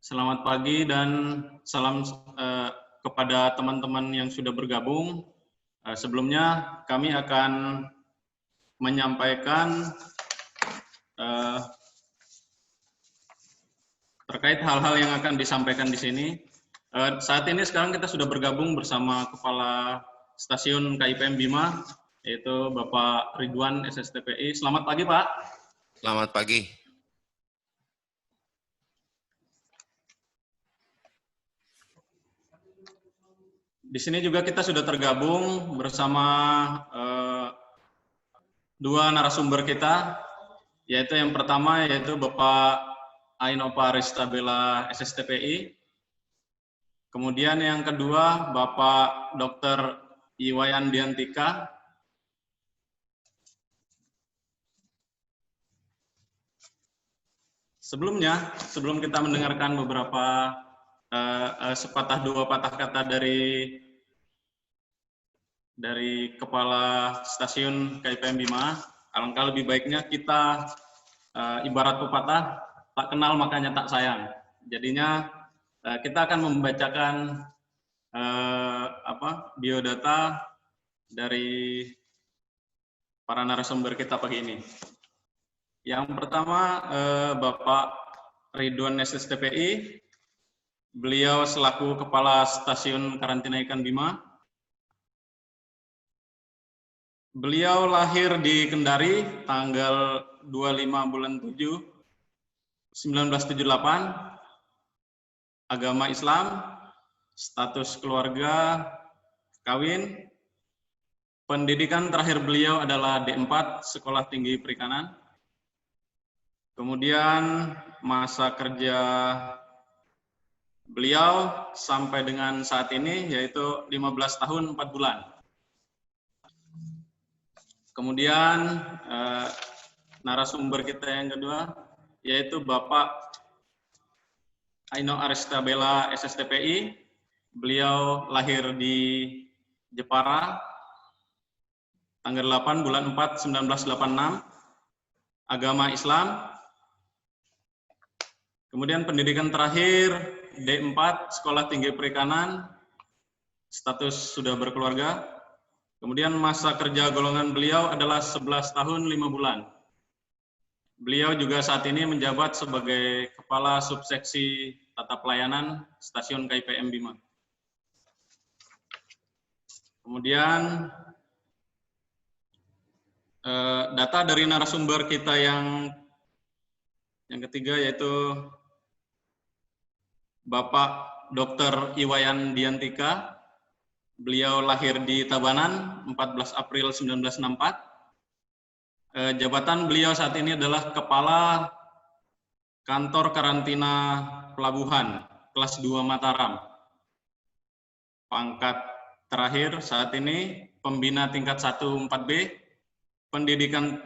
Selamat pagi dan salam kepada teman-teman yang sudah bergabung. Sebelumnya kami akan menyampaikan terkait hal-hal yang akan disampaikan di sini. Saat ini sekarang kita sudah bergabung bersama Kepala Stasiun KIPM Bima, yaitu Bapak Ridwan SSTPI. Selamat pagi, Pak. Selamat pagi. Di sini juga kita sudah tergabung bersama dua narasumber kita, yaitu yang pertama yaitu Bapak Ainova Ristabella SSTPI, kemudian yang kedua Bapak Dr. Iwayan Diantika, sebelum kita mendengarkan beberapa sepatah dua patah kata dari Kepala Stasiun KIPM Bima, alangkah lebih baiknya kita ibarat pepatah, tak kenal makanya tak sayang. Jadinya kita akan membacakan biodata dari para narasumber kita pagi ini. Yang pertama Bapak Ridwan SSTPI, beliau selaku Kepala Stasiun Karantina Ikan Bima. Beliau lahir di Kendari tanggal 25 bulan 7, 1978, agama Islam, status keluarga, kawin. Pendidikan terakhir beliau adalah D4, Sekolah Tinggi Perikanan. Kemudian masa kerja beliau sampai dengan saat ini yaitu 15 tahun 4 bulan. Kemudian narasumber kita yang kedua yaitu Bapak Ainova Ristabella SSTPI. Beliau lahir di Jepara tanggal 8 bulan 4 1986, agama Islam. Kemudian pendidikan terakhir D4, Sekolah Tinggi Perikanan, status sudah berkeluarga. Kemudian masa kerja golongan beliau adalah 11 tahun 5 bulan. Beliau juga saat ini menjabat sebagai Kepala Subseksi Tata Pelayanan Stasiun KIPM Bima. Kemudian data dari narasumber kita yang ketiga yaitu Bapak Dr. Iwayan Diantika. Beliau lahir di Tabanan 14 April 1964. Jabatan beliau saat ini adalah Kepala Kantor Karantina Pelabuhan kelas 2 Mataram. Pangkat terakhir saat ini pembina tingkat 1 4B, pendidikan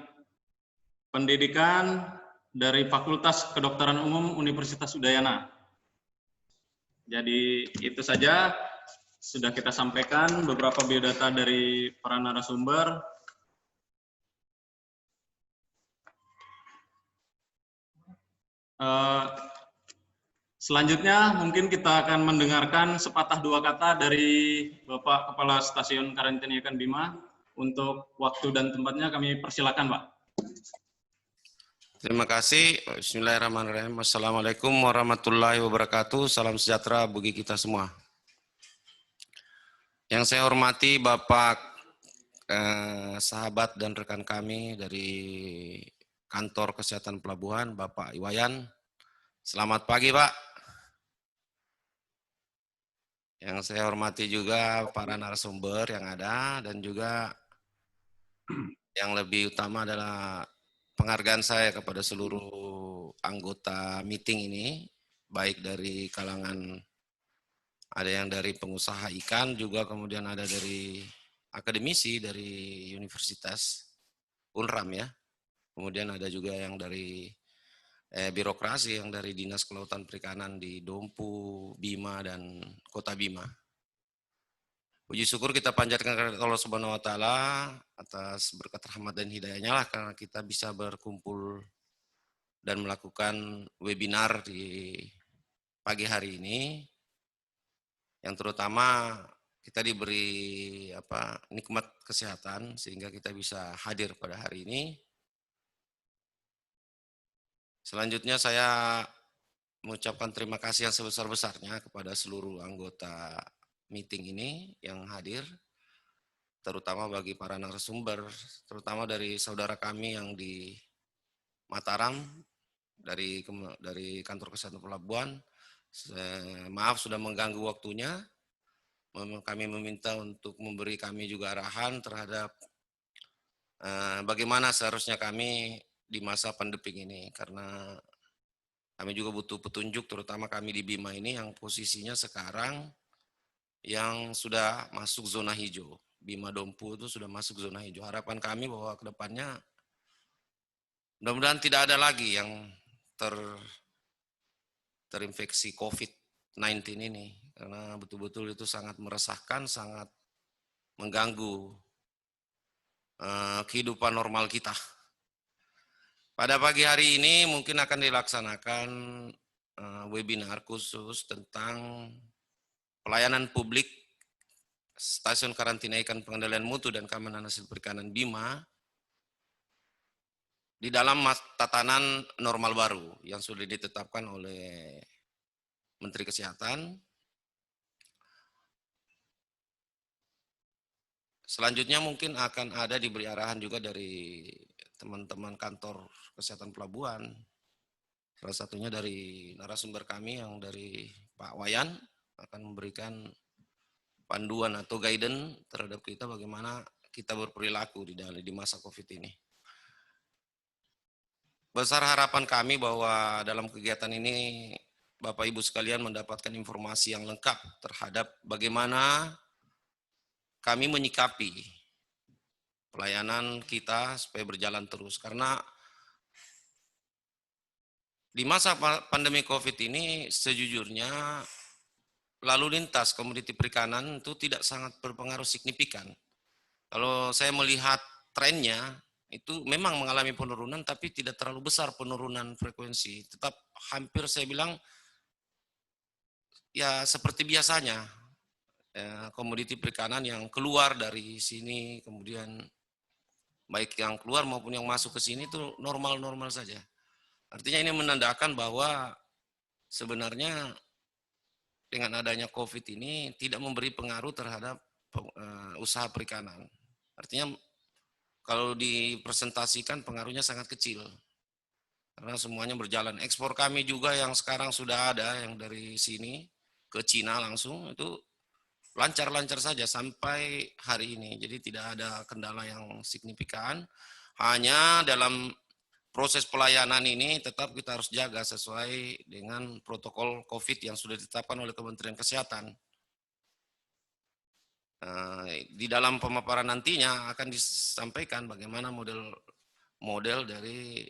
dari Fakultas Kedokteran Umum Universitas Udayana. Jadi itu saja. Sudah kita sampaikan beberapa biodata dari para narasumber. Selanjutnya mungkin kita akan mendengarkan sepatah dua kata dari Bapak Kepala Stasiun Karantina Ikan Bima. Untuk waktu dan tempatnya kami persilakan, Pak. Terima kasih. Bismillahirrahmanirrahim. Assalamualaikum warahmatullahi wabarakatuh. Salam sejahtera bagi kita semua. Yang saya hormati Bapak, sahabat dan rekan kami dari Kantor Kesehatan Pelabuhan, Bapak Iwayan. Selamat pagi, Pak. Yang saya hormati juga para narasumber yang ada dan juga yang lebih utama adalah penghargaan saya kepada seluruh anggota meeting ini, baik dari kalangan ada yang dari pengusaha ikan, juga kemudian ada dari akademisi dari Universitas Unram ya. Kemudian ada juga yang dari birokrasi, yang dari Dinas Kelautan Perikanan di Dompu, Bima, dan Kota Bima. Puji syukur kita panjatkan kepada Allah Subhanahu wa Ta'ala atas berkat rahmat dan hidayahnya lah, karena kita bisa berkumpul dan melakukan webinar di pagi hari ini, yang terutama kita diberi nikmat kesehatan sehingga kita bisa hadir pada hari ini. Selanjutnya saya mengucapkan terima kasih yang sebesar-besarnya kepada seluruh anggota meeting ini yang hadir, terutama bagi para narasumber, terutama dari saudara kami yang di Mataram, dari kantor kesehatan pelabuhan. Maaf sudah mengganggu waktunya. Kami meminta untuk memberi kami juga arahan terhadap bagaimana seharusnya kami di masa pandemi ini, karena kami juga butuh petunjuk, terutama kami di Bima ini yang posisinya sekarang yang sudah masuk zona hijau. Bima Dompu itu sudah masuk zona hijau. Harapan kami bahwa ke depannya mudah-mudahan tidak ada lagi yang terinfeksi COVID-19 ini, karena betul-betul itu sangat meresahkan, sangat mengganggu kehidupan normal kita. Pada pagi hari ini mungkin akan dilaksanakan webinar khusus tentang pelayanan publik Stasiun Karantina Ikan Pengendalian Mutu dan Keamanan Hasil Perikanan Bima di dalam tatanan normal baru yang sudah ditetapkan oleh Menteri Kesehatan. Selanjutnya mungkin akan ada diberi arahan juga dari teman-teman kantor kesehatan pelabuhan. Salah satunya dari narasumber kami yang dari Pak Wayan akan memberikan panduan atau guidance terhadap kita bagaimana kita berperilaku di masa COVID ini. Besar harapan kami bahwa dalam kegiatan ini Bapak Ibu sekalian mendapatkan informasi yang lengkap terhadap bagaimana kami menyikapi pelayanan kita supaya berjalan terus. Karena di masa pandemi COVID ini sejujurnya lalu lintas komoditi perikanan itu tidak sangat berpengaruh signifikan. Kalau saya melihat trennya itu memang mengalami penurunan tapi tidak terlalu besar penurunan frekuensi. Tetap hampir saya bilang ya seperti biasanya. Komoditi perikanan yang keluar dari sini, kemudian baik yang keluar maupun yang masuk ke sini itu normal-normal saja. Artinya ini menandakan bahwa sebenarnya dengan adanya COVID ini tidak memberi pengaruh terhadap usaha perikanan. Artinya kalau dipresentasikan pengaruhnya sangat kecil. Karena semuanya berjalan. Ekspor kami juga yang sekarang sudah ada, yang dari sini ke Cina langsung, itu lancar-lancar saja sampai hari ini. Jadi tidak ada kendala yang signifikan. Hanya dalam proses pelayanan ini tetap kita harus jaga sesuai dengan protokol COVID yang sudah ditetapkan oleh Kementerian Kesehatan. Di dalam pemaparan nantinya akan disampaikan bagaimana model dari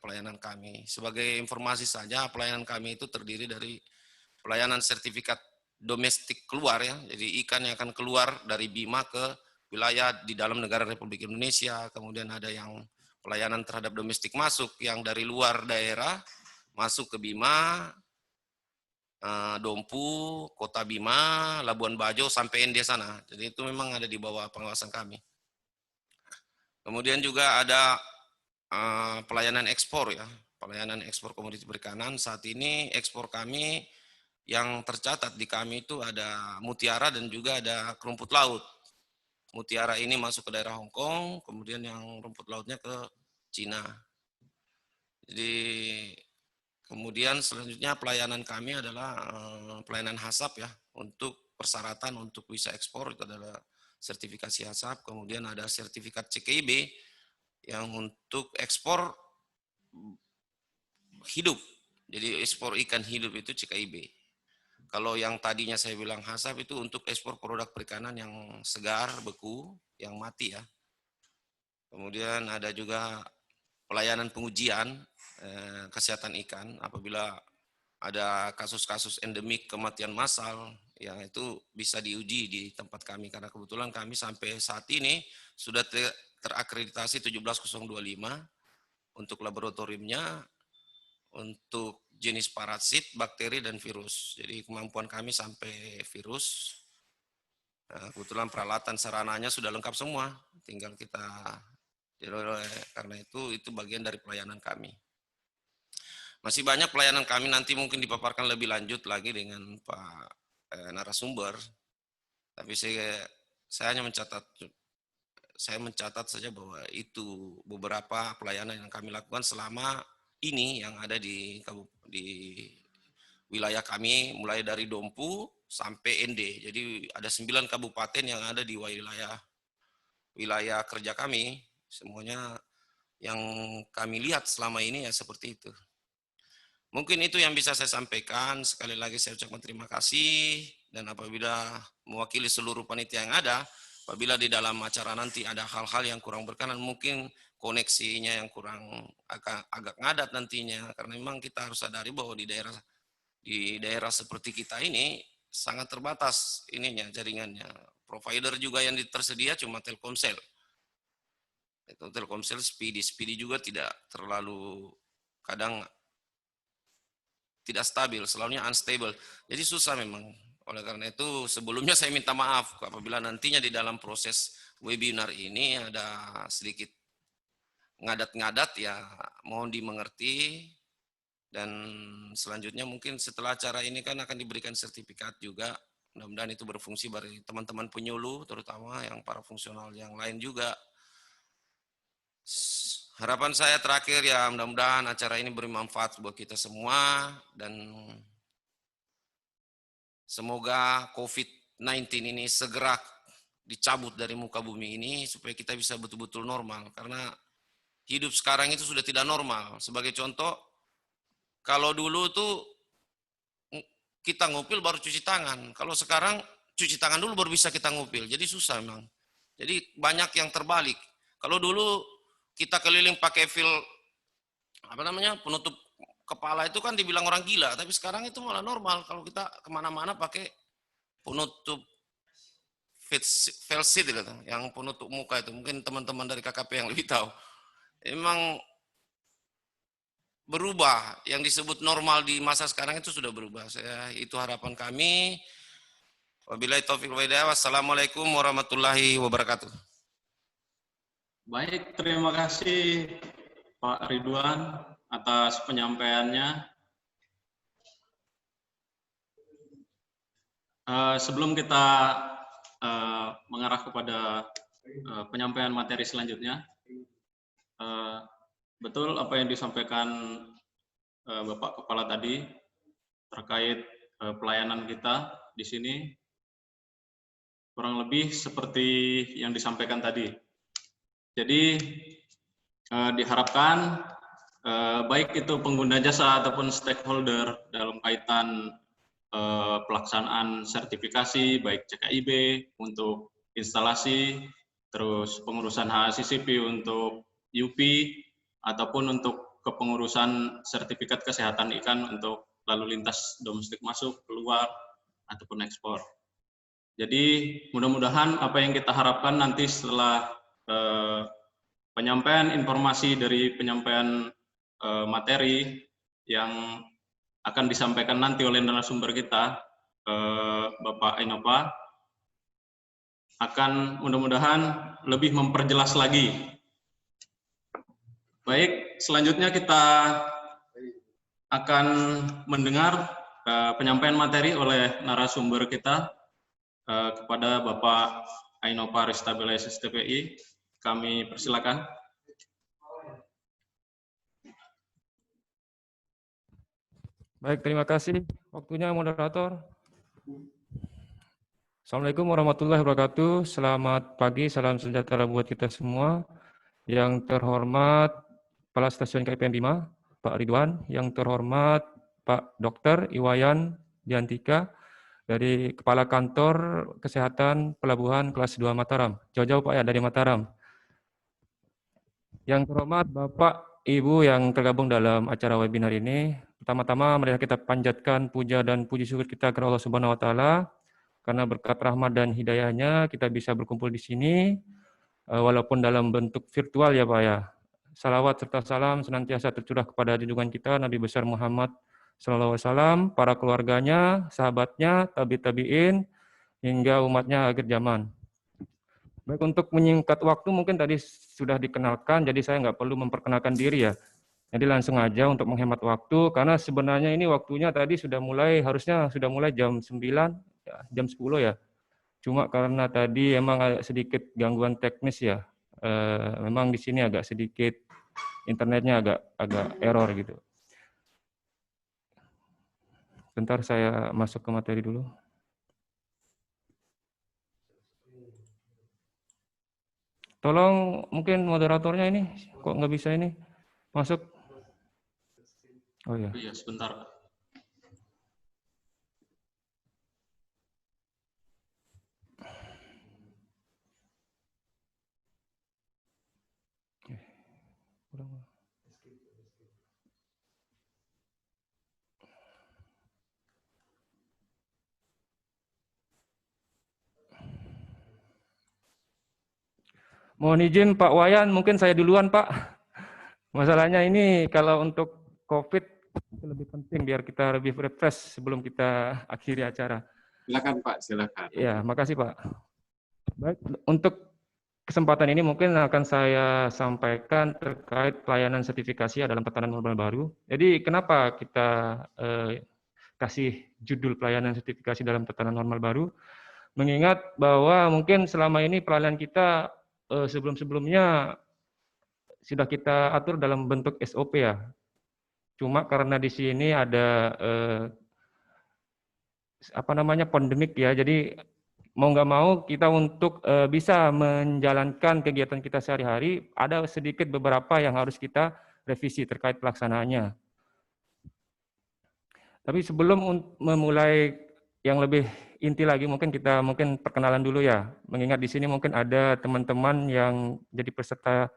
pelayanan kami. Sebagai informasi saja, pelayanan kami itu terdiri dari pelayanan sertifikat domestik keluar ya, jadi ikan yang akan keluar dari Bima ke wilayah di dalam negara Republik Indonesia, kemudian ada yang pelayanan terhadap domestik masuk yang dari luar daerah masuk ke Bima, Dompu, Kota Bima, Labuan Bajo sampai Ende sana. Jadi itu memang ada di bawah pengawasan kami. Kemudian juga ada pelayanan ekspor ya, pelayanan ekspor komoditi perikanan. Saat ini ekspor kami yang tercatat di kami itu ada mutiara dan juga ada rumput laut. Mutiara ini masuk ke daerah Hong Kong, kemudian yang rumput lautnya ke Cina. Jadi kemudian selanjutnya pelayanan kami adalah pelayanan HACCP ya, untuk persyaratan untuk bisa ekspor itu adalah sertifikasi HACCP, kemudian ada sertifikat CKIB yang untuk ekspor hidup. Jadi ekspor ikan hidup itu CKIB. Kalau yang tadinya saya bilang HACCP itu untuk ekspor produk perikanan yang segar, beku, yang mati ya. Kemudian ada juga pelayanan pengujian kesehatan ikan apabila ada kasus-kasus endemik kematian massal, yang itu bisa diuji di tempat kami. Karena kebetulan kami sampai saat ini sudah terakreditasi 17025 untuk laboratoriumnya, untuk jenis parasit, bakteri, dan virus. Jadi kemampuan kami sampai virus. Nah, kebetulan peralatan sarananya sudah lengkap semua, tinggal kita. Jadi karena itu bagian dari pelayanan kami. Masih banyak pelayanan kami, nanti mungkin dipaparkan lebih lanjut lagi dengan Pak narasumber. Tapi saya hanya mencatat saja bahwa itu beberapa pelayanan yang kami lakukan selama ini yang ada di wilayah kami, mulai dari Dompu sampai ND. Jadi ada 9 kabupaten yang ada di wilayah kerja kami. Semuanya yang kami lihat selama ini ya seperti itu. Mungkin itu yang bisa saya sampaikan. Sekali lagi saya ucapkan terima kasih. Dan apabila mewakili seluruh panitia yang ada, apabila di dalam acara nanti ada hal-hal yang kurang berkenan, mungkin koneksinya yang kurang agak ngadat nantinya. Karena memang kita harus sadari bahwa di daerah seperti kita ini sangat terbatas ininya jaringannya. Provider juga yang tersedia cuma Telkomsel. Itu Telkomsel Speedy juga tidak terlalu, kadang tidak stabil, selalunya unstable. Jadi susah memang. Oleh karena itu sebelumnya saya minta maaf apabila nantinya di dalam proses webinar ini ada sedikit ngadat-ngadat, ya mohon dimengerti. Dan selanjutnya mungkin setelah acara ini kan akan diberikan sertifikat juga. Mudah-mudahan itu berfungsi bagi teman-teman penyuluh, terutama yang para fungsional yang lain juga. Harapan saya terakhir ya, mudah-mudahan acara ini bermanfaat buat kita semua, dan semoga COVID-19 ini segera dicabut dari muka bumi ini supaya kita bisa betul-betul normal. Karena hidup sekarang itu sudah tidak normal. Sebagai contoh, kalau dulu tuh kita ngupil baru cuci tangan. Kalau sekarang cuci tangan dulu baru bisa kita ngupil. Jadi susah memang. Jadi banyak yang terbalik. Kalau dulu kita keliling pakai penutup kepala itu kan dibilang orang gila. Tapi sekarang itu malah normal. Kalau kita kemana-mana pakai penutup face sheet gitu, yang penutup muka itu. Mungkin teman-teman dari KKP yang lebih tahu. Emang berubah, yang disebut normal di masa sekarang itu sudah berubah. Itu harapan kami. Wabillahi taufiq wal hidayah. Wassalamualaikum warahmatullahi wabarakatuh. Baik, terima kasih Pak Ridwan atas penyampaiannya. Sebelum kita mengarah kepada penyampaian materi selanjutnya, betul apa yang disampaikan Bapak Kepala tadi terkait pelayanan kita di sini, kurang lebih seperti yang disampaikan tadi. Jadi diharapkan baik itu pengguna jasa ataupun stakeholder dalam kaitan pelaksanaan sertifikasi, baik CKIB untuk instalasi, terus pengurusan HACCP untuk UP, ataupun untuk kepengurusan sertifikat kesehatan ikan untuk lalu lintas domestik masuk, keluar, ataupun ekspor. Jadi mudah-mudahan apa yang kita harapkan nanti setelah penyampaian informasi dari penyampaian materi yang akan disampaikan nanti oleh narasumber kita, Bapak Ainova, akan mudah-mudahan lebih memperjelas lagi. Baik, selanjutnya kita akan mendengar penyampaian materi oleh narasumber kita kepada Bapak Ainova Ristabila SSTPI. Kami persilakan. Baik, terima kasih waktunya moderator. Assalamualaikum warahmatullahi wabarakatuh. Selamat pagi, salam sejahtera buat kita semua. Yang terhormat Kepala Stasiun KPM Bima, Pak Ridwan. Yang terhormat Pak Dr. Iwayan Diantika dari Kepala Kantor Kesehatan Pelabuhan Kelas 2 Mataram. Jauh-jauh Pak ya, dari Mataram. Yang terhormat Bapak Ibu yang tergabung dalam acara webinar ini. Pertama-tama mari kita panjatkan puja dan puji syukur kita kepada Allah Subhanahu wa taala karena berkat rahmat dan hidayahnya kita bisa berkumpul di sini walaupun dalam bentuk virtual ya Pak ya. Salawat serta salam senantiasa tercurah kepada junjungan kita Nabi besar Muhammad Sallallahu alaihi wasallam, para keluarganya, sahabatnya, tabi'in, hingga umatnya akhir zaman. Baik, untuk menyingkat waktu mungkin tadi sudah dikenalkan, jadi saya nggak perlu memperkenalkan diri ya. Jadi langsung aja untuk menghemat waktu, karena sebenarnya ini waktunya tadi harusnya sudah mulai jam 9, ya, jam 10 ya. Cuma karena tadi emang agak sedikit gangguan teknis ya. Memang di sini agak sedikit internetnya agak error gitu. Bentar saya masuk ke materi dulu. Tolong mungkin moderatornya ini kok nggak bisa ini masuk. Oh ya. Iya, sebentar. Mohon izin Pak Wayan, mungkin saya duluan Pak. Masalahnya ini kalau untuk COVID itu lebih penting biar kita lebih refresh sebelum kita akhiri acara. Silakan Pak, silakan. Ya, makasih Pak. Baik, untuk kesempatan ini mungkin akan saya sampaikan terkait pelayanan sertifikasi dalam tatanan normal baru. Jadi kenapa kita kasih judul pelayanan sertifikasi dalam tatanan normal baru? Mengingat bahwa mungkin selama ini pelayanan kita sebelum-sebelumnya sudah kita atur dalam bentuk SOP ya. Cuma karena di sini ada pandemik ya, jadi mau nggak mau kita untuk bisa menjalankan kegiatan kita sehari-hari, ada sedikit beberapa yang harus kita revisi terkait pelaksanaannya. Tapi sebelum memulai yang lebih inti lagi, mungkin perkenalan dulu ya. Mengingat di sini mungkin ada teman-teman yang jadi peserta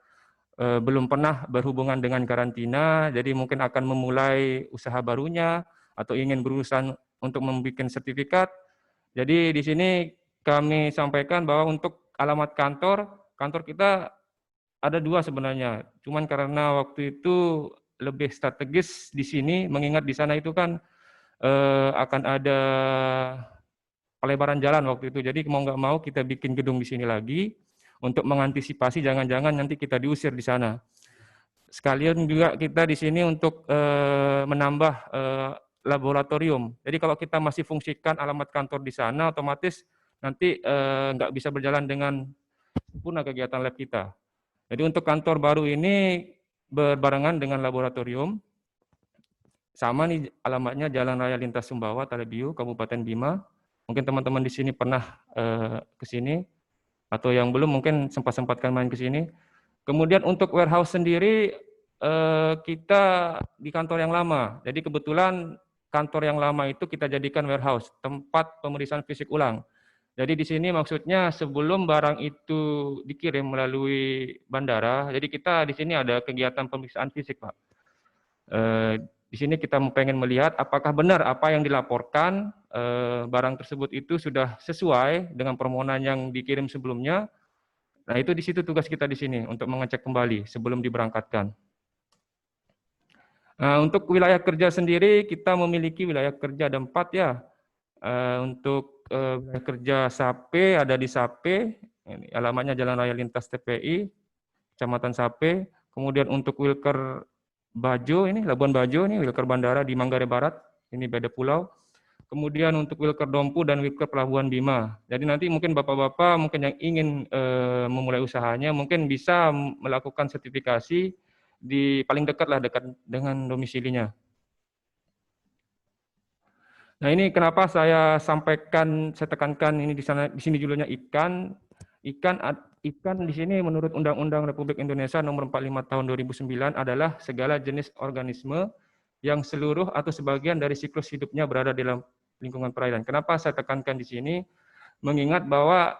belum pernah berhubungan dengan karantina, jadi mungkin akan memulai usaha barunya atau ingin berurusan untuk membuat sertifikat. Jadi di sini kami sampaikan bahwa untuk alamat kantor kita ada 2 sebenarnya. Cuman karena waktu itu lebih strategis di sini, mengingat di sana itu kan akan ada pelebaran jalan waktu itu. Jadi mau nggak mau kita bikin gedung di sini lagi untuk mengantisipasi jangan-jangan nanti kita diusir di sana. Sekalian juga kita di sini untuk menambah laboratorium. Jadi kalau kita masih fungsikan alamat kantor di sana, otomatis nanti nggak bisa berjalan dengan sempurna kegiatan lab kita. Jadi untuk kantor baru ini berbarengan dengan laboratorium. Sama nih alamatnya Jalan Raya Lintas Sumbawa, Talebiu, Kabupaten Bima. Mungkin teman-teman di sini pernah ke sini, atau yang belum mungkin sempat-sempatkan main ke sini. Kemudian untuk warehouse sendiri, kita di kantor yang lama. Jadi kebetulan kantor yang lama itu kita jadikan warehouse, tempat pemeriksaan fisik ulang. Jadi di sini maksudnya sebelum barang itu dikirim melalui bandara, jadi kita di sini ada kegiatan pemeriksaan fisik, Pak. Di sini kita pengen melihat apakah benar apa yang dilaporkan, barang tersebut itu sudah sesuai dengan permohonan yang dikirim sebelumnya. Nah, itu di situ tugas kita di sini untuk mengecek kembali sebelum diberangkatkan. Nah, untuk wilayah kerja sendiri kita memiliki wilayah kerja ada 4 ya. Untuk wilayah kerja Sape ada di Sape, ini alamatnya Jalan Raya Lintas TPI, Kecamatan Sape. Kemudian untuk Wilker Bajo ini Labuan Bajo ini Wilker Bandara di Manggarai Barat, ini beda pulau. Kemudian untuk Wilker Dompu dan Wilker Pelabuhan Bima. Jadi nanti mungkin bapak-bapak mungkin yang ingin memulai usahanya mungkin bisa melakukan sertifikasi di paling dekat dengan domisilinya. Nah, ini kenapa saya tekankan ini di sini judulnya ikan. Ikan di sini menurut Undang-Undang Republik Indonesia Nomor 45 Tahun 2009 adalah segala jenis organisme yang seluruh atau sebagian dari siklus hidupnya berada dalam lingkungan perairan. Kenapa saya tekankan di sini? Mengingat bahwa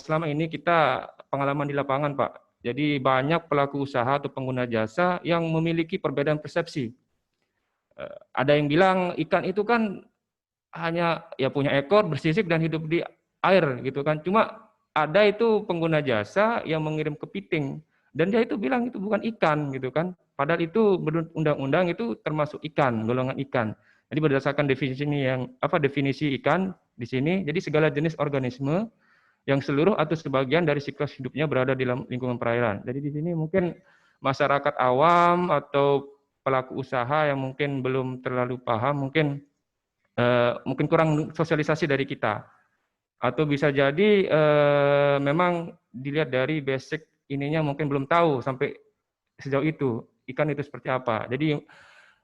selama ini kita pengalaman di lapangan, Pak. Jadi banyak pelaku usaha atau pengguna jasa yang memiliki perbedaan persepsi. Ada yang bilang ikan itu kan hanya ya punya ekor, bersisik dan hidup di air gitu kan. Cuma ada itu pengguna jasa yang mengirim kepiting dan dia itu bilang itu bukan ikan gitu kan. Padahal itu menurut undang-undang itu termasuk ikan, golongan ikan. Jadi berdasarkan definisi ikan di sini, jadi segala jenis organisme yang seluruh atau sebagian dari siklus hidupnya berada di dalam lingkungan perairan. Jadi di sini mungkin masyarakat awam atau pelaku usaha yang mungkin belum terlalu paham, mungkin kurang sosialisasi dari kita. Atau bisa jadi memang dilihat dari basic ininya mungkin belum tahu sampai sejauh itu ikan itu seperti apa. Jadi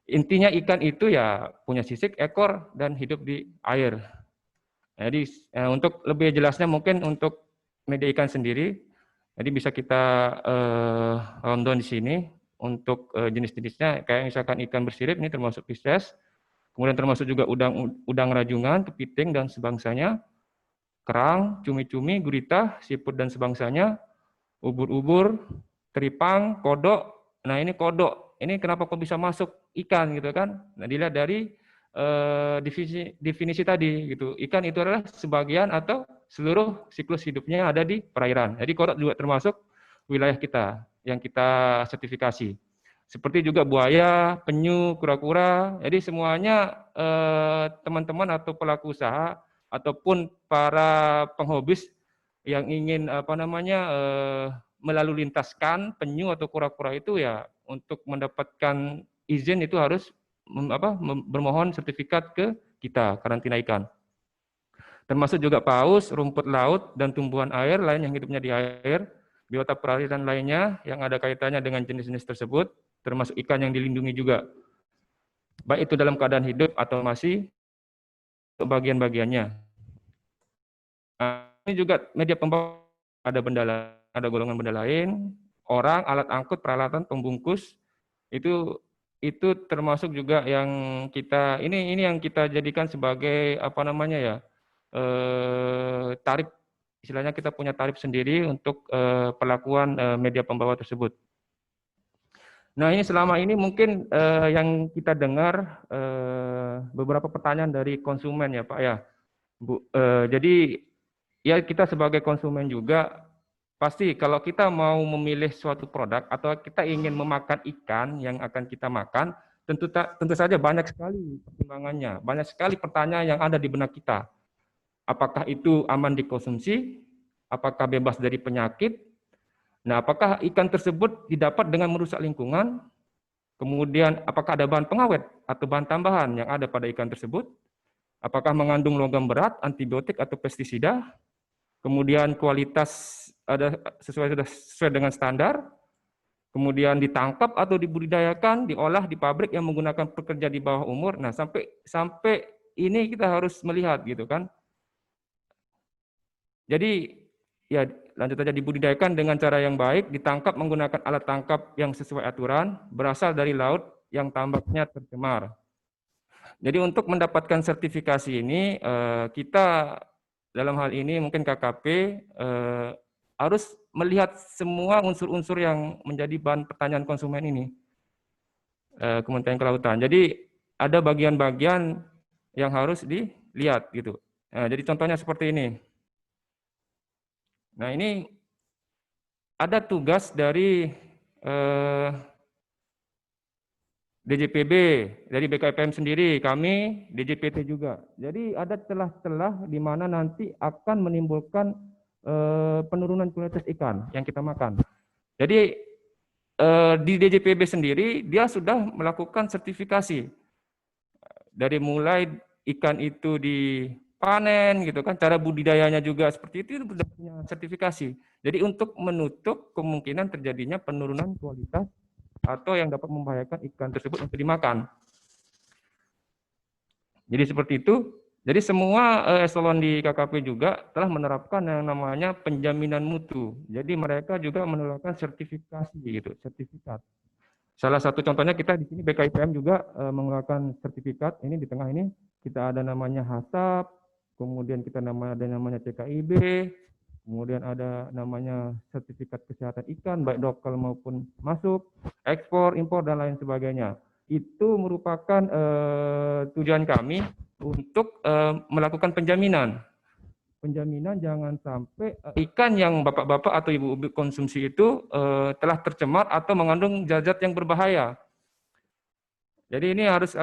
intinya ikan itu ya punya sisik, ekor, dan hidup di air. Jadi untuk lebih jelasnya mungkin untuk media ikan sendiri, jadi bisa kita rundown di sini untuk jenis-jenisnya. Kayak misalkan ikan bersirip ini termasuk Pisces, kemudian termasuk juga udang rajungan, kepiting dan sebangsanya, kerang, cumi-cumi, gurita, siput dan sebangsanya, ubur-ubur, teripang, kodok. Nah ini kodok, ini kenapa kok bisa masuk ikan gitu kan? Nah dilihat dari definisi tadi gitu. Ikan itu adalah sebagian atau seluruh siklus hidupnya ada di perairan. Jadi kodok juga termasuk wilayah kita yang kita sertifikasi. Seperti juga buaya, penyu, kura-kura. Jadi semuanya teman-teman atau pelaku usaha ataupun para penghobis yang ingin melalui lintaskan penyu atau kura-kura itu ya untuk mendapatkan izin itu harus bermohon sertifikat ke kita, karantina ikan. Termasuk juga paus, rumput laut, dan tumbuhan air lain yang hidupnya di air, biota perairan lainnya yang ada kaitannya dengan jenis-jenis tersebut, termasuk ikan yang dilindungi juga. Baik itu dalam keadaan hidup atau masih bagian-bagiannya. Nah, ini juga media pembawa, ada golongan benda lain, orang, alat angkut, peralatan, pembungkus, itu termasuk juga yang kita ini yang kita jadikan sebagai tarif, istilahnya kita punya tarif sendiri untuk perlakuan media pembawa tersebut. Nah ini selama ini mungkin yang kita dengar beberapa pertanyaan dari konsumen ya Pak ya, Bu. Jadi ya kita sebagai konsumen juga pasti kalau kita mau memilih suatu produk atau kita ingin memakan ikan yang akan kita makan, tentu saja banyak sekali pertimbangannya, banyak sekali pertanyaan yang ada di benak kita. Apakah itu aman dikonsumsi? Apakah bebas dari penyakit? Nah, apakah ikan tersebut didapat dengan merusak lingkungan? Kemudian, apakah ada bahan pengawet atau bahan tambahan yang ada pada ikan tersebut? Apakah mengandung logam berat, antibiotik atau pestisida? Kemudian kualitas ada sesuai dengan standar, kemudian ditangkap atau dibudidayakan, diolah di pabrik yang menggunakan pekerja di bawah umur. Nah, sampai ini kita harus melihat gitu kan. Jadi ya lanjut aja, dibudidayakan dengan cara yang baik, ditangkap menggunakan alat tangkap yang sesuai aturan, berasal dari laut yang tambaknya tercemar. Jadi untuk mendapatkan sertifikasi ini kita dalam hal ini mungkin KKP harus melihat semua unsur-unsur yang menjadi bahan pertanyaan konsumen ini, Kementerian Kelautan. Jadi ada bagian-bagian yang harus dilihat gitu. Nah, jadi contohnya seperti ini. Nah ini ada tugas dari DJPB, dari BKPM sendiri, kami DJPT juga. Jadi ada celah-celah di mana nanti akan menimbulkan penurunan kualitas ikan yang kita makan. Jadi di DJPB sendiri dia sudah melakukan sertifikasi dari mulai ikan itu dipanen gitu kan, cara budidayanya juga seperti itu sudah punya sertifikasi. Jadi untuk menutup kemungkinan terjadinya penurunan kualitas atau yang dapat membahayakan ikan tersebut untuk dimakan. Jadi seperti itu. Jadi semua eselon di KKP juga telah menerapkan yang namanya penjaminan mutu. Jadi mereka juga menerapkan sertifikasi gitu, sertifikat. Salah satu contohnya kita di sini BKIPM juga mengeluarkan sertifikat. Ini di tengah ini kita ada namanya HACCP, kemudian kita ada namanya CKIB, kemudian ada namanya sertifikat kesehatan ikan baik lokal maupun masuk, ekspor, impor dan lain sebagainya. Itu merupakan tujuan kami untuk melakukan penjaminan. Penjaminan jangan sampai ikan yang bapak-bapak atau ibu-ibu konsumsi itu telah tercemar atau mengandung zat-zat yang berbahaya. Jadi ini harus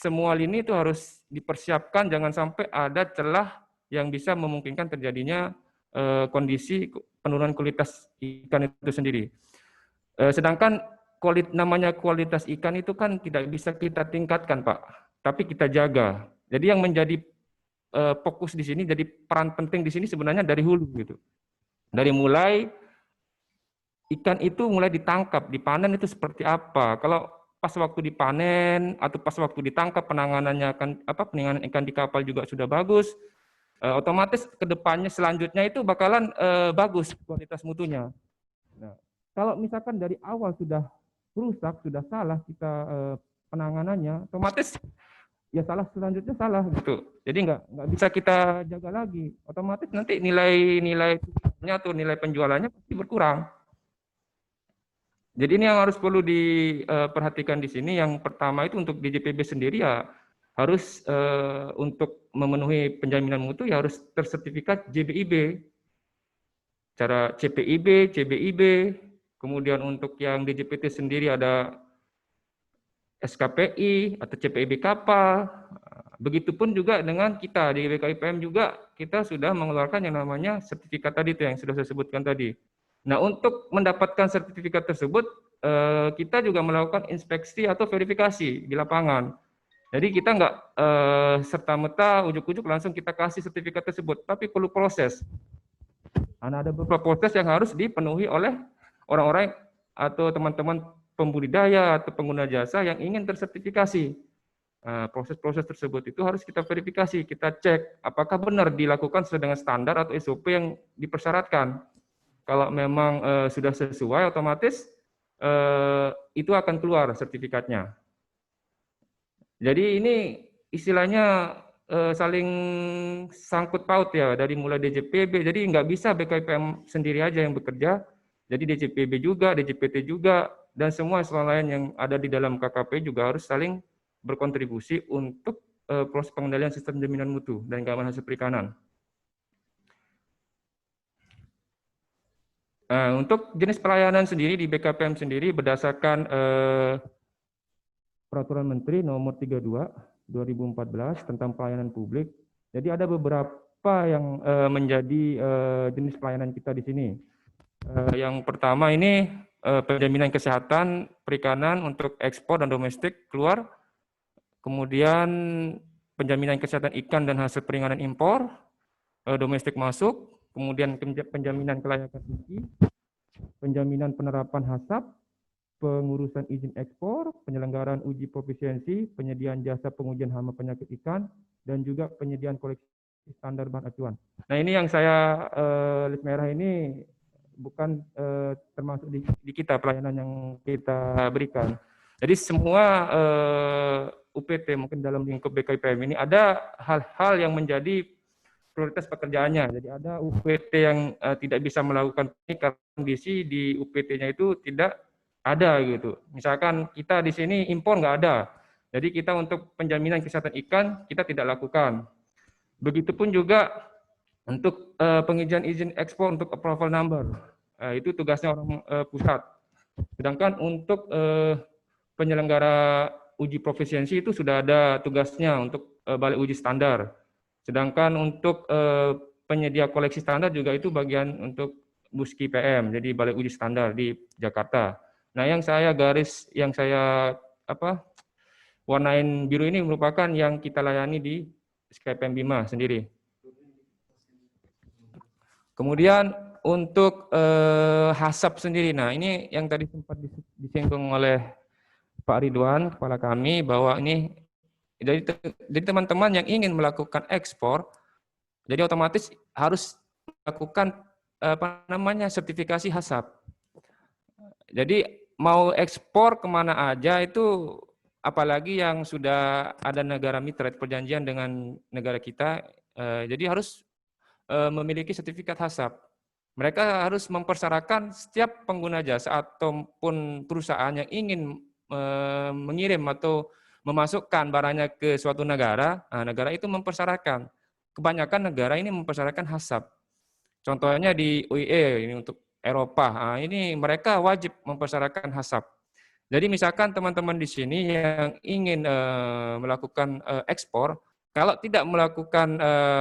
semua lini itu harus dipersiapkan, jangan sampai ada celah yang bisa memungkinkan terjadinya kondisi penurunan kualitas ikan itu sendiri. Sedangkan namanya kualitas ikan itu kan tidak bisa kita tingkatkan, Pak, tapi kita jaga. Jadi yang menjadi fokus di sini, jadi peran penting di sini sebenarnya dari hulu gitu. Dari mulai ikan itu mulai ditangkap, dipanen itu seperti apa. Kalau pas waktu dipanen atau pas waktu ditangkap penanganannya penanganan ikan di kapal juga sudah bagus, otomatis kedepannya selanjutnya itu bakalan bagus kualitas mutunya. Nah, kalau misalkan dari awal sudah rusak, sudah salah kita penanganannya, otomatis ya salah selanjutnya salah gitu. Jadi nggak bisa kita jaga lagi. Otomatis nanti nilainya atau nilai penjualannya pasti berkurang. Jadi ini yang harus perlu diperhatikan di sini. Yang pertama itu untuk DJPB sendiri ya harus untuk memenuhi penjaminan mutu ya harus tersertifikat JBIB. Cara CPIB, CBIB, kemudian untuk yang DJPT sendiri ada SKPI atau CPIB kapal. Begitupun juga dengan kita di BKIPM juga kita sudah mengeluarkan yang namanya sertifikat tadi itu yang sudah saya sebutkan tadi. Nah, untuk mendapatkan sertifikat tersebut, kita juga melakukan inspeksi atau verifikasi di lapangan. Jadi kita nggak serta-merta ujuk-ujuk langsung kita kasih sertifikat tersebut, tapi perlu proses. Ada beberapa proses yang harus dipenuhi oleh orang-orang atau teman-teman pembudidaya atau pengguna jasa yang ingin tersertifikasi. Proses-proses tersebut itu harus kita verifikasi, kita cek apakah benar dilakukan sesuai dengan standar atau SOP yang dipersyaratkan. Kalau memang sudah sesuai, otomatis itu akan keluar sertifikatnya. Jadi ini istilahnya saling sangkut paut ya, dari mulai DJPB. Jadi nggak bisa BKIPM sendiri aja yang bekerja. Jadi DJPB juga, DJPT juga, dan semua eselon lain yang ada di dalam KKP juga harus saling berkontribusi untuk proses pengendalian sistem jaminan mutu dan keamanan hasil perikanan. Untuk jenis pelayanan sendiri di BKPM sendiri berdasarkan Peraturan Menteri Nomor 32 2014 tentang pelayanan publik. Jadi ada beberapa yang menjadi jenis pelayanan kita di sini. Yang pertama ini penjaminan kesehatan perikanan untuk ekspor dan domestik keluar. Kemudian penjaminan kesehatan ikan dan hasil perikanan impor, domestik masuk. Kemudian penjaminan kelayakan uji, penjaminan penerapan HACCP, pengurusan izin ekspor, penyelenggaraan uji profisiensi, penyediaan jasa pengujian hama penyakit ikan, dan juga penyediaan koleksi standar bahan acuan. Nah ini yang saya list merah ini bukan termasuk di kita pelayanan yang kita berikan. Jadi semua UPT mungkin dalam lingkup BKIPM ini ada hal-hal yang menjadi prioritas pekerjaannya. Jadi ada UPT yang tidak bisa melakukan ini karena kondisi di UPT-nya itu tidak ada gitu. Misalkan kita di sini impor nggak ada. Jadi kita untuk penjaminan kesehatan ikan kita tidak lakukan. Begitupun juga untuk pengizinan izin ekspor untuk approval number. Itu tugasnya orang pusat. Sedangkan untuk penyelenggara uji profisiensi itu sudah ada tugasnya untuk balai uji standar. Sedangkan untuk penyedia koleksi standar juga itu bagian untuk Buski PM, jadi balai uji standar di Jakarta. Nah, yang saya warnain biru ini merupakan yang kita layani di SKPM Bima sendiri. Kemudian untuk HACCP sendiri, nah ini yang tadi sempat disinggung oleh Pak Ridwan, kepala kami, bahwa ini jadi teman-teman yang ingin melakukan ekspor, jadi otomatis harus melakukan sertifikasi HACCP. Jadi mau ekspor kemana aja itu, apalagi yang sudah ada negara mitra perjanjian dengan negara kita, jadi harus memiliki sertifikat HACCP. Mereka harus mempersyaratkan setiap pengguna jasa ataupun perusahaan yang ingin mengirim atau memasukkan barangnya ke suatu negara, negara itu mempersyaratkan. Kebanyakan negara ini mempersyaratkan HACCP. Contohnya di UIE, ini untuk Eropa, ini mereka wajib mempersyaratkan HACCP. Jadi misalkan teman-teman di sini yang ingin melakukan ekspor, kalau tidak melakukan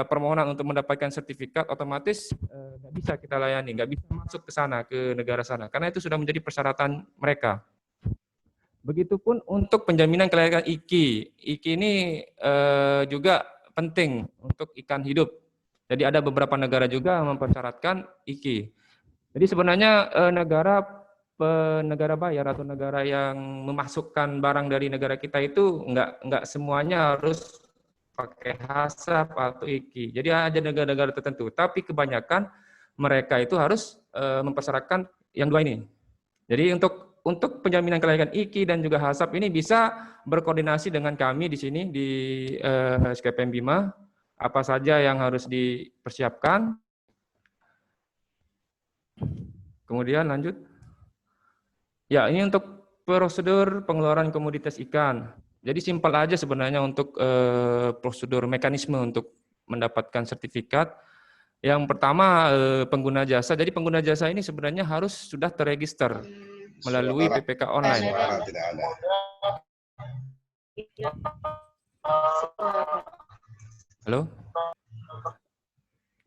permohonan untuk mendapatkan sertifikat, otomatis nggak bisa kita layani, nggak bisa masuk ke sana, ke negara sana, karena itu sudah menjadi persyaratan mereka. Begitupun untuk penjaminan kelayakan IKI. IKI ini juga penting untuk ikan hidup. Jadi ada beberapa negara juga mempersyaratkan IKI. Jadi sebenarnya negara bayar atau negara yang memasukkan barang dari negara kita itu nggak semuanya harus pakai HACCP atau IKI. Jadi ada negara-negara tertentu. Tapi kebanyakan mereka itu harus mempersyaratkan yang dua ini. Jadi untuk penjaminan kelayakan IKI dan juga HACCP ini bisa berkoordinasi dengan kami di sini di SKPM Bima, apa saja yang harus dipersiapkan. Kemudian lanjut. Ya, ini untuk prosedur pengeluaran komoditas ikan. Jadi simpel aja sebenarnya untuk prosedur mekanisme untuk mendapatkan sertifikat. Yang pertama pengguna jasa. Jadi pengguna jasa ini sebenarnya harus sudah terregister melalui PPK online. Suara tidak ada. Halo?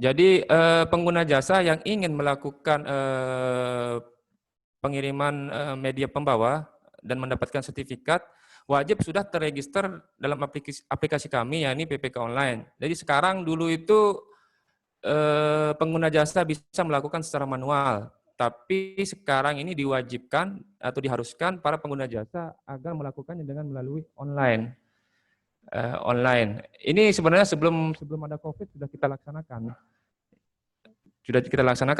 Jadi pengguna jasa yang ingin melakukan pengiriman media pembawa dan mendapatkan sertifikat, wajib sudah terregister dalam aplikasi kami, yakni PPK Online. Jadi sekarang dulu itu pengguna jasa bisa melakukan secara manual. Tapi sekarang ini diwajibkan atau diharuskan para pengguna jasa agar melakukannya dengan melalui online. Ini sebenarnya sebelum ada COVID sudah kita laksanakan.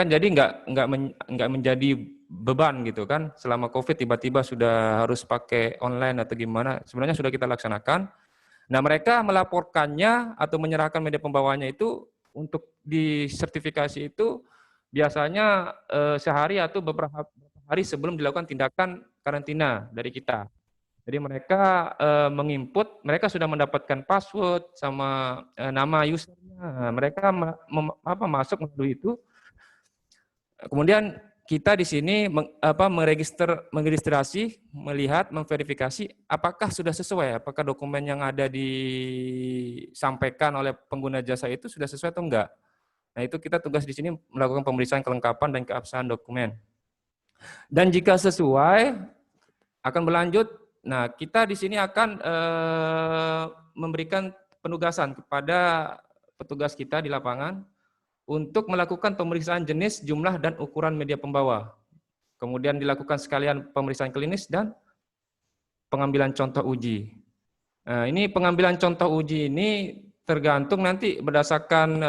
Jadi nggak menjadi beban gitu kan. Selama COVID tiba-tiba sudah harus pakai online atau gimana. Sebenarnya sudah kita laksanakan. Nah mereka melaporkannya atau menyerahkan media pembawanya itu untuk disertifikasi itu biasanya sehari atau beberapa hari sebelum dilakukan tindakan karantina dari kita. Jadi mereka menginput, mereka sudah mendapatkan password sama nama usernya. Mereka masuk melalui itu. Kemudian kita di sini meregistrasi, melihat, memverifikasi apakah sudah sesuai, apakah dokumen yang ada disampaikan oleh pengguna jasa itu sudah sesuai atau enggak. Nah, itu kita tugas di sini melakukan pemeriksaan kelengkapan dan keabsahan dokumen. Dan jika sesuai, akan berlanjut. Nah, kita di sini akan memberikan penugasan kepada petugas kita di lapangan untuk melakukan pemeriksaan jenis, jumlah, dan ukuran media pembawa. Kemudian dilakukan sekalian pemeriksaan klinis dan pengambilan contoh uji. Nah, ini pengambilan contoh uji ini tergantung nanti berdasarkan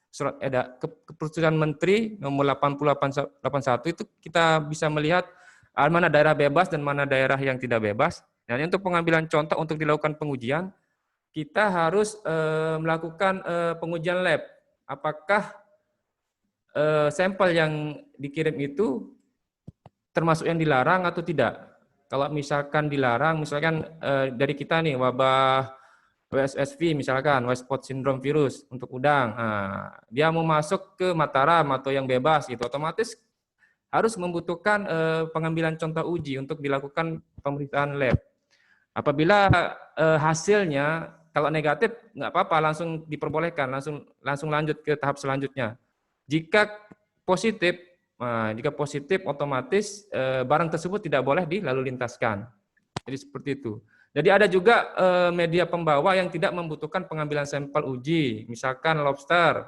surat keputusan Menteri nomor 8081 itu kita bisa melihat mana daerah bebas dan mana daerah yang tidak bebas. Dan untuk pengambilan contoh untuk dilakukan pengujian, kita harus melakukan pengujian lab. Apakah sampel yang dikirim itu termasuk yang dilarang atau tidak? Kalau misalkan dilarang, misalkan dari kita nih wabah WSSV misalkan, West Spot Syndrome virus untuk udang, nah, dia mau masuk ke Mataram atau yang bebas gitu, otomatis harus membutuhkan pengambilan contoh uji untuk dilakukan pemeriksaan lab. Apabila hasilnya kalau negatif nggak apa-apa, langsung diperbolehkan, langsung lanjut ke tahap selanjutnya. Jika positif otomatis barang tersebut tidak boleh dilalu lintaskan. Jadi seperti itu. Jadi ada juga media pembawa yang tidak membutuhkan pengambilan sampel uji, misalkan lobster.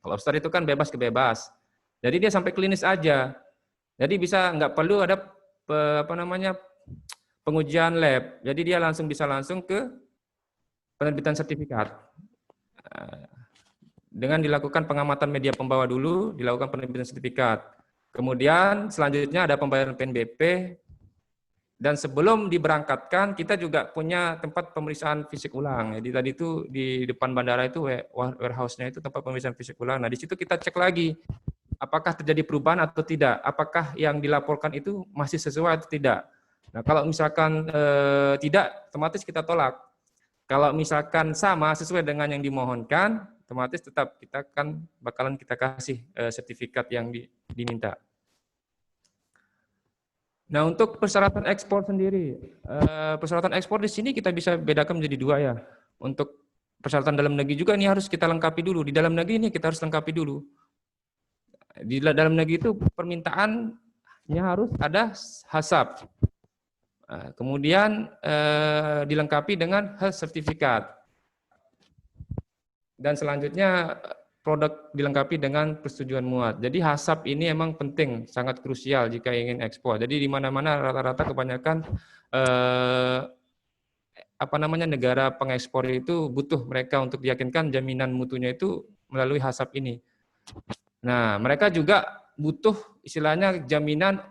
Lobster itu kan bebas ke bebas. Jadi dia sampai klinis aja. Jadi nggak perlu ada pengujian lab. Jadi dia bisa langsung ke penerbitan sertifikat. Dengan dilakukan pengamatan media pembawa dulu, dilakukan penerbitan sertifikat. Kemudian selanjutnya ada pembayaran PNBP. Dan sebelum diberangkatkan, kita juga punya tempat pemeriksaan fisik ulang. Jadi tadi itu di depan bandara itu warehouse-nya itu tempat pemeriksaan fisik ulang. Nah, di situ kita cek lagi apakah terjadi perubahan atau tidak, apakah yang dilaporkan itu masih sesuai atau tidak. Nah, kalau misalkan tidak, otomatis kita tolak. Kalau misalkan sama sesuai dengan yang dimohonkan, otomatis tetap bakalan kita kasih sertifikat yang diminta. Nah, untuk persyaratan ekspor sendiri, persyaratan ekspor di sini kita bisa bedakan menjadi dua ya. Untuk persyaratan dalam negeri juga ini harus kita lengkapi dulu. Di dalam negeri ini kita harus lengkapi dulu. Di dalam negeri itu permintaannya harus ada HACCP. Kemudian dilengkapi dengan health sertifikat. Dan selanjutnya produk dilengkapi dengan persetujuan muat. Jadi HACCP ini emang penting, sangat krusial jika ingin ekspor. Jadi di mana-mana rata-rata kebanyakan negara pengekspor itu butuh mereka untuk diyakinkan jaminan mutunya itu melalui HACCP ini. Nah, mereka juga butuh istilahnya jaminan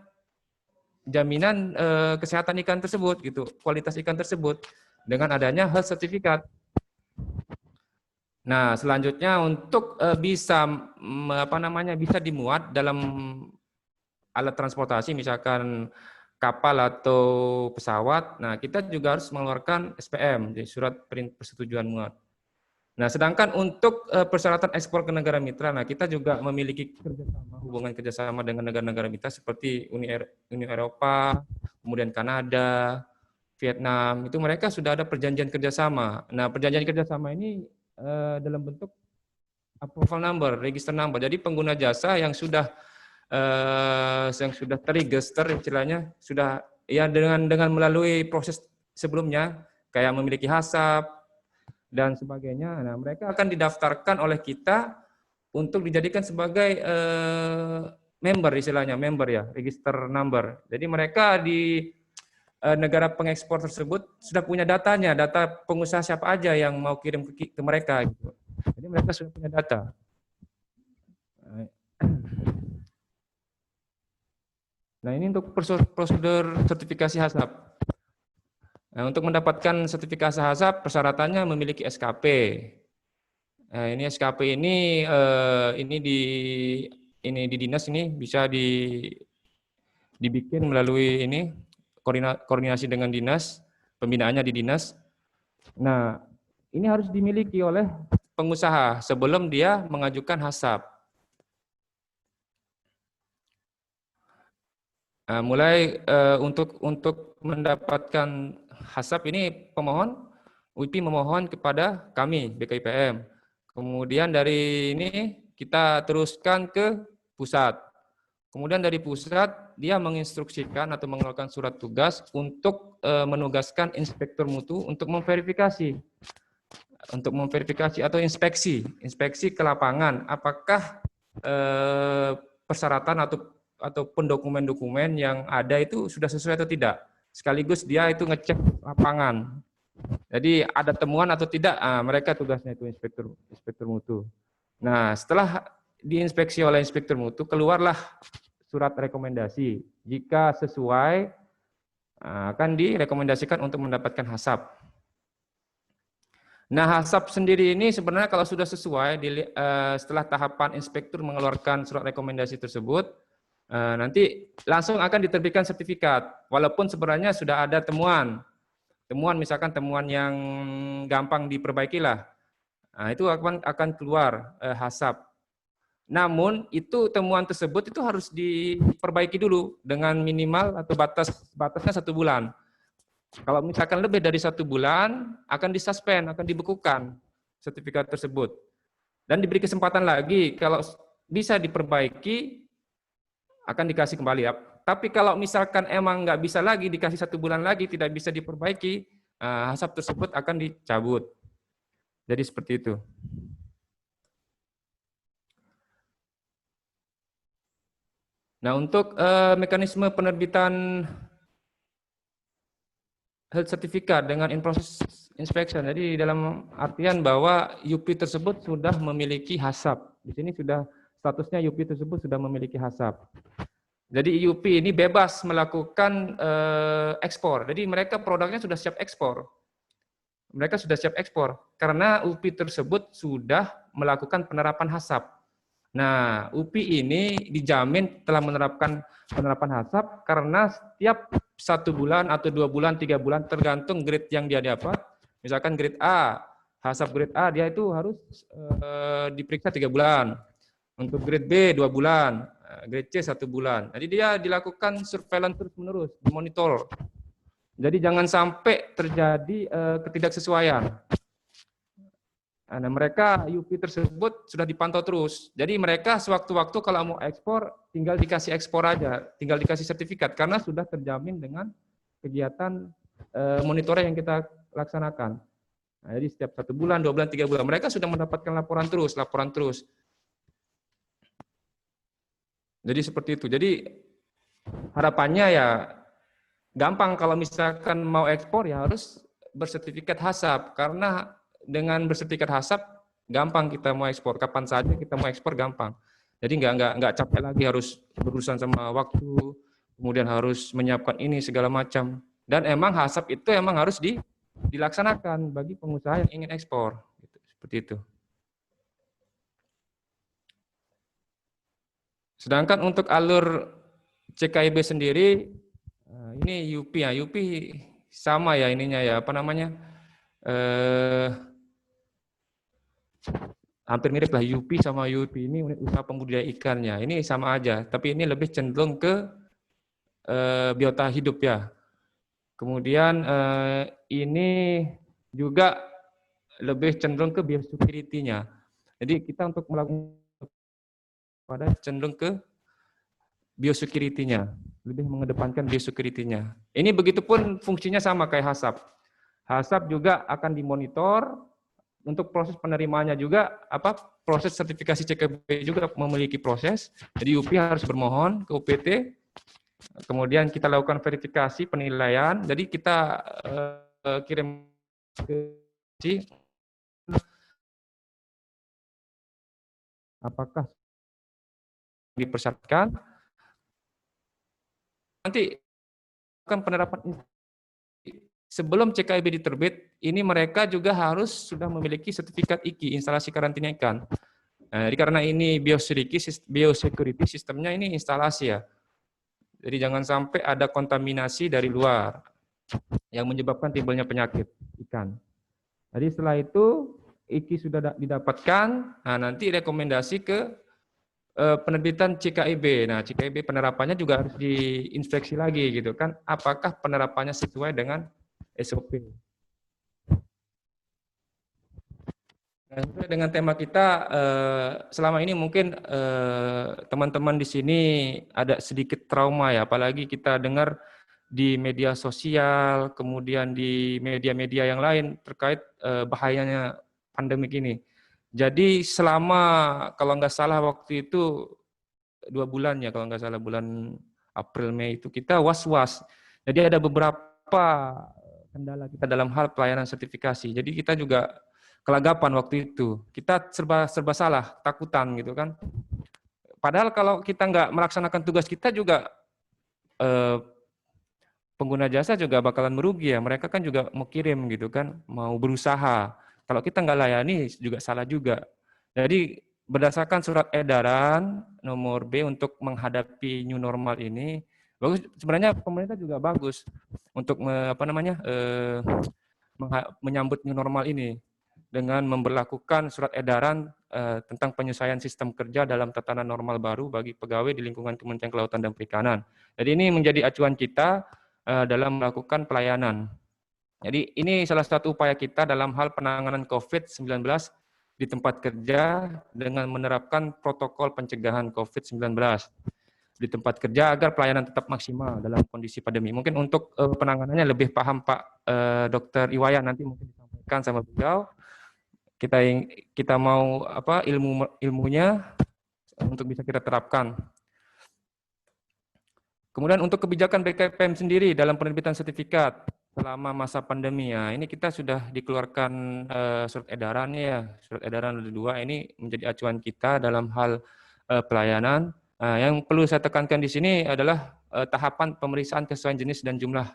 kesehatan ikan tersebut gitu, kualitas ikan tersebut dengan adanya health certificate. Nah, selanjutnya untuk bisa dimuat dalam alat transportasi misalkan kapal atau pesawat, nah kita juga harus mengeluarkan SPM, jadi surat persetujuan muat. Nah, sedangkan untuk persyaratan ekspor ke negara mitra, nah kita juga memiliki hubungan kerjasama dengan negara-negara mitra seperti Uni Eropa, kemudian Kanada, Vietnam, itu mereka sudah ada perjanjian kerjasama. Nah, perjanjian kerjasama ini dalam bentuk approval number, register number. Jadi pengguna jasa yang sudah terregister istilahnya sudah ya dengan melalui proses sebelumnya kayak memiliki HACCP dan sebagainya. Nah, mereka akan didaftarkan oleh kita untuk dijadikan sebagai member istilahnya, member ya, register number. Jadi mereka di negara pengekspor tersebut sudah punya datanya, data pengusaha siapa aja yang mau kirim ke mereka gitu. Jadi mereka sudah punya data. Nah, ini untuk prosedur sertifikasi HACCP. Nah, untuk mendapatkan sertifikasi HACCP persyaratannya memiliki SKP. Nah, ini SKP ini di dinas ini bisa dibikin melalui ini koordinasi dengan dinas, pembinaannya di dinas. Nah, ini harus dimiliki oleh pengusaha sebelum dia mengajukan HACCP. Nah, mulai untuk mendapatkan HACCP ini UIPI memohon kepada kami BKIPM. Kemudian dari ini kita teruskan ke pusat. Kemudian dari pusat dia menginstruksikan atau mengeluarkan surat tugas untuk menugaskan inspektur mutu untuk memverifikasi atau inspeksi ke lapangan apakah persyaratan ataupun dokumen-dokumen yang ada itu sudah sesuai atau tidak. Sekaligus dia itu ngecek lapangan. Jadi ada temuan atau tidak, mereka tugasnya itu inspektur mutu. Nah, setelah diinspeksi oleh inspektur mutu, keluarlah surat rekomendasi. Jika sesuai, akan direkomendasikan untuk mendapatkan HACCP. Nah, HACCP sendiri ini sebenarnya kalau sudah sesuai, setelah tahapan inspektur mengeluarkan surat rekomendasi tersebut, nanti langsung akan diterbitkan sertifikat. Walaupun sebenarnya sudah ada temuan misalkan temuan yang gampang diperbaiki lah. Nah, itu akan keluar HACCP. Namun itu temuan tersebut itu harus diperbaiki dulu dengan minimal atau batasnya 1 bulan. Kalau misalkan lebih dari 1 bulan akan disuspend, akan dibekukan sertifikat tersebut. Dan diberi kesempatan lagi kalau bisa diperbaiki akan dikasih kembali ya. Tapi kalau misalkan emang nggak bisa lagi, dikasih 1 bulan lagi, tidak bisa diperbaiki, HACCP tersebut akan dicabut. Jadi seperti itu. Nah, untuk mekanisme penerbitan health certificate dengan in-process inspection, jadi dalam artian bahwa UP tersebut sudah memiliki HACCP. Di sini sudah statusnya UP tersebut sudah memiliki HACCP. Jadi UP ini bebas melakukan ekspor. Jadi mereka produknya sudah siap ekspor. Mereka sudah siap ekspor karena UP tersebut sudah melakukan penerapan HACCP. Nah, UP ini dijamin telah menerapkan penerapan HACCP karena setiap 1 bulan atau 2 bulan, 3 bulan tergantung grade yang dia dapat. Misalkan grade A, HACCP grade A dia itu harus diperiksa 3 bulan. Untuk grade B 2 bulan. grade C 1 bulan. Jadi dia dilakukan surveillance terus-menerus, dimonitor. Jadi jangan sampai terjadi ketidaksesuaian. Nah, mereka UP tersebut sudah dipantau terus. Jadi mereka sewaktu-waktu kalau mau ekspor, tinggal dikasih ekspor aja, tinggal dikasih sertifikat karena sudah terjamin dengan kegiatan monitoring yang kita laksanakan. Nah, jadi setiap 1 bulan, 2 bulan, 3 bulan, mereka sudah mendapatkan laporan terus. Jadi seperti itu. Jadi harapannya ya gampang kalau misalkan mau ekspor ya harus bersertifikat HACCP karena dengan bersertifikat HACCP gampang kita mau ekspor, kapan saja kita mau ekspor gampang. Jadi nggak capek lagi harus berurusan sama waktu, kemudian harus menyiapkan ini segala macam. Dan emang HACCP itu emang harus dilaksanakan bagi pengusaha yang ingin ekspor. Seperti itu. Sedangkan untuk alur CKIB sendiri, ini UP ya, UP sama ya ininya ya, apa namanya, hampir mirip lah UP sama UP ini unit usaha pembudidaya ikannya. Ini sama aja, tapi ini lebih cenderung ke biota hidup ya. Kemudian ini juga lebih cenderung ke biosecurity-nya. Jadi kita untuk melakukan pada cenderung ke biosecurity-nya, lebih mengedepankan biosecurity-nya. Ini begitupun fungsinya sama kayak HACCP. HACCP juga akan dimonitor untuk proses penerimaannya juga proses sertifikasi CKB juga memiliki proses. Jadi UP harus bermohon ke UPT, kemudian kita lakukan verifikasi penilaian. Jadi kita kirim ke apakah dipersyaratkan. Nanti akan penerapan sebelum CKIB diterbit, ini mereka juga harus sudah memiliki sertifikat IKI, instalasi karantina ikan. Nah, karena ini biosecurity sistemnya ini instalasi ya. Jadi jangan sampai ada kontaminasi dari luar yang menyebabkan timbulnya penyakit ikan. Jadi setelah itu IKI sudah didapatkan, nah nanti rekomendasi ke penerbitan CKIB. Nah, CKIB penerapannya juga harus diinspeksi lagi gitu kan. Apakah penerapannya sesuai dengan SOP. Nah, sesuai dengan tema kita, selama ini mungkin teman-teman di sini ada sedikit trauma ya, apalagi kita dengar di media sosial, kemudian di media-media yang lain terkait bahayanya pandemik ini. Jadi selama, kalau nggak salah waktu itu 2 bulan ya, kalau nggak salah bulan April Mei itu kita was-was. Jadi ada beberapa kendala kita dalam hal pelayanan sertifikasi. Jadi kita juga kelagapan waktu itu. Kita serba salah, takutan gitu kan. Padahal kalau kita nggak melaksanakan tugas kita juga pengguna jasa juga bakalan merugi ya. Mereka kan juga mau kirim gitu kan, mau berusaha. Kalau kita nggak layani juga salah juga. Jadi berdasarkan surat edaran nomor B untuk menghadapi new normal ini, bagus. Sebenarnya pemerintah juga bagus untuk menyambut new normal ini dengan memberlakukan surat edaran tentang penyesuaian sistem kerja dalam tatanan normal baru bagi pegawai di lingkungan Kementerian Kelautan dan Perikanan. Jadi ini menjadi acuan kita dalam melakukan pelayanan. Jadi ini salah satu upaya kita dalam hal penanganan COVID-19 di tempat kerja dengan menerapkan protokol pencegahan COVID-19 di tempat kerja agar pelayanan tetap maksimal dalam kondisi pandemi. Mungkin untuk penanganannya lebih paham Pak Dr. Iwayan, nanti mungkin disampaikan sama beliau. Kita mau ilmunya untuk bisa kita terapkan. Kemudian untuk kebijakan BKPM sendiri dalam penerbitan sertifikat selama masa pandemi ya, ini kita sudah dikeluarkan surat edaran ya, surat edaran 2 ini menjadi acuan kita dalam hal pelayanan. Yang perlu saya tekankan di sini adalah tahapan pemeriksaan kesesuaian jenis dan jumlah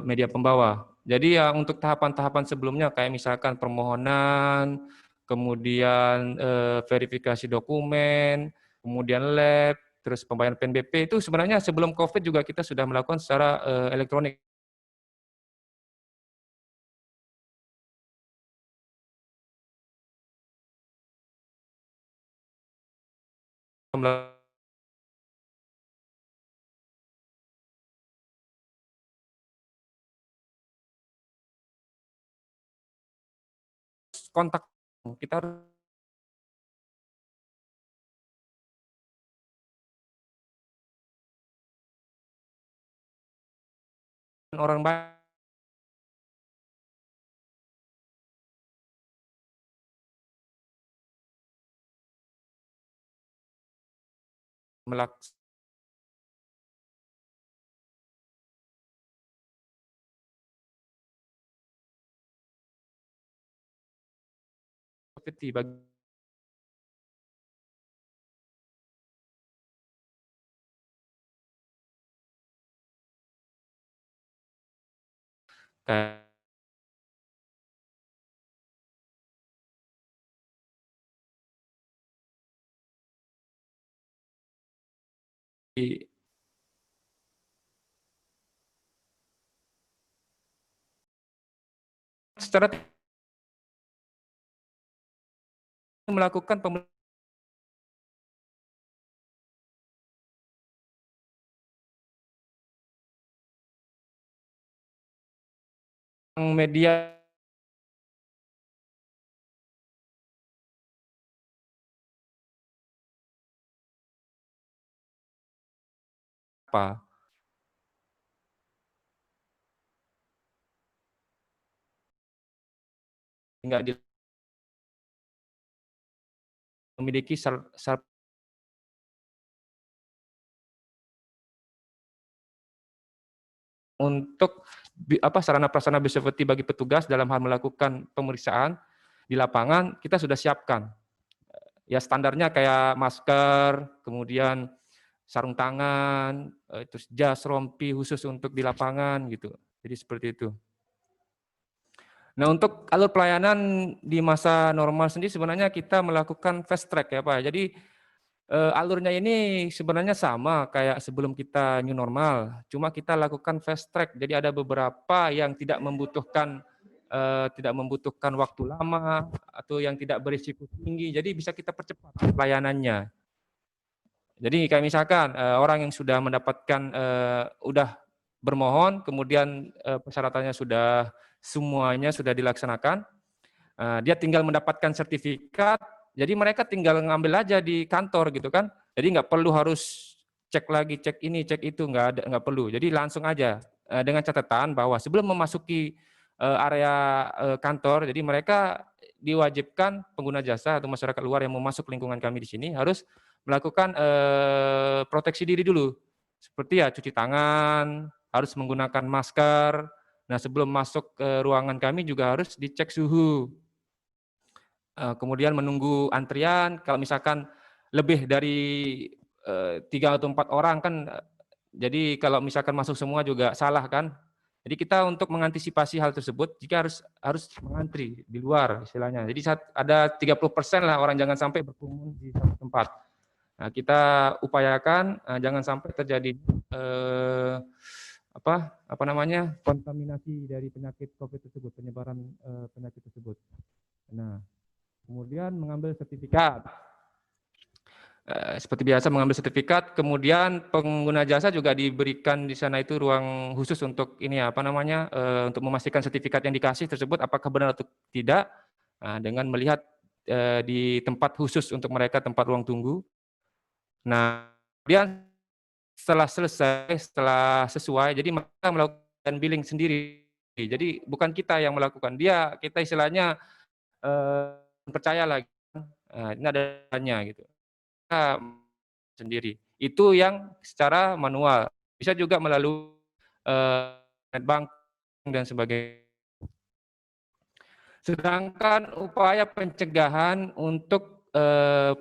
media pembawa. Jadi ya untuk tahapan-tahapan sebelumnya kayak misalkan permohonan, kemudian verifikasi dokumen, kemudian lab, terus pembayaran PNBP itu sebenarnya sebelum COVID juga kita sudah melakukan secara elektronik. kontak, kita harus orang banyak melakukan bagi secara melakukan media apa nggak memiliki untuk sarana prasarana safety bagi petugas dalam hal melakukan pemeriksaan di lapangan kita sudah siapkan. Ya standarnya kayak masker, kemudian sarung tangan, terus jas, rompi khusus untuk di lapangan gitu. Jadi seperti itu. Nah untuk alur pelayanan di masa normal sendiri sebenarnya kita melakukan fast track ya Pak. Jadi alurnya ini sebenarnya sama kayak sebelum kita new normal, cuma kita lakukan fast track. Jadi ada beberapa yang tidak membutuhkan waktu lama atau yang tidak berisiko tinggi. Jadi bisa kita percepat pelayanannya. Jadi kayak misalkan orang yang sudah mendapatkan udah bermohon, kemudian persyaratannya semuanya sudah dilaksanakan, dia tinggal mendapatkan sertifikat. Jadi mereka tinggal ngambil aja di kantor gitu kan. Jadi nggak perlu harus cek lagi, cek ini, cek itu, nggak perlu. Jadi langsung aja dengan catatan bahwa sebelum memasuki area kantor, jadi mereka diwajibkan pengguna jasa atau masyarakat luar yang mau masuk lingkungan kami di sini harus melakukan proteksi diri dulu. Seperti ya cuci tangan, harus menggunakan masker. Nah sebelum masuk ke ruangan kami juga harus dicek suhu. Kemudian menunggu antrian, kalau misalkan lebih dari 3 atau 4 orang kan, jadi kalau misalkan masuk semua juga salah kan. Jadi kita untuk mengantisipasi hal tersebut, jika harus mengantri di luar istilahnya. Jadi ada 30% lah orang jangan sampai berkerumun di satu tempat. Nah, kita upayakan jangan sampai terjadi kontaminasi dari penyakit COVID tersebut, penyebaran penyakit tersebut. Nah, kemudian mengambil sertifikat. Seperti biasa mengambil sertifikat, kemudian pengguna jasa juga diberikan di sana itu ruang khusus untuk untuk memastikan sertifikat yang dikasih tersebut apakah benar atau tidak, dengan melihat di tempat khusus untuk mereka, tempat ruang tunggu. Nah, kemudian setelah sesuai, jadi mereka melakukan billing sendiri. Jadi bukan kita yang melakukan, kita istilahnya percaya lagi. Ini adanya gitu. Kita sendiri. Itu yang secara manual. Bisa juga melalui net banking dan sebagainya. Sedangkan upaya pencegahan untuk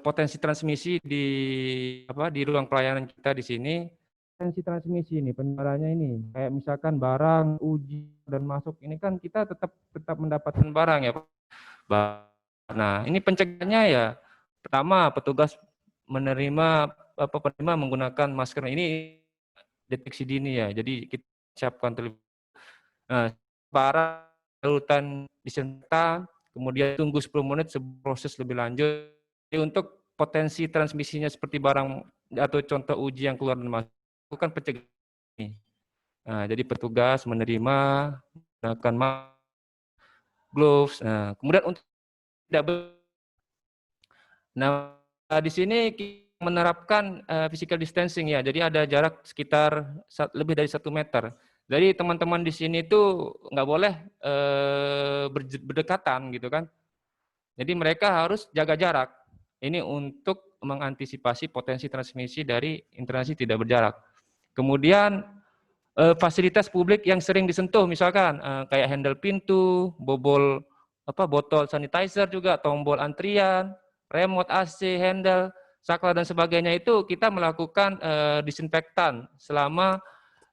potensi transmisi di ruang pelayanan kita di sini, potensi transmisi ini penyebarannya ini kayak misalkan barang uji dan masuk ini kan kita tetap mendapatkan barang ya Pak. Nah ini pencegahannya ya pertama petugas menerima menggunakan masker ini deteksi dini ya. Jadi kita siapkan terlebih barang larutan disinfektan, kemudian tunggu 10 menit sebelum proses lebih lanjut. Jadi untuk potensi transmisinya seperti barang atau contoh uji yang keluar dan masuk, bukan pencegahan ini. Nah, jadi petugas menerima, menggunakan gloves. Nah, kemudian untuk Nah, di sini kita menerapkan physical distancing ya. Jadi ada jarak sekitar lebih dari 1 meter. Jadi teman-teman di sini tuh nggak boleh berdekatan gitu kan. Jadi mereka harus jaga jarak. Ini untuk mengantisipasi potensi transmisi dari interaksi tidak berjarak. Kemudian fasilitas publik yang sering disentuh, misalkan kayak handle pintu, botol sanitizer juga, tombol antrian, remote AC, handle, saklar dan sebagainya itu kita melakukan disinfektan selama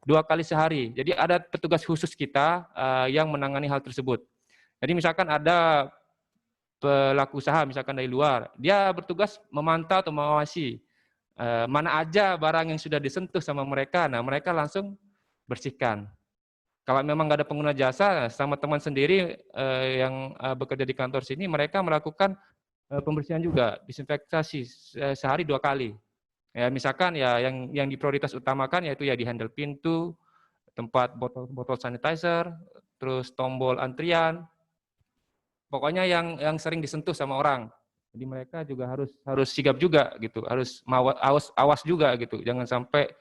2 kali sehari. Jadi ada petugas khusus kita yang menangani hal tersebut. Jadi misalkan ada pelaku usaha misalkan dari luar, dia bertugas memantau atau mengawasi mana aja barang yang sudah disentuh sama mereka, nah mereka langsung bersihkan. Kalau memang nggak ada pengguna jasa, sama teman sendiri yang bekerja di kantor sini, mereka melakukan pembersihan juga, disinfektasi sehari 2 kali. Ya misalkan ya yang diprioritas utamakan yaitu ya di handle pintu, tempat botol sanitizer, terus tombol antrian, pokoknya yang sering disentuh sama orang. Jadi mereka juga harus sigap juga gitu, harus awas juga gitu, jangan sampai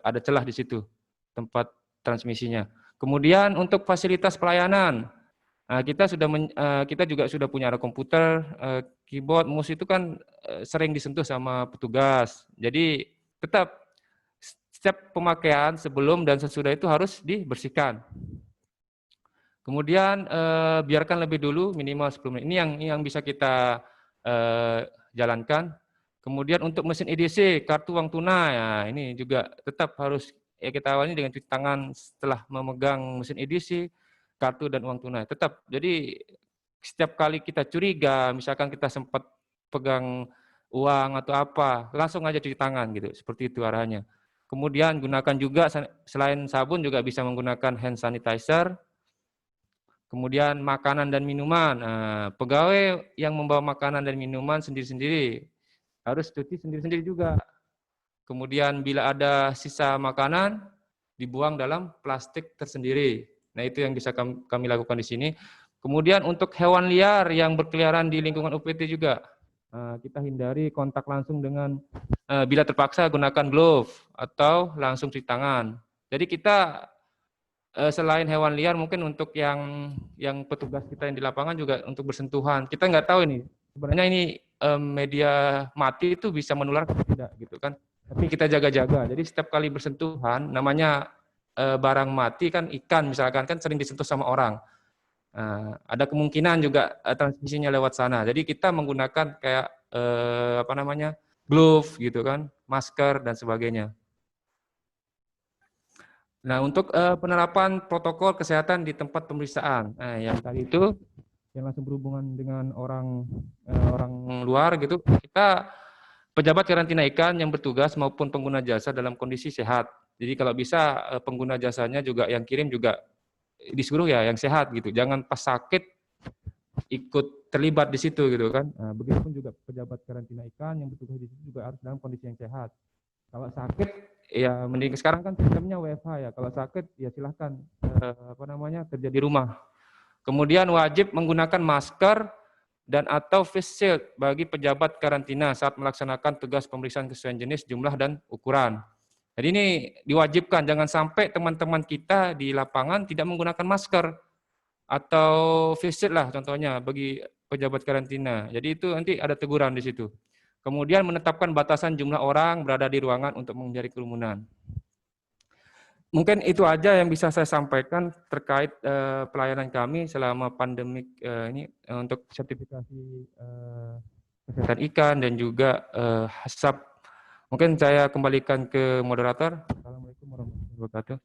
ada celah di situ tempat transmisinya. Kemudian untuk fasilitas pelayanan, kita juga sudah punya ada komputer, keyboard, mouse itu kan sering disentuh sama petugas. Jadi tetap setiap pemakaian sebelum dan sesudah itu harus dibersihkan. Kemudian biarkan lebih dulu minimal 10 menit. Ini yang bisa kita jalankan. Kemudian untuk mesin EDC, kartu uang tunai, ya ini juga tetap harus kita awalnya dengan cuci tangan setelah memegang mesin EDC, kartu dan uang tunai. Tetap. Jadi setiap kali kita curiga, misalkan kita sempat pegang uang atau apa, langsung aja cuci tangan gitu. Seperti itu arahannya. Kemudian gunakan juga selain sabun juga bisa menggunakan hand sanitizer. Kemudian makanan dan minuman. Nah, pegawai yang membawa makanan dan minuman sendiri-sendiri harus cuci sendiri-sendiri juga. Kemudian bila ada sisa makanan dibuang dalam plastik tersendiri. Nah, itu yang bisa kami lakukan di sini. Kemudian untuk hewan liar yang berkeliaran di lingkungan UPT juga kita hindari kontak langsung dengan bila terpaksa gunakan glove atau langsung cuci tangan. Jadi kita selain hewan liar mungkin untuk yang petugas kita yang di lapangan juga untuk bersentuhan. Kita nggak tahu ini sebenarnya ini media mati itu bisa menular atau tidak gitu kan. Tapi kita jaga-jaga. Jadi setiap kali bersentuhan namanya barang mati kan ikan misalkan kan sering disentuh sama orang. Ada kemungkinan juga transmisinya lewat sana. Jadi kita menggunakan kayak glove gitu kan, masker dan sebagainya. Nah, untuk penerapan protokol kesehatan di tempat pemeriksaan, yang tadi itu yang langsung berhubungan dengan orang luar gitu, kita pejabat karantina ikan yang bertugas maupun pengguna jasa dalam kondisi sehat. Jadi kalau bisa pengguna jasanya juga yang kirim juga disuruh ya yang sehat gitu, jangan pas sakit ikut terlibat di situ gitu kan. Begitupun juga pejabat karantina ikan yang bertugas di situ juga harus dalam kondisi yang sehat. Kalau sakit ya mending sekarang kan sistemnya WFH ya. Kalau sakit ya silahkan kerja di rumah. Kemudian wajib menggunakan masker dan atau face shield bagi pejabat karantina saat melaksanakan tugas pemeriksaan kesesuaian jenis, jumlah dan ukuran. Jadi ini diwajibkan, jangan sampai teman-teman kita di lapangan tidak menggunakan masker atau face shield lah contohnya bagi pejabat karantina. Jadi itu nanti ada teguran di situ. Kemudian menetapkan batasan jumlah orang berada di ruangan untuk menghindari kerumunan. Mungkin itu aja yang bisa saya sampaikan terkait pelayanan kami selama pandemik ini untuk sertifikasi kesehatan ikan dan juga HACCP. Mungkin saya kembalikan ke moderator. Assalamualaikum warahmatullahi wabarakatuh.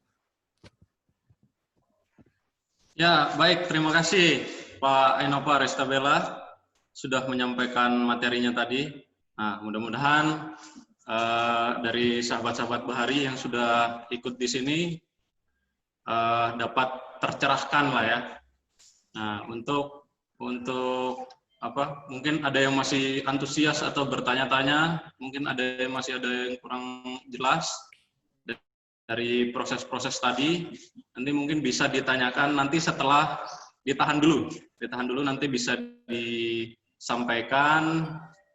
Ya, baik. Terima kasih Pak Enopa Restabella sudah menyampaikan materinya tadi. Nah, mudah-mudahan dari sahabat-sahabat Bahari yang sudah ikut di sini dapat tercerahkan lah ya. Nah, untuk mungkin ada yang masih antusias atau bertanya-tanya, mungkin masih ada yang kurang jelas dari proses-proses tadi, nanti mungkin bisa ditanyakan nanti setelah ditahan dulu nanti bisa disampaikan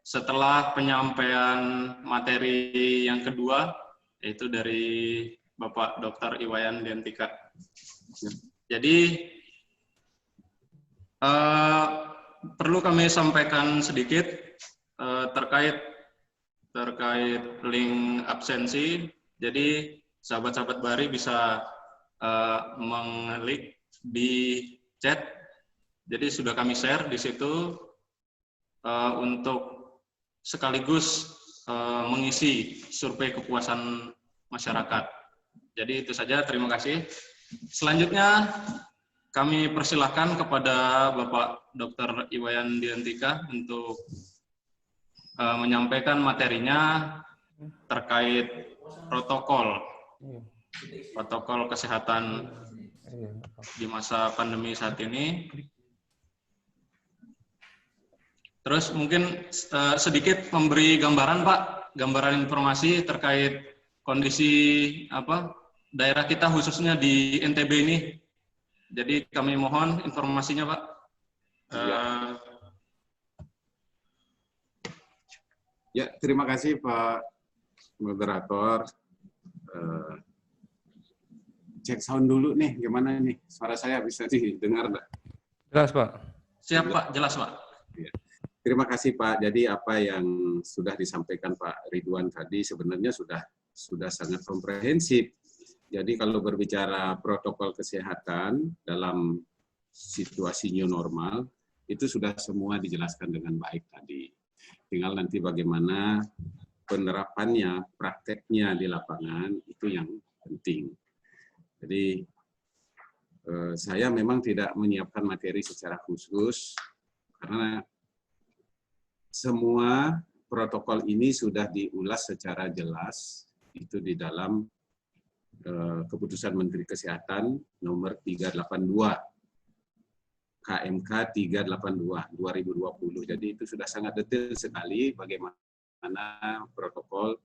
setelah penyampaian materi yang kedua, yaitu dari Bapak Dr. Iwayan Diantika. Jadi perlu kami sampaikan sedikit terkait link absensi. Jadi sahabat-sahabat Bahari bisa mengklik di chat. Jadi sudah kami share di situ untuk sekaligus mengisi survei kepuasan masyarakat. Jadi itu saja, terima kasih. Selanjutnya kami persilahkan kepada Bapak Dr. Iwayan Diantika untuk menyampaikan materinya terkait protokol kesehatan di masa pandemi saat ini. Terus mungkin sedikit memberi gambaran, Pak, gambaran informasi terkait kondisi daerah kita khususnya di NTB ini. Jadi kami mohon informasinya, Pak. Ya, terima kasih Pak Moderator. Cek sound dulu nih, gimana nih? Suara saya bisa didengar enggak? Jelas, Pak. Siap, Pak. Jelas, Pak. Ya. Terima kasih Pak. Jadi apa yang sudah disampaikan Pak Ridwan tadi sebenarnya sudah sangat komprehensif. Jadi kalau berbicara protokol kesehatan dalam situasi new normal, itu sudah semua dijelaskan dengan baik tadi. Tinggal nanti bagaimana penerapannya, prakteknya di lapangan, itu yang penting. Jadi saya memang tidak menyiapkan materi secara khusus, karena semua protokol ini sudah diulas secara jelas, itu di dalam Keputusan Menteri Kesehatan nomor 382, KMK 382 2020. Jadi itu sudah sangat detail sekali bagaimana protokol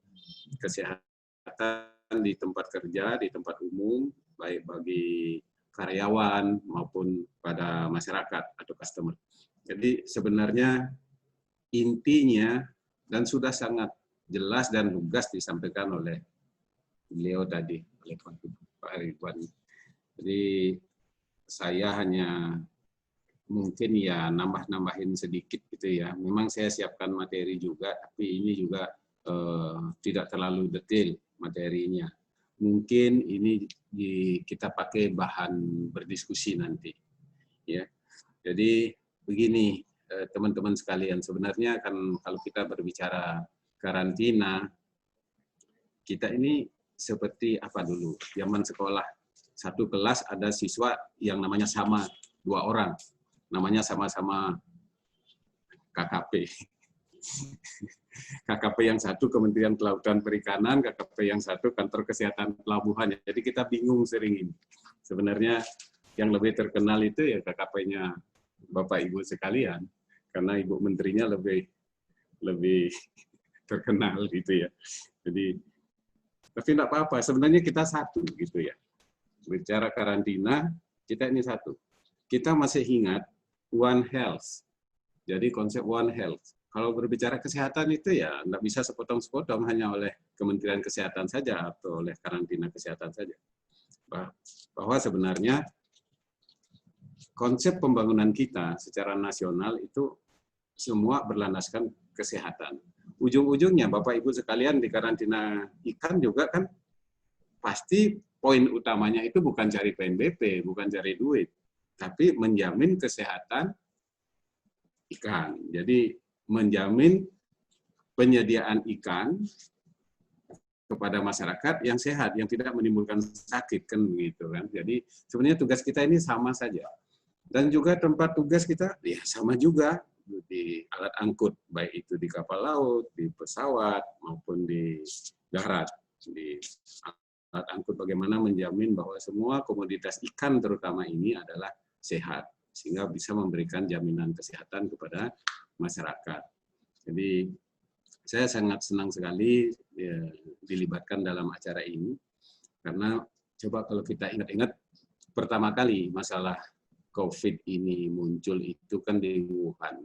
kesehatan di tempat kerja, di tempat umum, baik bagi karyawan maupun pada masyarakat atau customer. Jadi sebenarnya intinya dan sudah sangat jelas dan lugas disampaikan oleh beliau tadi, oleh Pak Ridwan. Jadi saya hanya mungkin ya nambah-nambahin sedikit gitu ya. Memang saya siapkan materi juga, tapi ini juga tidak terlalu detail materinya. Mungkin ini kita pakai bahan berdiskusi nanti. Ya, jadi begini. Teman-teman sekalian, sebenarnya kan kalau kita berbicara karantina, kita ini seperti apa dulu, zaman sekolah, satu kelas ada siswa yang namanya sama, 2 orang, namanya sama-sama KKP. KKP yang satu Kementerian Kelautan Perikanan, KKP yang satu Kantor Kesehatan Pelabuhan. Jadi kita bingung sering ini. Sebenarnya yang lebih terkenal itu ya KKP-nya Bapak Ibu sekalian, karena Ibu Menterinya lebih terkenal gitu ya. Jadi, tapi enggak apa-apa, sebenarnya kita satu gitu ya. Bicara karantina, kita ini satu. Kita masih ingat One Health. Jadi konsep One Health. Kalau berbicara kesehatan itu ya enggak bisa sepotong-sepotong hanya oleh Kementerian Kesehatan saja atau oleh karantina kesehatan saja. Bahwa sebenarnya konsep pembangunan kita secara nasional itu semua berlandaskan kesehatan. Ujung-ujungnya Bapak Ibu sekalian di karantina ikan juga kan pasti poin utamanya itu bukan cari PNBP, bukan cari duit, tapi menjamin kesehatan ikan. Jadi menjamin penyediaan ikan kepada masyarakat yang sehat, yang tidak menimbulkan sakit kan begitu kan. Jadi sebenarnya tugas kita ini sama saja. Dan juga tempat tugas kita ya sama juga. Di alat angkut, baik itu di kapal laut, di pesawat, maupun di darat. Di alat angkut bagaimana menjamin bahwa semua komoditas ikan terutama ini adalah sehat, sehingga bisa memberikan jaminan kesehatan kepada masyarakat. Jadi saya sangat senang sekali ya, dilibatkan dalam acara ini, karena coba kalau kita ingat-ingat, pertama kali masalah COVID ini muncul itu kan di Wuhan.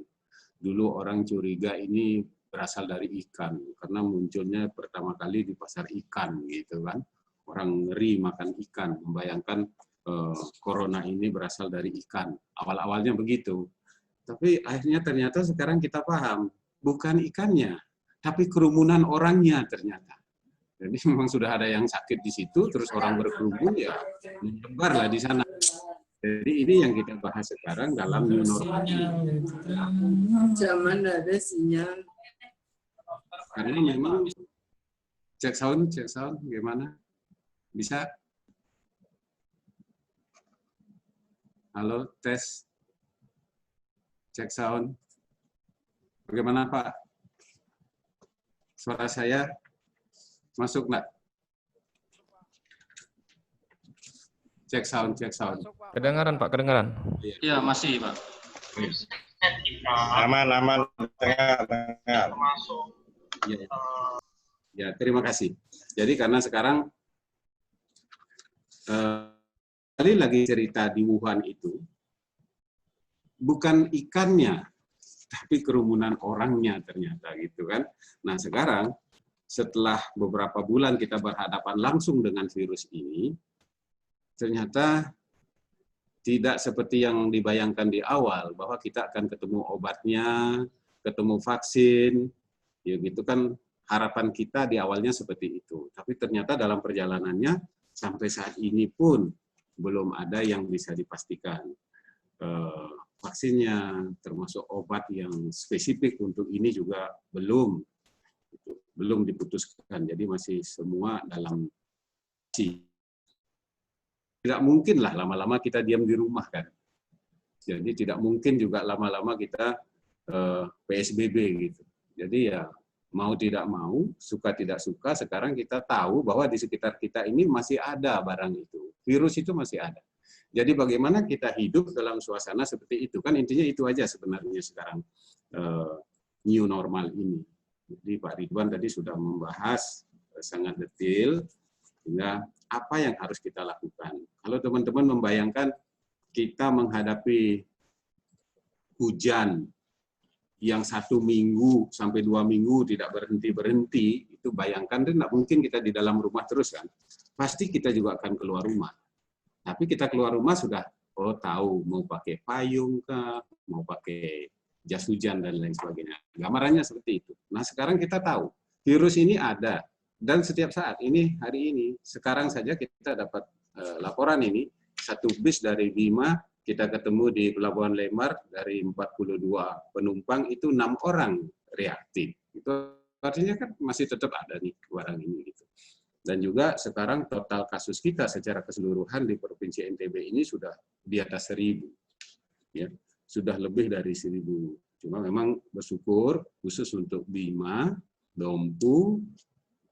Dulu orang curiga ini berasal dari ikan, karena munculnya pertama kali di pasar ikan gitu kan. Orang ngeri makan ikan, membayangkan corona ini berasal dari ikan. Awal-awalnya begitu. Tapi akhirnya ternyata sekarang kita paham, bukan ikannya, tapi kerumunan orangnya ternyata. Jadi memang sudah ada yang sakit di situ, terus orang berkerumun, ya menyebarlah di sana. Jadi ini yang kita bahas sekarang dalam new normal ini. Zaman ada sinyal. Karena memang cek sound gimana? Bisa? Halo, tes. Cek sound. Bagaimana Pak? Suara saya masuk nggak? Cek sound. Kedengaran Pak, kedengaran. Iya, masih Pak. Aman. Ya, terima kasih. Jadi karena sekarang kali lagi cerita di Wuhan itu bukan ikannya, tapi kerumunan orangnya ternyata gitu kan. Nah sekarang setelah beberapa bulan kita berhadapan langsung dengan virus ini, ternyata tidak seperti yang dibayangkan di awal bahwa kita akan ketemu obatnya, ketemu vaksin, ya gitu kan. Harapan kita di awalnya seperti itu. Tapi ternyata dalam perjalanannya sampai saat ini pun belum ada yang bisa dipastikan. Vaksinnya termasuk obat yang spesifik untuk ini juga belum diputuskan. Jadi masih semua dalam tidak mungkin lah lama-lama kita diam di rumah kan. Jadi tidak mungkin juga lama-lama kita PSBB gitu. Jadi ya mau tidak mau, suka tidak suka, sekarang kita tahu bahwa di sekitar kita ini masih ada barang itu. Virus itu masih ada. Jadi bagaimana kita hidup dalam suasana seperti itu? Kan intinya itu aja sebenarnya sekarang new normal ini. Jadi Pak Ridwan tadi sudah membahas sangat detail, sehingga apa yang harus kita lakukan. Kalau teman-teman membayangkan kita menghadapi hujan yang 1 minggu sampai 2 minggu tidak berhenti-berhenti, itu bayangkan, tidak mungkin kita di dalam rumah terus kan. Pasti kita juga akan keluar rumah. Tapi kita keluar rumah sudah tahu mau pakai payung kah, mau pakai jas hujan dan lain sebagainya. Gambarannya seperti itu. Nah sekarang kita tahu virus ini ada, dan setiap saat ini, hari ini, sekarang saja kita dapat laporan ini, 1 bis dari Bima, kita ketemu di Pelabuhan Lemar, dari 42 penumpang, itu 6 orang reaktif. Itu artinya kan masih tetap ada nih barang ini. Gitu. Dan juga sekarang total kasus kita secara keseluruhan di Provinsi NTB ini sudah di atas 1.000. Ya, sudah lebih dari 1.000. Cuma memang bersyukur, khusus untuk Bima, Dompu,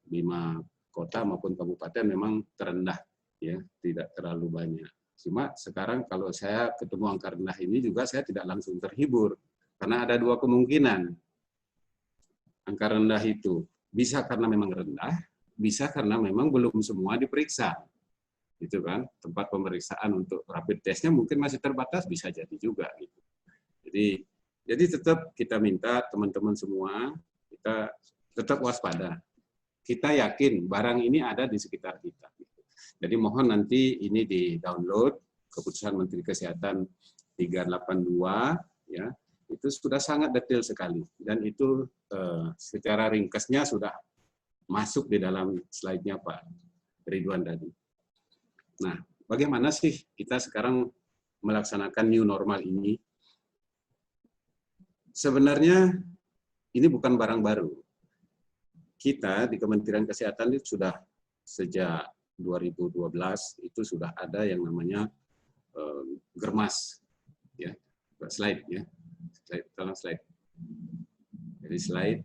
Bima kota maupun kabupaten memang terendah, ya, tidak terlalu banyak. Cuma sekarang kalau saya ketemu angka rendah ini juga saya tidak langsung terhibur, karena ada 2 kemungkinan. Angka rendah itu bisa karena memang rendah, bisa karena memang belum semua diperiksa. Itu kan, tempat pemeriksaan untuk rapid testnya mungkin masih terbatas, bisa jadi juga. Gitu. Jadi tetap kita minta teman-teman semua, kita tetap waspada. Kita yakin barang ini ada di sekitar kita. Jadi mohon nanti ini di-download keputusan Menteri Kesehatan 382, ya, itu sudah sangat detail sekali. Dan itu secara ringkasnya sudah masuk di dalam slide-nya Pak Ridwan tadi. Nah, bagaimana sih kita sekarang melaksanakan new normal ini? Sebenarnya ini bukan barang baru. Kita di Kementerian Kesehatan itu sudah sejak 2012 itu sudah ada yang namanya germas, ya, slide ya, tolong slide. Jadi slide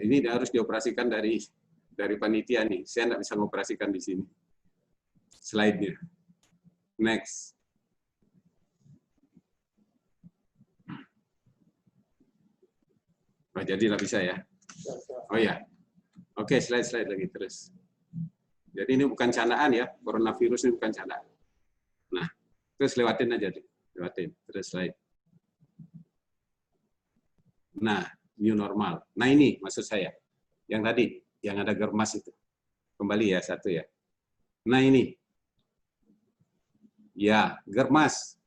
ini harus dioperasikan dari panitia nih. Saya tidak bisa mengoperasikan di sini. Slide-nya. Next. Oh, jadi nggak bisa ya? Oh ya. Oke, slide lagi terus. Jadi ini bukan candaan ya, coronavirus ini bukan candaan. Nah, Terus lewatin aja, lewatin. Terus slide. Nah, new normal. Nah ini maksud saya. Yang tadi, yang ada germas itu. Kembali ya, satu ya. Nah ini. Ya, germas.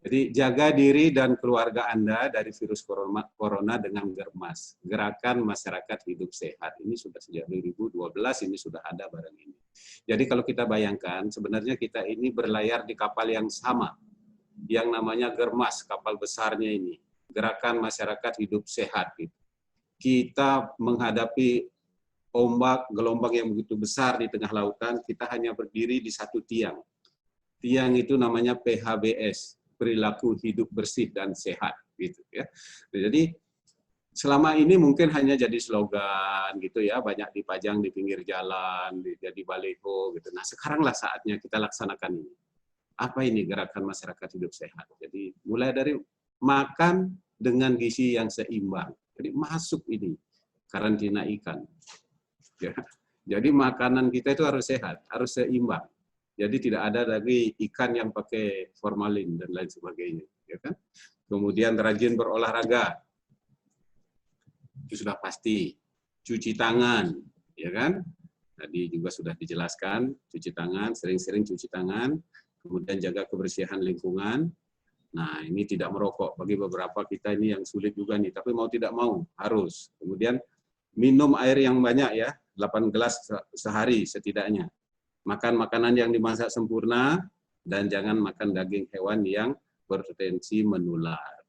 Jadi jaga diri dan keluarga Anda dari virus corona dengan germas. Gerakan masyarakat hidup sehat. Ini sudah sejak 2012 ini sudah ada barang ini. Jadi kalau kita bayangkan, sebenarnya kita ini berlayar di kapal yang sama. Yang namanya germas, kapal besarnya ini. Gerakan masyarakat hidup sehat. Kita menghadapi ombak, gelombang yang begitu besar di tengah lautan, kita hanya berdiri di satu tiang. Tiang itu namanya PHBS. Perilaku hidup bersih dan sehat gitu ya. Jadi selama ini mungkin hanya jadi slogan gitu ya, banyak dipajang di pinggir jalan, jadi baliho gitu. Nah, sekaranglah saatnya kita laksanakan ini. Apa ini gerakan masyarakat hidup sehat? Jadi mulai dari makan dengan gizi yang seimbang. Jadi masuk ini karantina ikan. Ya. Jadi makanan kita itu harus sehat, harus seimbang. Jadi tidak ada lagi ikan yang pakai formalin dan lain sebagainya, ya kan? Kemudian rajin berolahraga, itu sudah pasti. Cuci tangan, ya kan? Tadi juga sudah dijelaskan, cuci tangan, sering-sering cuci tangan. Kemudian jaga kebersihan lingkungan. Nah, ini tidak merokok. Bagi beberapa kita ini yang sulit juga nih, tapi mau tidak mau harus. Kemudian minum air yang banyak ya, 8 gelas sehari setidaknya. Makan makanan yang dimasak sempurna, dan jangan makan daging hewan yang berpotensi menular.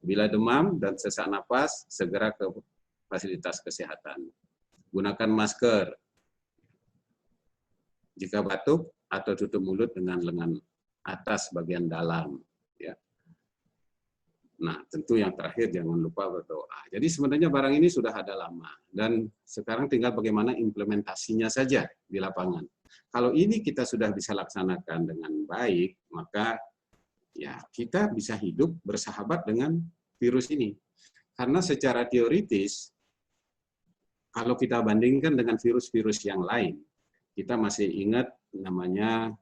Bila demam dan sesak napas, segera ke fasilitas kesehatan. Gunakan masker. Jika batuk, atau tutup mulut dengan lengan atas bagian dalam. Ya. Nah, tentu yang terakhir jangan lupa berdoa. Jadi sebenarnya barang ini sudah ada lama, dan sekarang tinggal bagaimana implementasinya saja di lapangan. Kalau ini kita sudah bisa laksanakan dengan baik, maka ya kita bisa hidup bersahabat dengan virus ini. Karena secara teoritis, kalau kita bandingkan dengan virus-virus yang lain, kita masih ingat namanya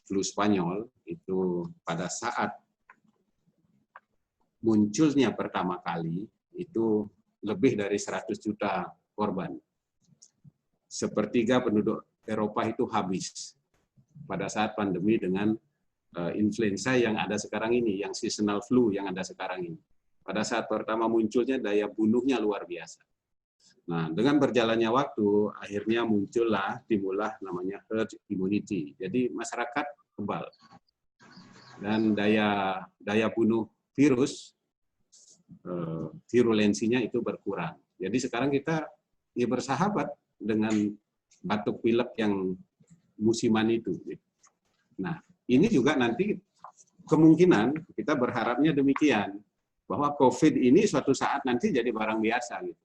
flu Spanyol, itu pada saat munculnya pertama kali itu lebih dari 100 juta korban. Sepertiga penduduk Eropa itu habis pada saat pandemi dengan influenza yang ada sekarang ini, yang seasonal flu yang ada sekarang ini. Pada saat pertama munculnya daya bunuhnya luar biasa. Nah, dengan berjalannya waktu akhirnya timbullah namanya herd immunity. Jadi masyarakat kebal. Dan daya bunuh virus, virulensinya itu berkurang. Jadi sekarang kita ya bersahabat dengan batuk pilek yang musiman itu. Nah, ini juga nanti kemungkinan kita berharapnya demikian, bahwa COVID ini suatu saat nanti jadi barang biasa. Gitu.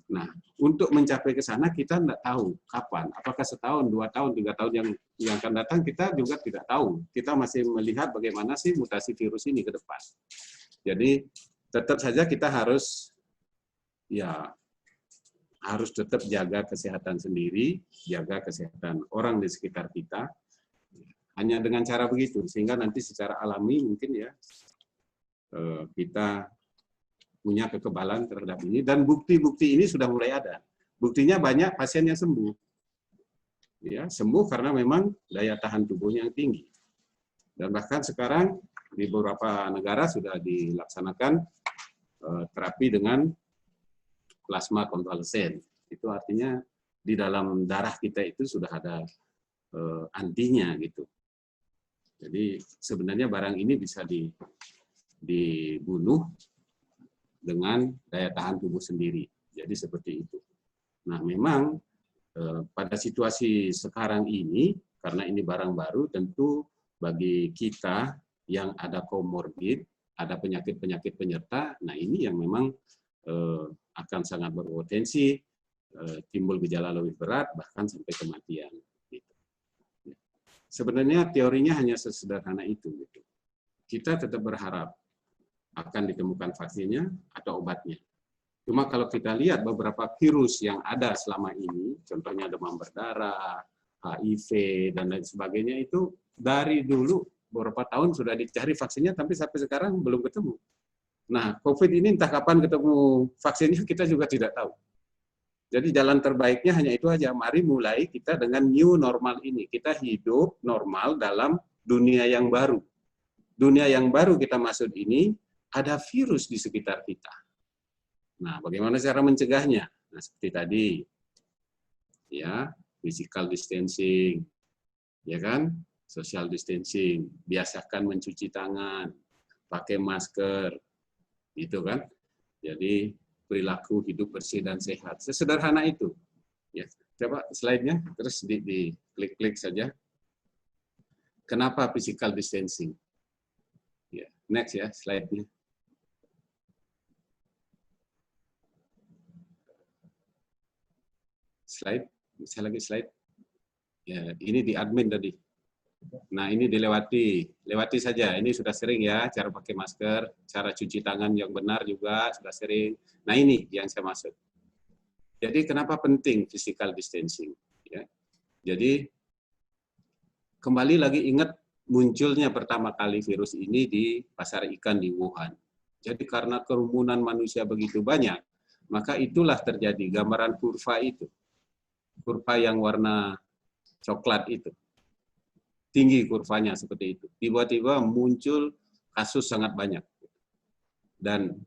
Nah, untuk mencapai ke sana kita tidak tahu kapan, apakah setahun, 2 tahun, 3 tahun yang akan datang, kita juga tidak tahu. Kita masih melihat bagaimana sih mutasi virus ini ke depan. Jadi tetap saja kita harus tetap jaga kesehatan sendiri, jaga kesehatan orang di sekitar kita. Hanya dengan cara begitu, sehingga nanti secara alami mungkin ya kita punya kekebalan terhadap ini, dan bukti-bukti ini sudah mulai ada. Buktinya banyak pasien yang sembuh. Ya, sembuh karena memang daya tahan tubuhnya yang tinggi. Dan bahkan sekarang di beberapa negara sudah dilaksanakan terapi dengan plasma konvalesen. Itu artinya di dalam darah kita itu sudah ada antinya gitu. Jadi sebenarnya barang ini bisa dibunuh dengan daya tahan tubuh sendiri. Jadi seperti itu. Nah, memang pada situasi sekarang ini, karena ini barang baru, tentu bagi kita yang ada komorbid, ada penyakit-penyakit penyerta, nah ini yang memang akan sangat berpotensi timbul gejala lebih berat, bahkan sampai kematian. Gitu. Sebenarnya teorinya hanya sesederhana itu. Gitu. Kita tetap berharap akan ditemukan vaksinnya atau obatnya. Cuma kalau kita lihat beberapa virus yang ada selama ini, contohnya demam berdarah, HIV dan lain sebagainya itu dari dulu beberapa tahun sudah dicari vaksinnya, tapi sampai sekarang belum ketemu. Nah, COVID ini entah kapan ketemu vaksinnya, kita juga tidak tahu. Jadi jalan terbaiknya hanya itu aja. Mari mulai kita dengan new normal ini. Kita hidup normal dalam dunia yang baru. Dunia yang baru kita masuk ini, ada virus di sekitar kita. Nah, bagaimana cara mencegahnya? Nah, seperti tadi, ya, physical distancing, ya kan, social distancing, biasakan mencuci tangan, pakai masker, gitu kan. Jadi perilaku hidup bersih dan sehat, sesederhana itu. Ya, coba slide-nya, terus di klik-klik saja. Kenapa physical distancing? Ya, next ya slide-nya. Slide, bisa lagi slide. Ya, ini di admin tadi. Nah, ini lewati saja. Ini sudah sering ya, cara pakai masker, cara cuci tangan yang benar juga sudah sering. Nah, ini yang saya maksud. Jadi kenapa penting physical distancing? Ya. Jadi kembali lagi ingat munculnya pertama kali virus ini di pasar ikan di Wuhan. Jadi karena kerumunan manusia begitu banyak, maka itulah terjadi gambaran kurva itu. Kurva yang warna coklat itu. Tinggi kurvanya seperti itu. Tiba-tiba muncul kasus sangat banyak. Dan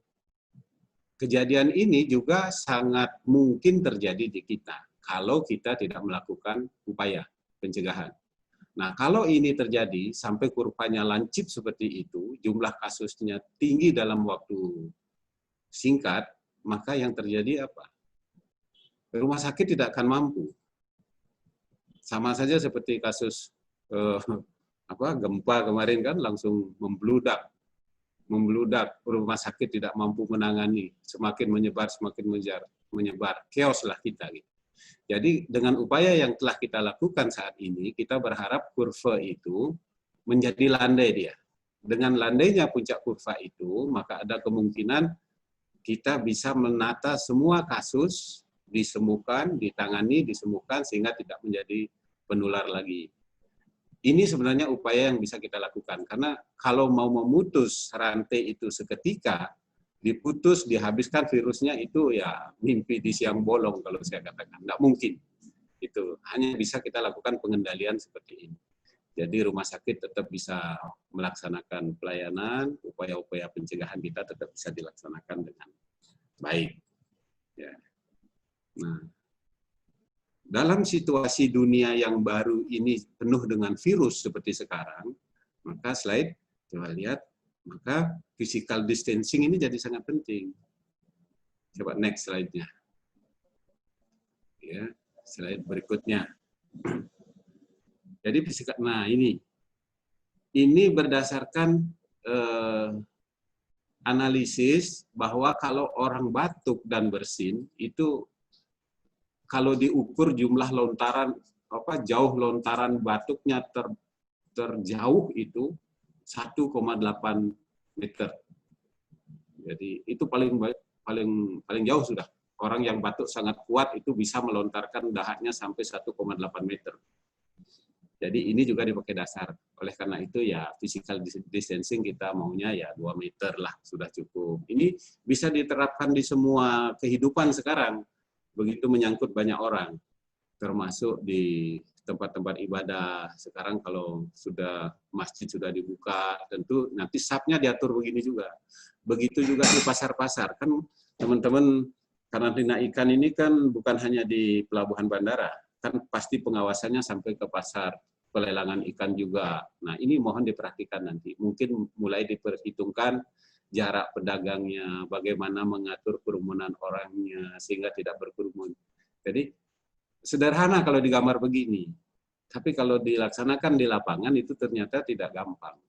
kejadian ini juga sangat mungkin terjadi di kita kalau kita tidak melakukan upaya pencegahan. Nah, kalau ini terjadi sampai kurvanya lancip seperti itu, jumlah kasusnya tinggi dalam waktu singkat, maka yang terjadi apa? Rumah sakit tidak akan mampu. Sama saja seperti kasus gempa kemarin kan langsung membludak, rumah sakit tidak mampu menangani, semakin menyebar, chaos lah kita. Gitu. Jadi dengan upaya yang telah kita lakukan saat ini, kita berharap kurva itu menjadi landai dia. Dengan landainya puncak kurva itu, maka ada kemungkinan kita bisa menata semua kasus, disembuhkan, ditangani, disembuhkan, sehingga tidak menjadi penular lagi. Ini sebenarnya upaya yang bisa kita lakukan, karena kalau mau memutus rantai itu seketika, diputus, dihabiskan virusnya itu ya mimpi di siang bolong kalau saya katakan, tidak mungkin. Itu hanya bisa kita lakukan pengendalian seperti ini. Jadi rumah sakit tetap bisa melaksanakan pelayanan, upaya-upaya pencegahan kita tetap bisa dilaksanakan dengan baik. Ya. Nah, dalam situasi dunia yang baru ini penuh dengan virus seperti sekarang, maka slide, coba lihat, maka physical distancing ini jadi sangat penting. Coba next slide-nya. Ya, slide berikutnya. Jadi nah ini berdasarkan analisis bahwa kalau orang batuk dan bersin itu kalau diukur jumlah lontaran jauh lontaran batuknya terjauh itu 1,8 meter. Jadi itu paling jauh sudah. Orang yang batuk sangat kuat itu bisa melontarkan dahaknya sampai 1,8 meter. Jadi ini juga dipakai dasar. Oleh karena itu ya physical distancing kita maunya ya 2 meter lah sudah cukup. Ini bisa diterapkan di semua kehidupan sekarang. Begitu menyangkut banyak orang, termasuk di tempat-tempat ibadah. Sekarang kalau sudah masjid sudah dibuka, tentu nanti SAP-nya diatur begini juga. Begitu juga di pasar-pasar. Kan teman-teman, karantina ikan ini kan bukan hanya di pelabuhan bandara, kan pasti pengawasannya sampai ke pasar, pelelangan ikan juga. Nah ini mohon diperhatikan nanti. Mungkin mulai diperhitungkan jarak pedagangnya, bagaimana mengatur kerumunan orangnya sehingga tidak berkerumun. Jadi sederhana kalau digambar begini, tapi kalau dilaksanakan di lapangan itu ternyata tidak gampang.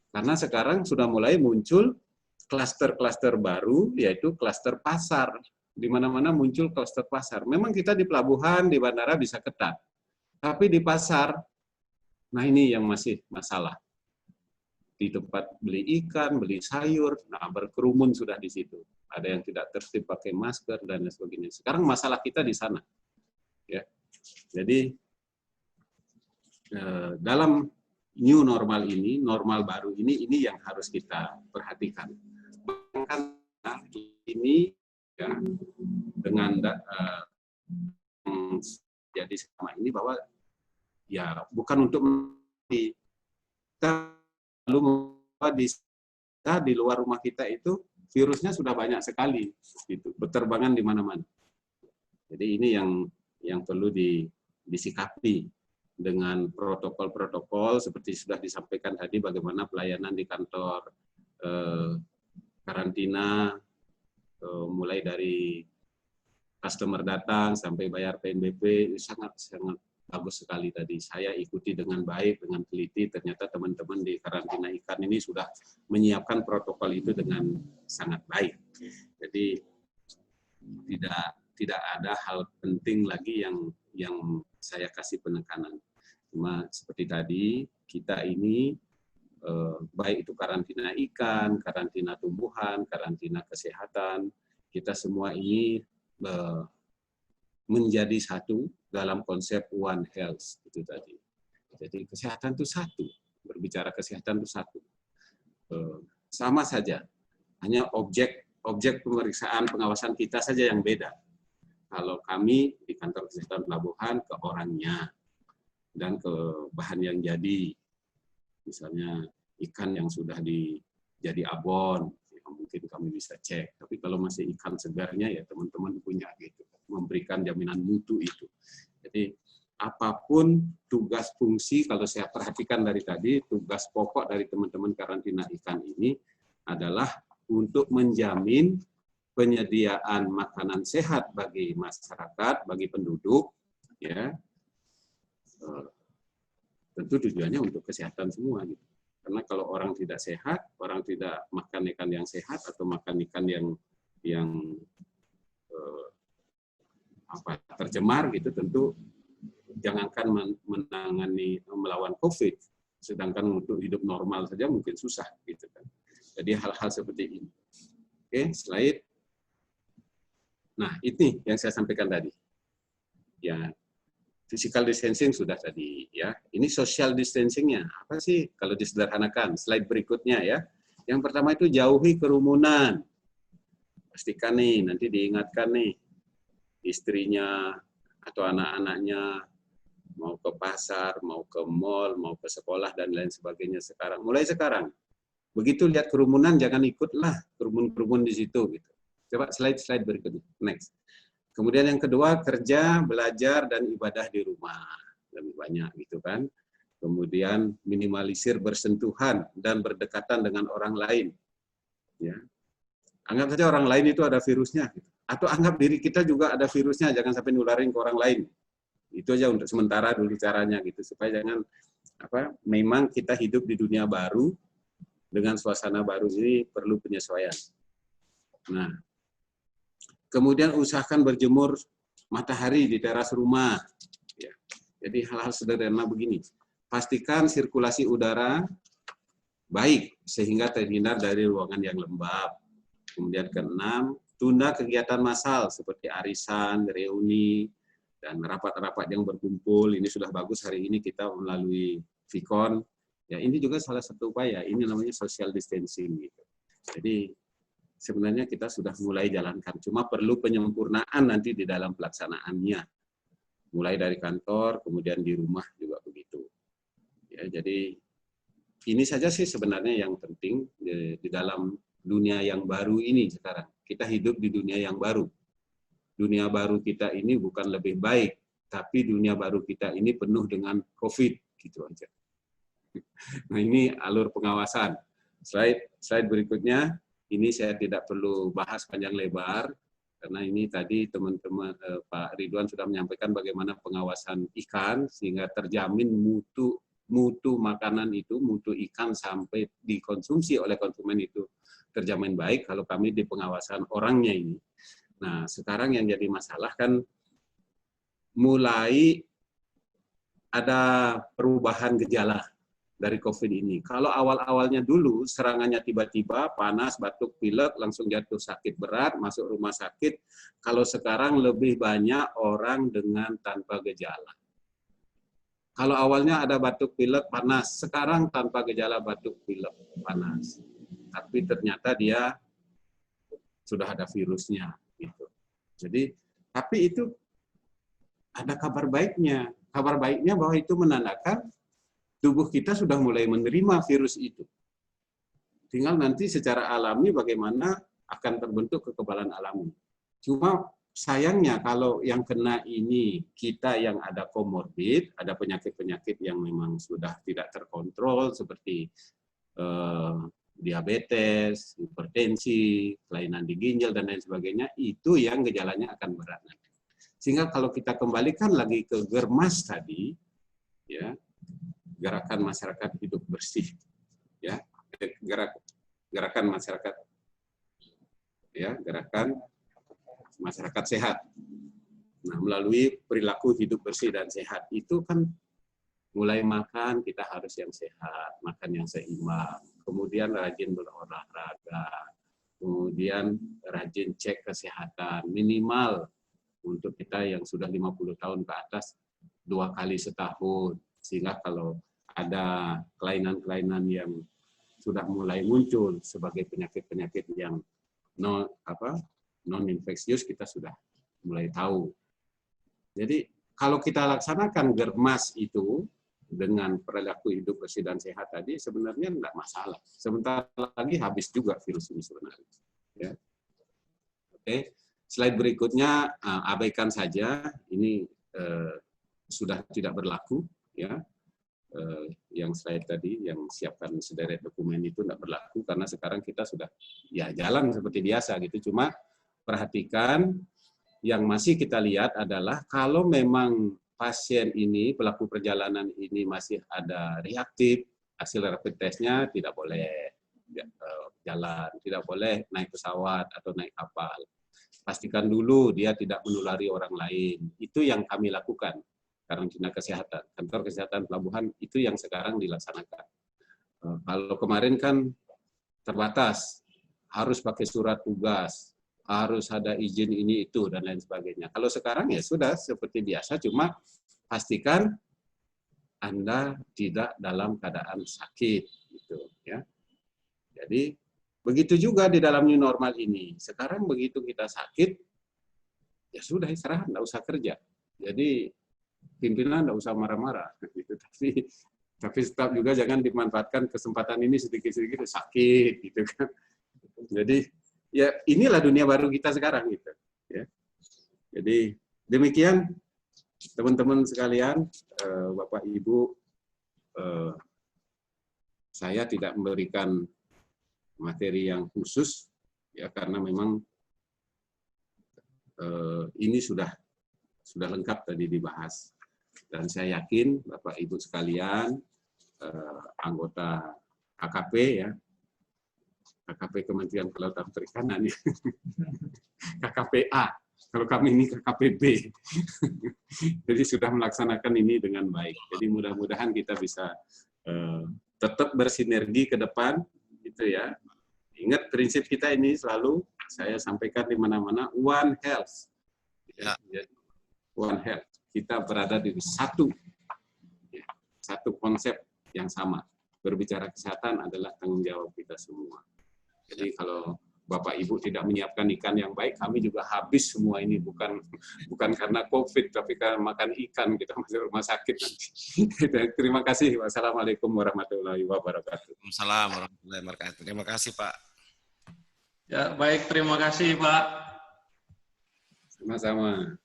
Karena sekarang sudah mulai muncul klaster-klaster baru, yaitu klaster pasar. Di mana-mana muncul klaster pasar. Memang kita di pelabuhan, di bandara bisa ketat, tapi di pasar, nah ini yang masih masalah. Di tempat beli ikan, beli sayur, nah berkerumun sudah di situ. Ada yang tidak tertib pakai masker dan lain sebagainya. Sekarang masalah kita di sana. Ya. Jadi dalam new normal ini, normal baru ini yang harus kita perhatikan. Bahkan ini ya, dengan jadi selama ini bahwa ya bukan untuk kita lalu di luar rumah kita itu virusnya sudah banyak sekali, gitu, berterbangan di mana-mana. Jadi ini yang perlu disikapi dengan protokol-protokol seperti sudah disampaikan tadi, bagaimana pelayanan di kantor karantina, mulai dari customer datang sampai bayar PNBP, sangat bagus sekali tadi. Saya ikuti dengan baik, dengan teliti, ternyata teman-teman di karantina ikan ini sudah menyiapkan protokol itu dengan sangat baik. Jadi tidak ada hal penting lagi yang saya kasih penekanan. Cuma seperti tadi, kita ini baik itu karantina ikan, karantina tumbuhan, karantina kesehatan, kita semua ini menjadi satu dalam konsep One Health itu tadi. Jadi kesehatan itu satu, berbicara kesehatan itu satu. Sama saja, hanya objek pemeriksaan pengawasan kita saja yang beda. Kalau kami di kantor kesehatan pelabuhan ke orangnya dan ke bahan yang jadi, misalnya ikan yang sudah jadi abon, ya mungkin kami bisa cek. Tapi kalau masih ikan segarnya ya teman-teman punya gitu, memberikan jaminan mutu itu. Jadi apapun tugas fungsi, kalau saya perhatikan dari tadi, tugas pokok dari teman-teman karantina ikan ini adalah untuk menjamin penyediaan makanan sehat bagi masyarakat, bagi penduduk, ya. Tentu tujuannya untuk kesehatan semua, gitu. Karena kalau orang tidak sehat, orang tidak makan ikan yang sehat atau makan ikan yang tercemar, gitu, tentu jangankan melawan COVID, sedangkan untuk hidup normal saja mungkin susah, gitu kan. Jadi hal-hal seperti ini. Oke, slide. Nah, ini yang saya sampaikan tadi. Ya, physical distancing sudah tadi, ya. Ini social distancing-nya. Apa sih kalau disederhanakan? Slide berikutnya ya. Yang pertama itu jauhi kerumunan. Pastikan nih, nanti diingatkan nih, istrinya atau anak-anaknya mau ke pasar, mau ke mall, mau ke sekolah dan lain sebagainya sekarang. Mulai sekarang. Begitu lihat kerumunan, jangan ikutlah kerumun-kerumun di situ, gitu. Coba slide berikutnya, next. Kemudian yang kedua, kerja, belajar, dan ibadah di rumah. Lebih banyak, gitu kan. Kemudian minimalisir bersentuhan dan berdekatan dengan orang lain. Ya. Anggap saja orang lain itu ada virusnya. Gitu. Atau anggap diri kita juga ada virusnya, jangan sampai nularin ke orang lain. Itu aja untuk sementara dulu caranya, gitu. Supaya jangan, memang kita hidup di dunia baru, dengan suasana baru ini perlu penyesuaian. Nah, kemudian usahakan berjemur matahari di teras rumah. Ya. Jadi hal-hal sederhana begini. Pastikan sirkulasi udara baik sehingga terhindar dari ruangan yang lembab. Kemudian keenam, tunda kegiatan massal seperti arisan, reuni, dan rapat-rapat yang berkumpul. Ini sudah bagus hari ini kita melalui Vicon. Ya, ini juga salah satu upaya. Ini namanya social distancing. Gitu. Jadi sebenarnya kita sudah mulai jalankan. Cuma perlu penyempurnaan nanti di dalam pelaksanaannya. Mulai dari kantor, kemudian di rumah juga begitu. Ya, jadi ini saja sih sebenarnya yang penting di dalam dunia yang baru ini sekarang. Kita hidup di dunia yang baru. Dunia baru kita ini bukan lebih baik, tapi dunia baru kita ini penuh dengan COVID. Gitu aja. Nah, ini alur pengawasan. Slide berikutnya, ini saya tidak perlu bahas panjang lebar, karena ini tadi teman-teman Pak Ridwan sudah menyampaikan bagaimana pengawasan ikan, sehingga terjamin mutu makanan itu, mutu ikan sampai dikonsumsi oleh konsumen itu terjamin baik kalau kami di pengawasan orangnya ini. Nah, sekarang yang jadi masalah kan mulai ada perubahan gejala dari COVID ini. Kalau awal-awalnya dulu serangannya tiba-tiba, panas, batuk, pilek, langsung jatuh sakit berat, masuk rumah sakit. Kalau sekarang lebih banyak orang dengan tanpa gejala. Kalau awalnya ada batuk pilek panas, sekarang tanpa gejala batuk pilek panas. Tapi ternyata dia sudah ada virusnya gitu. Jadi tapi itu ada kabar baiknya. Kabar baiknya bahwa itu menandakan tubuh kita sudah mulai menerima virus itu. Tinggal nanti secara alami bagaimana akan terbentuk kekebalan alami. Cuma sayangnya kalau yang kena ini kita yang ada komorbid, ada penyakit-penyakit yang memang sudah tidak terkontrol seperti diabetes, hipertensi, kelainan di ginjal dan lain sebagainya, itu yang gejalanya akan berat nanti. Sehingga kalau kita kembalikan lagi ke Germas tadi, ya, gerakan masyarakat hidup bersih, ya, gerakan masyarakat, ya, gerakan masyarakat sehat. Nah, melalui perilaku hidup bersih dan sehat itu kan mulai makan kita harus yang sehat, makan yang seimbang, kemudian rajin berolahraga, kemudian rajin cek kesehatan minimal untuk kita yang sudah 50 tahun ke atas 2 kali setahun, sehingga kalau ada kelainan-kelainan yang sudah mulai muncul sebagai penyakit-penyakit yang non infeksius kita sudah mulai tahu. Jadi kalau kita laksanakan Germas itu dengan perilaku hidup bersih dan sehat tadi sebenarnya tidak masalah. Sebentar lagi habis juga virus ini sebenarnya. Ya. Oke. Slide berikutnya abaikan saja, ini sudah tidak berlaku, ya. Yang slide tadi yang siapkan sederet dokumen itu tidak berlaku karena sekarang kita sudah ya jalan seperti biasa gitu. Cuma perhatikan yang masih kita lihat adalah kalau memang pasien ini pelaku perjalanan ini masih ada reaktif, hasil rapid testnya tidak boleh jalan, tidak boleh naik pesawat atau naik kapal. Pastikan dulu dia tidak menulari orang lain. Itu yang kami lakukan. Karantina kesehatan, kantor kesehatan pelabuhan itu yang sekarang dilaksanakan. Kalau kemarin kan terbatas, harus pakai surat tugas, harus ada izin ini itu dan lain sebagainya. Kalau sekarang ya sudah seperti biasa, cuma pastikan Anda tidak dalam keadaan sakit, gitu ya. Jadi begitu juga di dalam new normal ini. Sekarang begitu kita sakit, ya sudah istirahat, nggak usah kerja. Jadi pimpinan nggak usah marah-marah. Gitu. Tapi tetap juga jangan dimanfaatkan kesempatan ini sedikit-sedikit sakit, gitu kan. Jadi ya inilah dunia baru kita sekarang, gitu. Ya. Jadi demikian teman-teman sekalian, Bapak Ibu, saya tidak memberikan materi yang khusus ya karena memang ini sudah lengkap tadi dibahas dan saya yakin Bapak Ibu sekalian anggota KKP ya, KKP Kementerian Kelautan Perikanan ya, KKPA, kalau kami ini KKPB, jadi sudah melaksanakan ini dengan baik. Jadi mudah-mudahan kita bisa tetap bersinergi ke depan. Gitu ya. Ingat prinsip kita ini selalu saya sampaikan di mana-mana, One Health. Ya. One Health. Kita berada di satu konsep yang sama. Berbicara kesehatan adalah tanggung jawab kita semua. Jadi kalau Bapak Ibu tidak menyiapkan ikan yang baik, kami juga habis semua ini, bukan karena COVID, tapi karena makan ikan kita masuk rumah sakit nanti. Terima kasih. Wassalamualaikum warahmatullahi wabarakatuh. Waalaikumsalam warahmatullahi wabarakatuh. Terima kasih, Pak. Ya, baik, terima kasih, Pak. Sama-sama.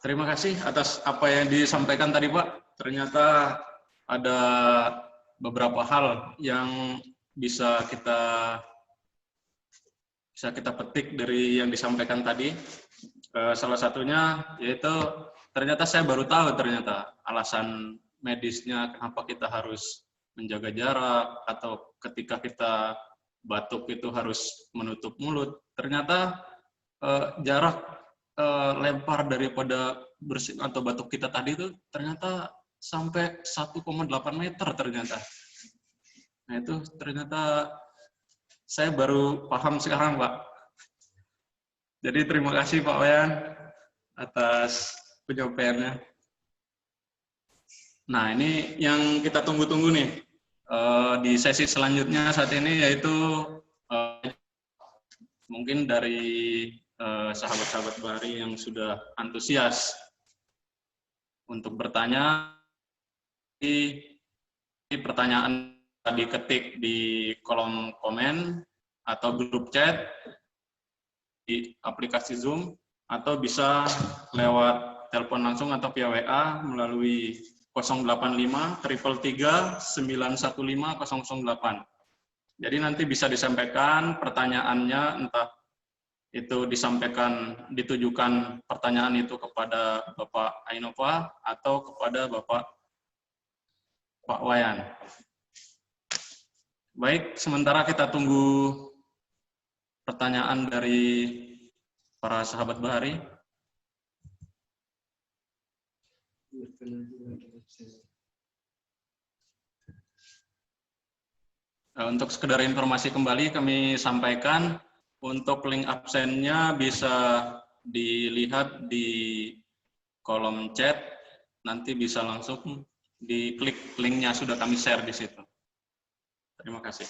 Terima kasih atas apa yang disampaikan tadi, Pak. Ternyata ada beberapa hal yang bisa kita petik dari yang disampaikan tadi. Salah satunya yaitu ternyata saya baru tahu ternyata alasan medisnya kenapa kita harus menjaga jarak atau ketika kita batuk itu harus menutup mulut. Ternyata jarak lempar daripada bersin atau batuk kita tadi itu ternyata sampai 1,8 meter ternyata. Nah itu ternyata saya baru paham sekarang, Pak. Jadi terima kasih Pak Wayan atas penyampaiannya. Nah ini yang kita tunggu-tunggu nih di sesi selanjutnya saat ini, yaitu mungkin dari sahabat-sahabat Bahari yang sudah antusias untuk bertanya. Pertanyaan diketik di kolom komen atau grup chat di aplikasi Zoom, atau bisa lewat telepon langsung atau via WA melalui 085 333 915 008. Jadi nanti bisa disampaikan pertanyaannya, entah itu ditujukan pertanyaan itu kepada Bapak Ainova atau kepada Pak Wayan. Baik, sementara kita tunggu pertanyaan dari para sahabat Bahari. Untuk sekedar informasi kembali kami sampaikan, untuk link absennya bisa dilihat di kolom chat, nanti bisa langsung diklik linknya, sudah kami share di situ. Terima kasih.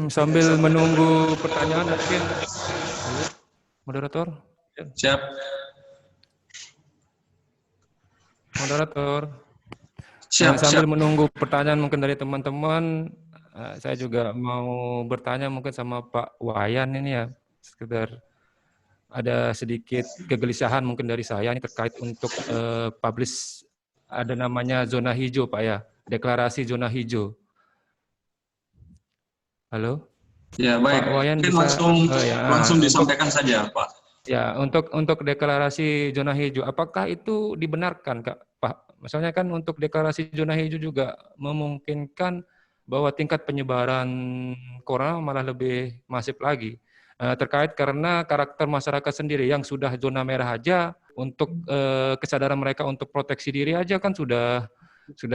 Sambil menunggu pertanyaan mungkin moderator. Siap. Moderator. Siap, Sambil siap. menunggu pertanyaan mungkin dari teman-teman, saya juga mau bertanya mungkin sama Pak Wayan ini ya, sekedar ada sedikit kegelisahan mungkin dari saya ini terkait untuk publish, ada namanya zona hijau Pak ya, deklarasi zona hijau. Halo? Ya, baik. Pak Wayan Mungkin bisa langsung disampaikan saja, Pak. Ya, untuk deklarasi zona hijau, apakah itu dibenarkan, Kak, Pak? Misalnya kan untuk deklarasi zona hijau juga memungkinkan bahwa tingkat penyebaran corona malah lebih masif lagi. Terkait karena karakter masyarakat sendiri yang sudah zona merah aja, untuk kesadaran mereka untuk proteksi diri aja kan sudah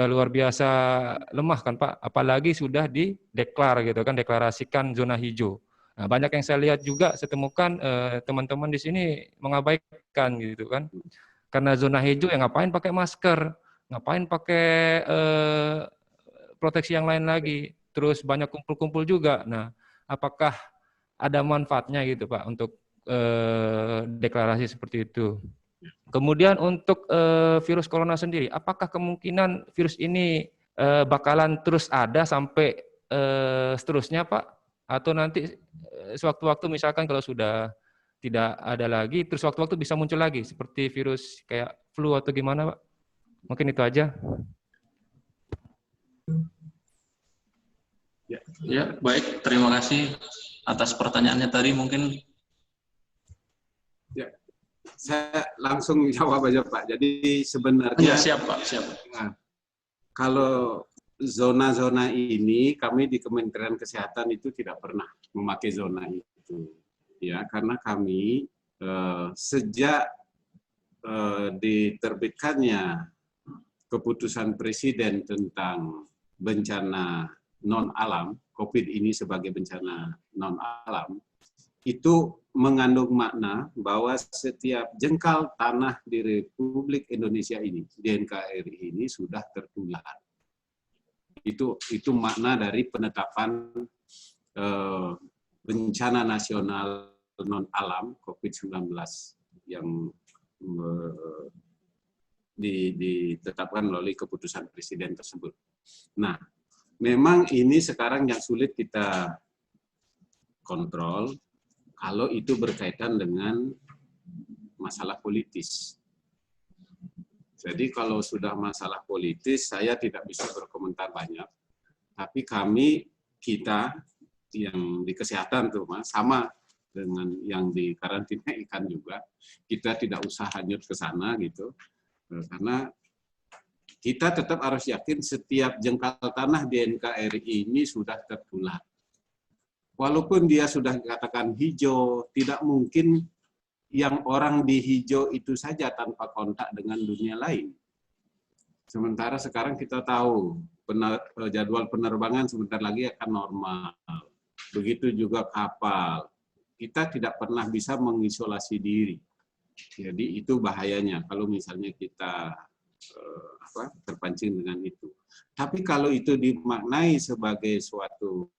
luar biasa lemah kan, Pak? Apalagi sudah dideklar gitu kan, deklarasikan zona hijau. Nah, banyak yang saya lihat juga, saya temukan teman-teman di sini mengabaikan gitu kan. Karena zona hijau ya ngapain pakai masker, ngapain pakai proteksi yang lain lagi. Terus banyak kumpul-kumpul juga. Nah, apakah ada manfaatnya gitu Pak untuk deklarasi seperti itu? Kemudian untuk virus corona sendiri, apakah kemungkinan virus ini bakalan terus ada sampai seterusnya Pak? Atau nanti sewaktu-waktu misalkan kalau sudah tidak ada lagi, terus waktu-waktu bisa muncul lagi seperti virus kayak flu atau gimana Pak? Mungkin itu aja. Ya, baik. Terima kasih atas pertanyaannya tadi. Mungkin ya, saya langsung jawab aja Pak. Jadi sebenarnya siap Pak, siap. Nah, kalau zona-zona ini kami di Kementerian Kesehatan itu tidak pernah memakai zona itu, ya karena kami sejak diterbitkannya keputusan Presiden tentang bencana non alam, COVID ini sebagai bencana non alam, itu mengandung makna bahwa setiap jengkal tanah di Republik Indonesia ini, di NKRI ini sudah tertular. Itu makna dari penetapan bencana nasional non alam COVID-19 yang ditetapkan melalui keputusan Presiden tersebut. Nah, memang ini sekarang yang sulit kita kontrol kalau itu berkaitan dengan masalah politis. Jadi kalau sudah masalah politis, saya tidak bisa berkomentar banyak. Tapi kami kita yang di kesehatan tuh Mas, sama dengan yang di karantina ikan juga, kita tidak usah hanyut ke sana gitu, karena kita tetap harus yakin setiap jengkal tanah di NKRI ini sudah tertular. Walaupun dia sudah dikatakan hijau, tidak mungkin yang orang di hijau itu saja tanpa kontak dengan dunia lain. Sementara sekarang kita tahu jadwal penerbangan sebentar lagi akan normal. Begitu juga kapal. Kita tidak pernah bisa mengisolasi diri. Jadi itu bahayanya kalau misalnya kita terpancing dengan itu. Tapi kalau itu dimaknai sebagai suatu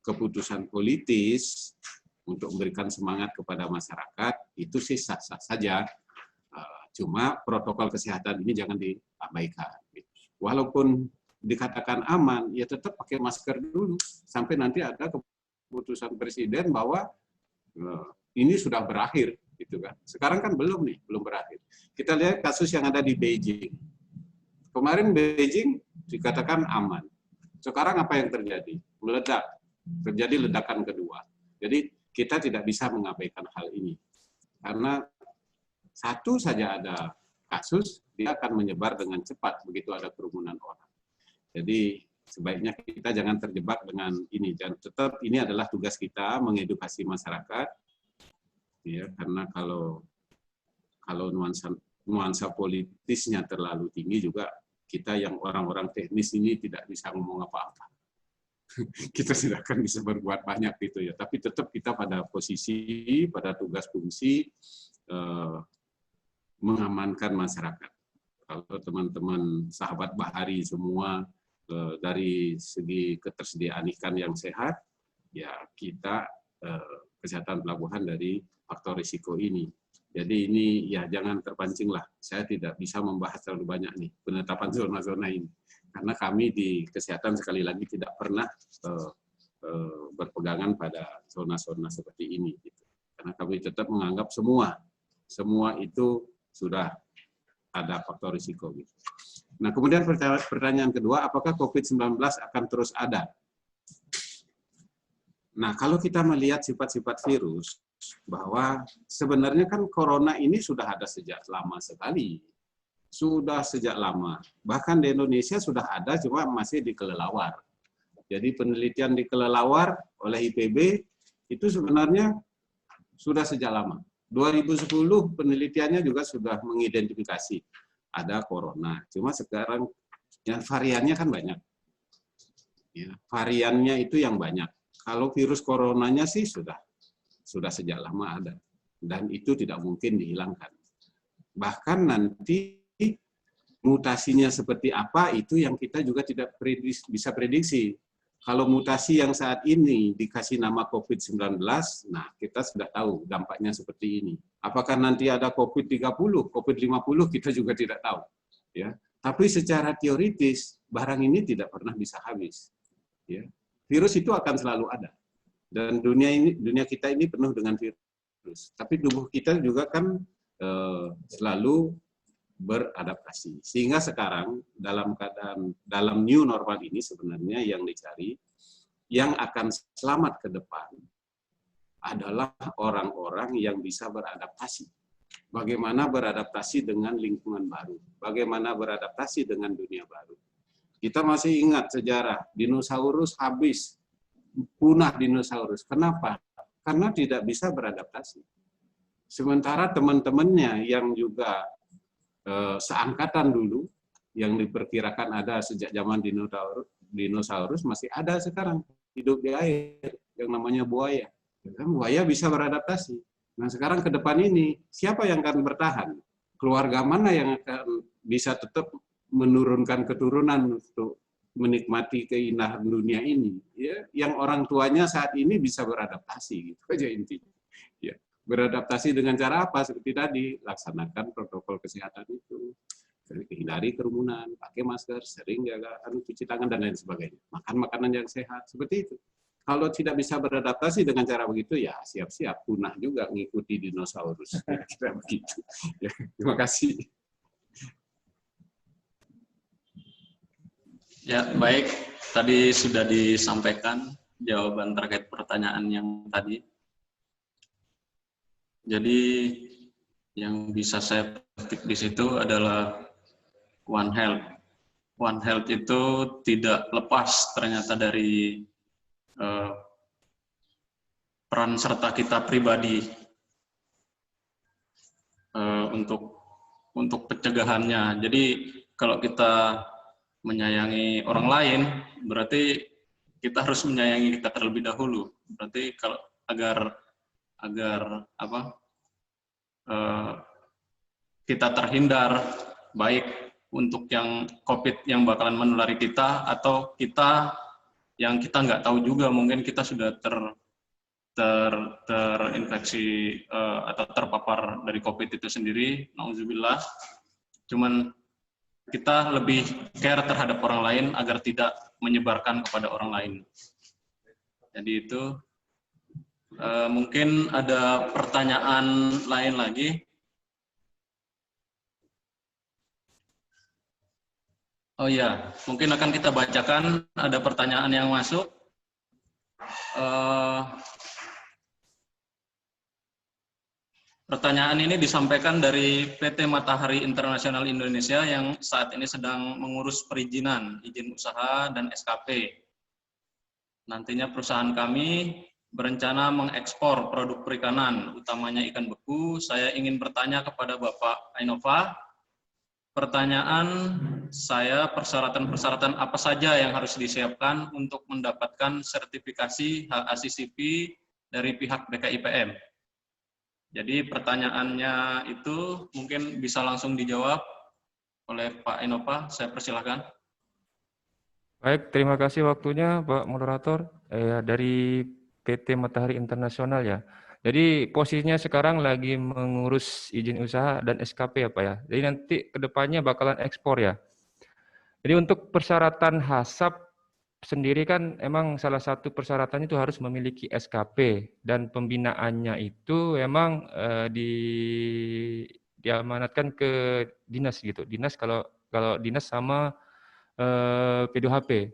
keputusan politis untuk memberikan semangat kepada masyarakat, itu sih sah-sah saja. Cuma protokol kesehatan ini jangan diabaikan. Walaupun dikatakan aman, ya tetap pakai masker dulu sampai nanti ada keputusan presiden bahwa ini sudah berakhir, gitu kan. Sekarang kan belum berakhir. Kita lihat kasus yang ada di Beijing. Kemarin Beijing dikatakan aman. Sekarang apa yang terjadi? Meledak. Terjadi ledakan kedua. Jadi kita tidak bisa mengabaikan hal ini. Karena satu saja ada kasus, dia akan menyebar dengan cepat begitu ada kerumunan orang. Jadi sebaiknya kita jangan terjebak dengan ini. Dan tetap ini adalah tugas kita mengedukasi masyarakat. Ya, karena kalau nuansa politisnya terlalu tinggi juga kita yang orang-orang teknis ini tidak bisa ngomong apa-apa. Kita tidak akan bisa berbuat banyak gitu ya. Tapi tetap kita pada posisi, pada tugas fungsi mengamankan masyarakat. Kalau teman-teman sahabat Bahari semua dari segi ketersediaan ikan yang sehat, ya kita kesehatan pelabuhan dari faktor risiko ini. Jadi ini ya jangan terpancing lah. Saya tidak bisa membahas terlalu banyak nih penetapan zona-zona ini. Karena kami di kesehatan sekali lagi tidak pernah berpegangan pada zona-zona seperti ini. Gitu. Karena kami tetap menganggap semua itu sudah ada faktor risiko. Gitu. Nah, kemudian pertanyaan kedua, apakah COVID-19 akan terus ada? Nah, kalau kita melihat sifat-sifat virus, bahwa sebenarnya kan corona ini sudah ada sejak lama sekali. Sudah sejak lama. Bahkan di Indonesia sudah ada, cuma masih di kelelawar. Jadi penelitian di kelelawar oleh IPB itu sebenarnya sudah sejak lama. 2010 penelitiannya juga sudah mengidentifikasi ada corona. Cuma sekarang yang variannya kan banyak. Ya, variannya itu yang banyak. Kalau virus coronanya sih sudah sejak lama ada. Dan itu tidak mungkin dihilangkan. Bahkan nanti mutasinya seperti apa itu yang kita juga tidak bisa prediksi. Kalau mutasi yang saat ini dikasih nama COVID-19, nah kita sudah tahu dampaknya seperti ini. Apakah nanti ada COVID-30, COVID-50, kita juga tidak tahu. Ya. Tapi secara teoritis, barang ini tidak pernah bisa habis. Ya. Virus itu akan selalu ada. Dan dunia kita ini penuh dengan virus. Tapi tubuh kita juga kan selalu beradaptasi. Sehingga sekarang dalam new normal ini sebenarnya yang dicari, yang akan selamat ke depan adalah orang-orang yang bisa beradaptasi. Bagaimana beradaptasi dengan lingkungan baru, bagaimana beradaptasi dengan dunia baru. Kita masih ingat sejarah, dinosaurus habis, punah dinosaurus. Kenapa? Karena tidak bisa beradaptasi. Sementara teman-temannya yang juga seangkatan dulu, yang diperkirakan ada sejak zaman dinosaurus, masih ada sekarang, hidup di air, yang namanya buaya. Buaya bisa beradaptasi. Nah sekarang ke depan ini, siapa yang akan bertahan? Keluarga mana yang akan bisa tetap menurunkan keturunan untuk menikmati keindahan dunia ini? Ya, yang orang tuanya saat ini bisa beradaptasi, gitu aja intinya. Ya. Beradaptasi dengan cara apa? Seperti tadi, laksanakan protokol kesehatan itu. Hindari kerumunan, pakai masker, sering jaga cuci tangan, dan lain sebagainya. Makan makanan yang sehat, seperti itu. Kalau tidak bisa beradaptasi dengan cara begitu, ya siap-siap punah juga mengikuti dinosaurus. Kira-kira begitu. Ya, terima kasih. Ya, baik. Tadi sudah disampaikan jawaban terkait pertanyaan yang tadi. Jadi yang bisa saya petik di situ adalah One Health. One Health itu tidak lepas ternyata dari peran serta kita pribadi untuk pencegahannya. Jadi kalau kita menyayangi orang lain, berarti kita harus menyayangi kita terlebih dahulu. Berarti kalau agar kita terhindar, baik untuk yang COVID yang bakalan menulari kita, atau kita yang kita nggak tahu juga, mungkin kita sudah terinfeksi atau terpapar dari COVID itu sendiri, nauzubillah. Cuman kita lebih care terhadap orang lain agar tidak menyebarkan kepada orang lain. Jadi itu mungkin ada pertanyaan lain lagi. Oh ya, mungkin akan kita bacakan, ada pertanyaan yang masuk. Pertanyaan ini disampaikan dari PT Matahari Internasional Indonesia yang saat ini sedang mengurus perizinan, izin usaha, dan SKP. Nantinya perusahaan kami berencana mengekspor produk perikanan, utamanya ikan beku. Saya ingin bertanya kepada Bapak Ainova, pertanyaan saya, persyaratan-persyaratan apa saja yang harus disiapkan untuk mendapatkan sertifikasi HACCP dari pihak BKIPM? Jadi pertanyaannya itu mungkin bisa langsung dijawab oleh Pak Ainova, saya persilahkan. Baik, terima kasih waktunya Pak Moderator. Dari PT Matahari Internasional ya. Jadi posisinya sekarang lagi mengurus izin usaha dan SKP ya Pak ya. Jadi nanti kedepannya bakalan ekspor ya. Jadi untuk persyaratan HACCP sendiri kan emang salah satu persyaratannya itu harus memiliki SKP, dan pembinaannya itu emang diamanatkan ke dinas gitu. Dinas kalau dinas sama P2HP.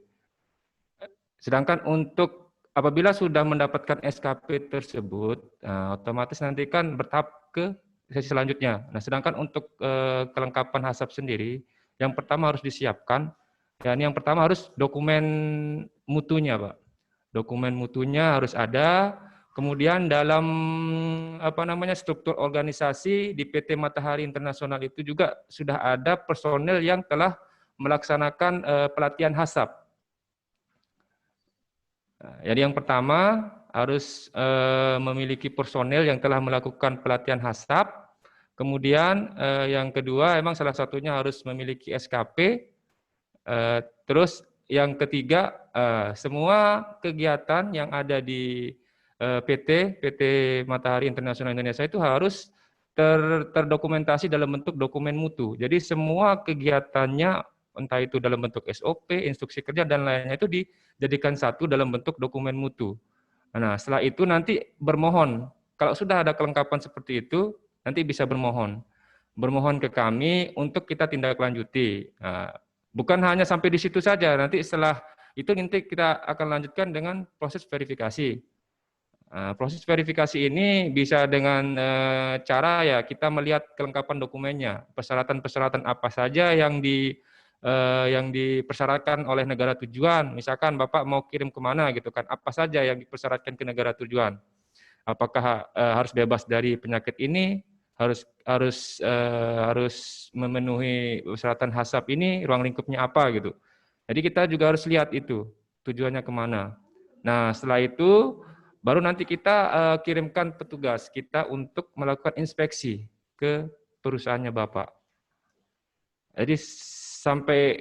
Sedangkan untuk apabila sudah mendapatkan SKP tersebut, otomatis nanti kan bertahap ke sesi selanjutnya. Nah, sedangkan untuk kelengkapan HACCP sendiri, yang pertama harus disiapkan, dan yang pertama harus dokumen mutunya, Pak. Dokumen mutunya harus ada. Kemudian dalam struktur organisasi di PT Matahari Internasional itu juga sudah ada personel yang telah melaksanakan pelatihan HACCP. Jadi yang pertama harus memiliki personel yang telah melakukan pelatihan HACCP. Kemudian yang kedua emang salah satunya harus memiliki SKP. Terus yang ketiga semua kegiatan yang ada di PT Matahari Internasional Indonesia itu harus terdokumentasi dalam bentuk dokumen mutu. Jadi semua kegiatannya entah itu dalam bentuk SOP, instruksi kerja, dan lainnya itu dijadikan satu dalam bentuk dokumen mutu. Nah, setelah itu nanti bermohon. Kalau sudah ada kelengkapan seperti itu, nanti bisa bermohon. Bermohon ke kami untuk kita tindak lanjuti. Nah, bukan hanya sampai di situ saja, nanti setelah itu nanti kita akan lanjutkan dengan proses verifikasi. Proses verifikasi ini bisa dengan cara ya kita melihat kelengkapan dokumennya, persyaratan-persyaratan apa saja yang dipersyaratkan oleh negara tujuan. Misalkan Bapak mau kirim kemana gitu kan, apa saja yang dipersyaratkan ke negara tujuan. Apakah harus bebas dari penyakit ini, harus memenuhi persyaratan HACCP ini, ruang lingkupnya apa gitu. Jadi kita juga harus lihat itu tujuannya kemana. Nah setelah itu baru nanti kita kirimkan petugas kita untuk melakukan inspeksi ke perusahaannya Bapak. Jadi sampai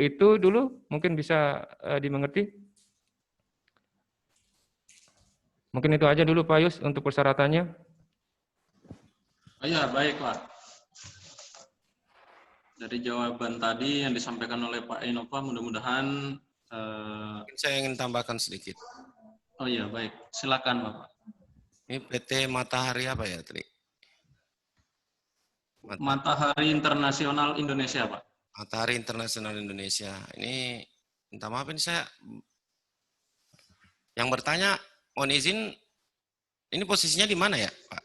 itu dulu mungkin bisa dimengerti. Mungkin itu aja dulu Pak Yus untuk persyaratannya. Oh ya, baik Pak. Dari jawaban tadi yang disampaikan oleh Pak Ainova, mudah-mudahan saya ingin tambahkan sedikit. Oh iya, baik. Silakan Bapak. Ini PT Matahari apa ya, Tri? Matahari Internasional Indonesia, Pak. Matahari Internasional Indonesia. Ini Minta maaf ini saya yang bertanya, mohon izin, ini posisinya di mana ya, Pak?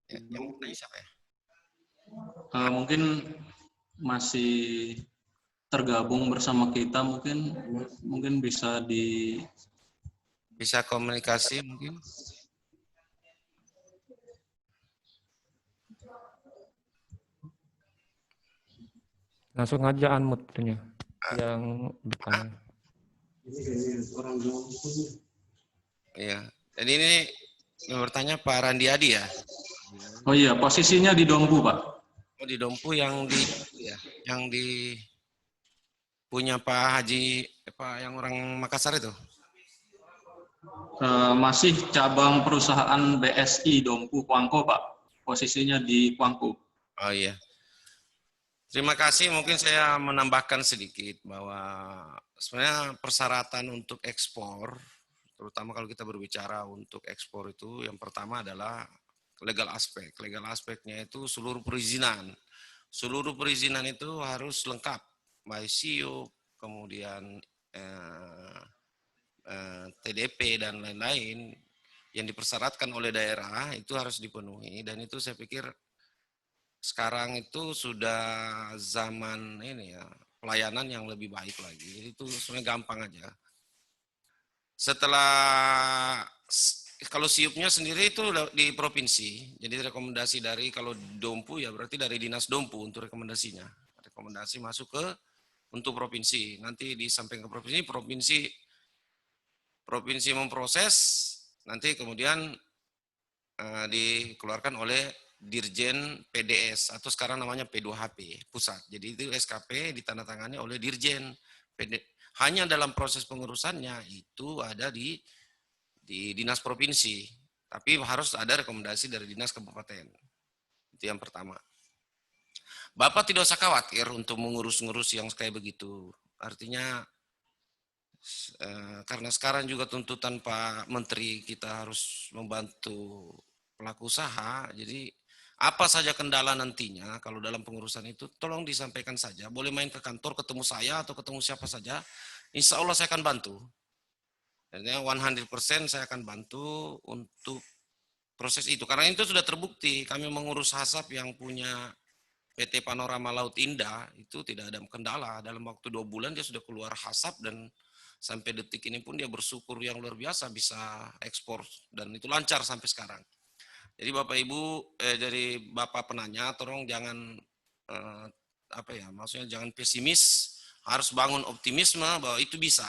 Ya, yang bertanya siapa ya? Mungkin masih tergabung bersama kita, mungkin bisa Bisa komunikasi mungkin? Langsung aja unmute punya yang bertanya. Iya. Jadi ini yang bertanya Pak Randiadi ya? Oh iya, posisinya di Dompu, Pak. Oh, di Dompu yang di ya, yang di punya Pak Haji Pak yang orang Makassar itu. Masih cabang perusahaan BSI Dompu Kuangko, Pak. Posisinya di Kuangko. Oh iya. Terima kasih, mungkin saya menambahkan sedikit bahwa sebenarnya persyaratan untuk ekspor, terutama kalau kita berbicara untuk ekspor itu, yang pertama adalah legal aspek. Legal aspeknya itu seluruh perizinan. Seluruh perizinan itu harus lengkap, baik SIUP, kemudian TDP dan lain-lain yang dipersyaratkan oleh daerah itu harus dipenuhi, dan itu saya pikir sekarang itu sudah zaman ini ya, pelayanan yang lebih baik lagi. Jadi itu sebenarnya gampang aja. Setelah kalau SIUP-nya sendiri itu di provinsi, jadi rekomendasi dari kalau Dompu ya berarti dari Dinas Dompu untuk rekomendasinya. Rekomendasi masuk ke untuk provinsi. Nanti disampaikan ke provinsi memproses, nanti kemudian dikeluarkan oleh Dirjen PDS atau sekarang namanya P2HP pusat. Jadi itu SKP ditandatangani oleh Dirjen PD. Hanya dalam proses pengurusannya itu ada di dinas provinsi, tapi harus ada rekomendasi dari dinas kabupaten. Itu yang pertama. Bapak tidak usah khawatir untuk mengurus-ngurus yang kayak begitu. Artinya karena sekarang juga tuntutan Pak Menteri kita harus membantu pelaku usaha, jadi apa saja kendala nantinya kalau dalam pengurusan itu tolong disampaikan saja, boleh main ke kantor ketemu saya atau ketemu siapa saja, insya Allah saya akan bantu. Dan 100% saya akan bantu untuk proses itu, karena itu sudah terbukti kami mengurus HASAP yang punya PT Panorama Laut Indah itu tidak ada kendala, dalam waktu 2 bulan dia sudah keluar HASAP dan sampai detik ini pun dia bersyukur yang luar biasa bisa ekspor dan itu lancar sampai sekarang. Jadi Bapak Ibu dari Bapak penanya tolong jangan maksudnya jangan pesimis, harus bangun optimisme bahwa itu bisa.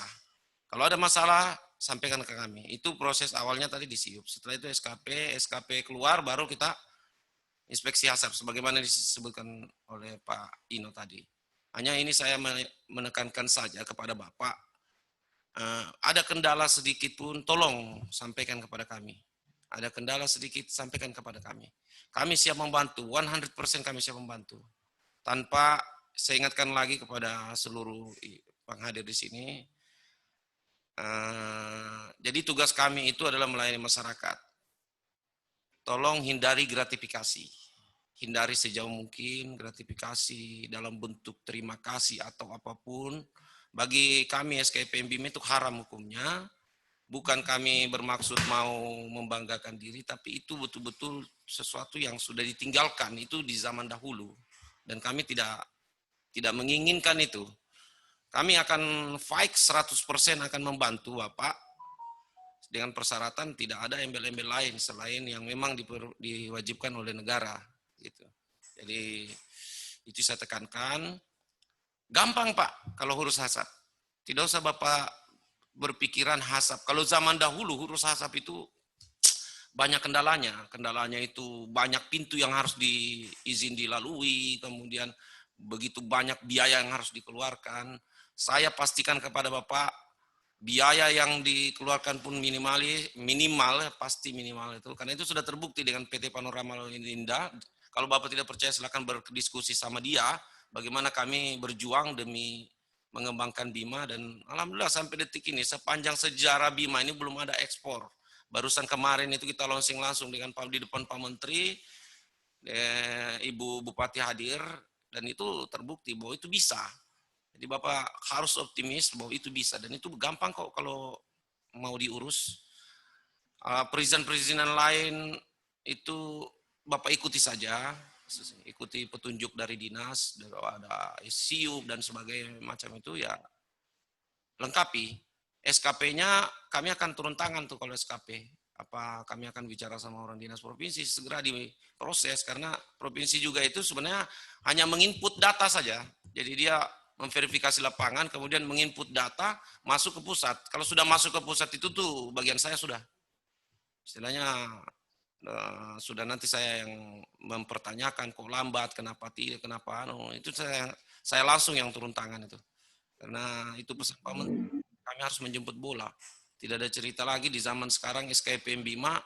Kalau ada masalah sampaikan ke kami. Itu proses awalnya tadi di SIUP. Setelah itu SKP keluar baru kita inspeksi HASAP sebagaimana disebutkan oleh Pak Ino tadi. Hanya ini saya menekankan saja kepada Bapak, ada kendala sedikit pun tolong sampaikan kepada kami. Ada kendala sedikit sampaikan kepada kami. Kami siap membantu, 100% kami siap membantu. Tanpa saya ingatkan lagi kepada seluruh penghadir di sini, jadi tugas kami itu adalah melayani masyarakat. Tolong hindari gratifikasi. Hindari sejauh mungkin gratifikasi dalam bentuk terima kasih atau apapun. Bagi kami SKPM BIM itu haram hukumnya. Bukan kami bermaksud mau membanggakan diri, tapi itu betul-betul sesuatu yang sudah ditinggalkan itu di zaman dahulu. Dan kami tidak menginginkan itu. Kami akan fight 100% akan membantu Bapak dengan persyaratan tidak ada embel-embel lain selain yang memang diwajibkan oleh negara. Gitu. Jadi itu saya tekankan. Gampang Pak kalau huruf HASAP. Tidak usah Bapak berpikiran HASAP. Kalau zaman dahulu huruf HASAP itu banyak kendalanya. Kendalanya itu banyak pintu yang harus diizin dilalui, kemudian begitu banyak biaya yang harus dikeluarkan. Saya pastikan kepada Bapak, biaya yang dikeluarkan pun minimal pasti minimal itu. Karena itu sudah terbukti dengan PT Panorama Laut Indah. Kalau Bapak tidak percaya silakan berdiskusi sama dia, bagaimana kami berjuang demi mengembangkan BIMA, dan alhamdulillah sampai detik ini sepanjang sejarah BIMA ini belum ada ekspor. Barusan kemarin itu kita launching langsung dengan di depan Pak Menteri, Ibu Bupati hadir, dan itu terbukti bahwa itu bisa. Jadi Bapak harus optimis bahwa itu bisa, dan itu gampang kok kalau mau diurus. Perizinan-perizinan lain itu Bapak ikuti saja, ikuti petunjuk dari dinas, ada SIUP dan sebagainya macam itu ya, lengkapi. SKP-nya kami akan turun tangan tuh kalau SKP. Kami akan bicara sama orang dinas provinsi segera diproses, karena provinsi juga itu sebenarnya hanya menginput data saja. Jadi dia memverifikasi lapangan, kemudian menginput data, masuk ke pusat. Kalau sudah masuk ke pusat itu tuh bagian saya sudah. Istilahnya sudah nanti saya yang mempertanyakan kok lambat, kenapa tidak, kenapa itu saya langsung yang turun tangan itu. Karena itu pesan Pak Menteri, kami harus menjemput bola. Tidak ada cerita lagi di zaman sekarang SKPM Bima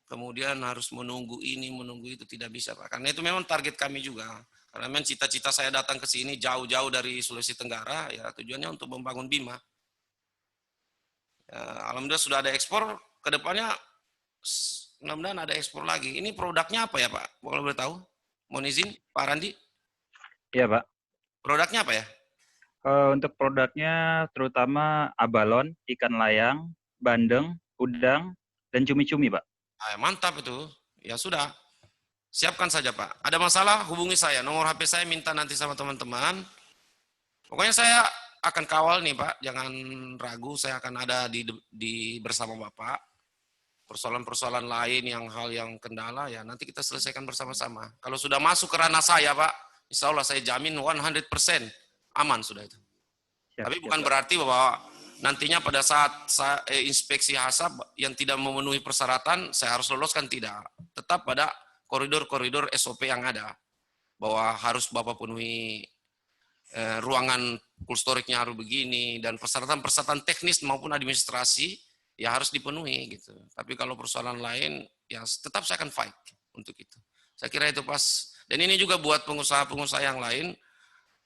kemudian harus menunggu ini, menunggu itu, tidak bisa Pak. Karena itu memang target kami juga. Karena memang cita-cita saya datang ke sini jauh-jauh dari Sulawesi Tenggara, ya tujuannya untuk membangun Bima. Ya, alhamdulillah sudah ada ekspor, kedepannya mudah-mudahan ada ekspor lagi. Ini produknya apa ya Pak? Kalau boleh tahu? Mohon izin Pak Randi. Iya Pak. Produknya apa ya? Untuk produknya terutama abalon, ikan layang, bandeng, udang, dan cumi-cumi Pak. Mantap itu. Ya sudah. Siapkan saja Pak. Ada masalah hubungi saya. Nomor HP saya minta nanti sama teman-teman. Pokoknya saya akan kawal nih Pak. Jangan ragu, saya akan ada di bersama Bapak. Persoalan-persoalan lain hal yang kendala ya nanti kita selesaikan bersama-sama. Kalau sudah masuk ke ranah saya Pak, insya Allah saya jamin 100% aman sudah itu. Tapi bukan berarti bahwa nantinya pada saat inspeksi HASAP yang tidak memenuhi persyaratan saya harus loloskan, tidak. Tetap pada koridor-koridor SOP yang ada. Bahwa harus Bapak penuhi ruangan cold storage-nya harus begini, dan persyaratan-persyaratan teknis maupun administrasi ya harus dipenuhi gitu. Tapi kalau persoalan lain ya tetap saya akan fight untuk itu. Saya kira itu pas. Dan ini juga buat pengusaha-pengusaha yang lain,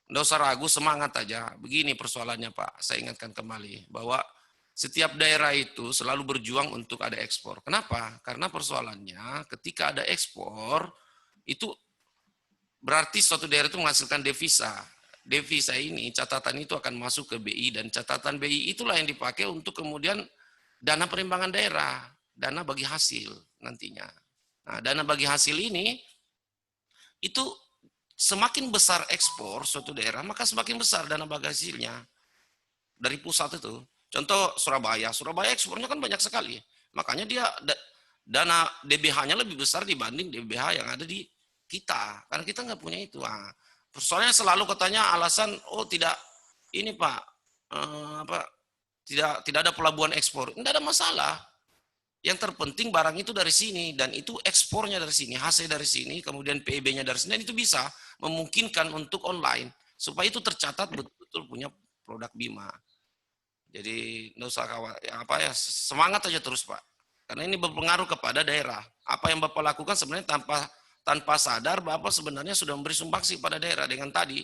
nggak usah ragu, semangat aja. Begini persoalannya Pak, saya ingatkan kembali bahwa setiap daerah itu selalu berjuang untuk ada ekspor. Kenapa? Karena persoalannya ketika ada ekspor itu berarti suatu daerah itu menghasilkan devisa. Devisa ini, catatan itu akan masuk ke BI, dan catatan BI itulah yang dipakai untuk kemudian dana perimbangan daerah, dana bagi hasil nantinya. Nah, dana bagi hasil ini itu semakin besar ekspor suatu daerah, maka semakin besar dana bagi hasilnya dari pusat itu. Contoh Surabaya ekspornya kan banyak sekali. Makanya dia dana DBH-nya lebih besar dibanding DBH yang ada di kita. Karena kita nggak punya itu. Nah, soalnya selalu katanya alasan, tidak ini Pak, tidak ada pelabuhan ekspor. Tidak ada masalah. Yang terpenting barang itu dari sini, dan itu ekspornya dari sini, hasil dari sini, kemudian PIB-nya dari sini, dan itu bisa memungkinkan untuk online supaya itu tercatat betul-betul punya produk Bima. Jadi nggak usah semangat aja terus Pak, karena ini berpengaruh kepada daerah. Apa yang Bapak lakukan sebenarnya tanpa sadar Bapak sebenarnya sudah memberi sumbangsi pada daerah dengan tadi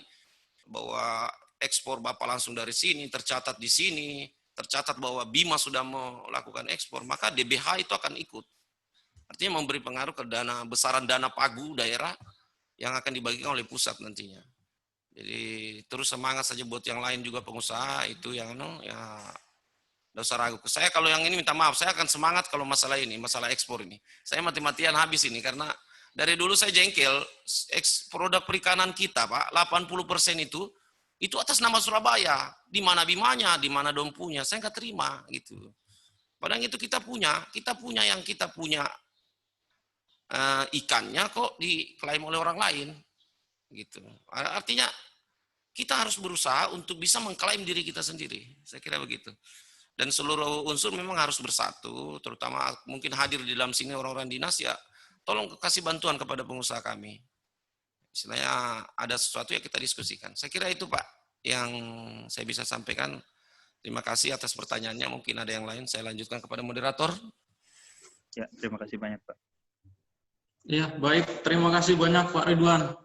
bahwa ekspor Bapak langsung dari sini, tercatat di sini, tercatat bahwa Bima sudah melakukan ekspor, maka DBH itu akan ikut. Artinya memberi pengaruh ke besaran dana pagu daerah yang akan dibagikan oleh pusat nantinya. Jadi terus semangat saja buat yang lain juga pengusaha itu yang nggak usah ragu. Saya kalau yang ini minta maaf, saya akan semangat kalau masalah ini, masalah ekspor ini. Saya mati-matian habis ini karena dari dulu saya jengkel produk perikanan kita Pak, 80% itu atas nama Surabaya. Di mana Bimanya, di mana Dompunya, saya nggak terima gitu. Padahal itu kita punya ikannya kok diklaim oleh orang lain. Gitu. Artinya kita harus berusaha untuk bisa mengklaim diri kita sendiri. Saya kira begitu. Dan seluruh unsur memang harus bersatu, terutama mungkin hadir di dalam sini orang-orang dinas ya, tolong kasih bantuan kepada pengusaha kami. Istilahnya ada sesuatu yang kita diskusikan. Saya kira itu Pak yang saya bisa sampaikan. Terima kasih atas pertanyaannya. Mungkin ada yang lain, saya lanjutkan kepada moderator. Ya, terima kasih banyak Pak. Iya, baik. Terima kasih banyak Pak Ridwan.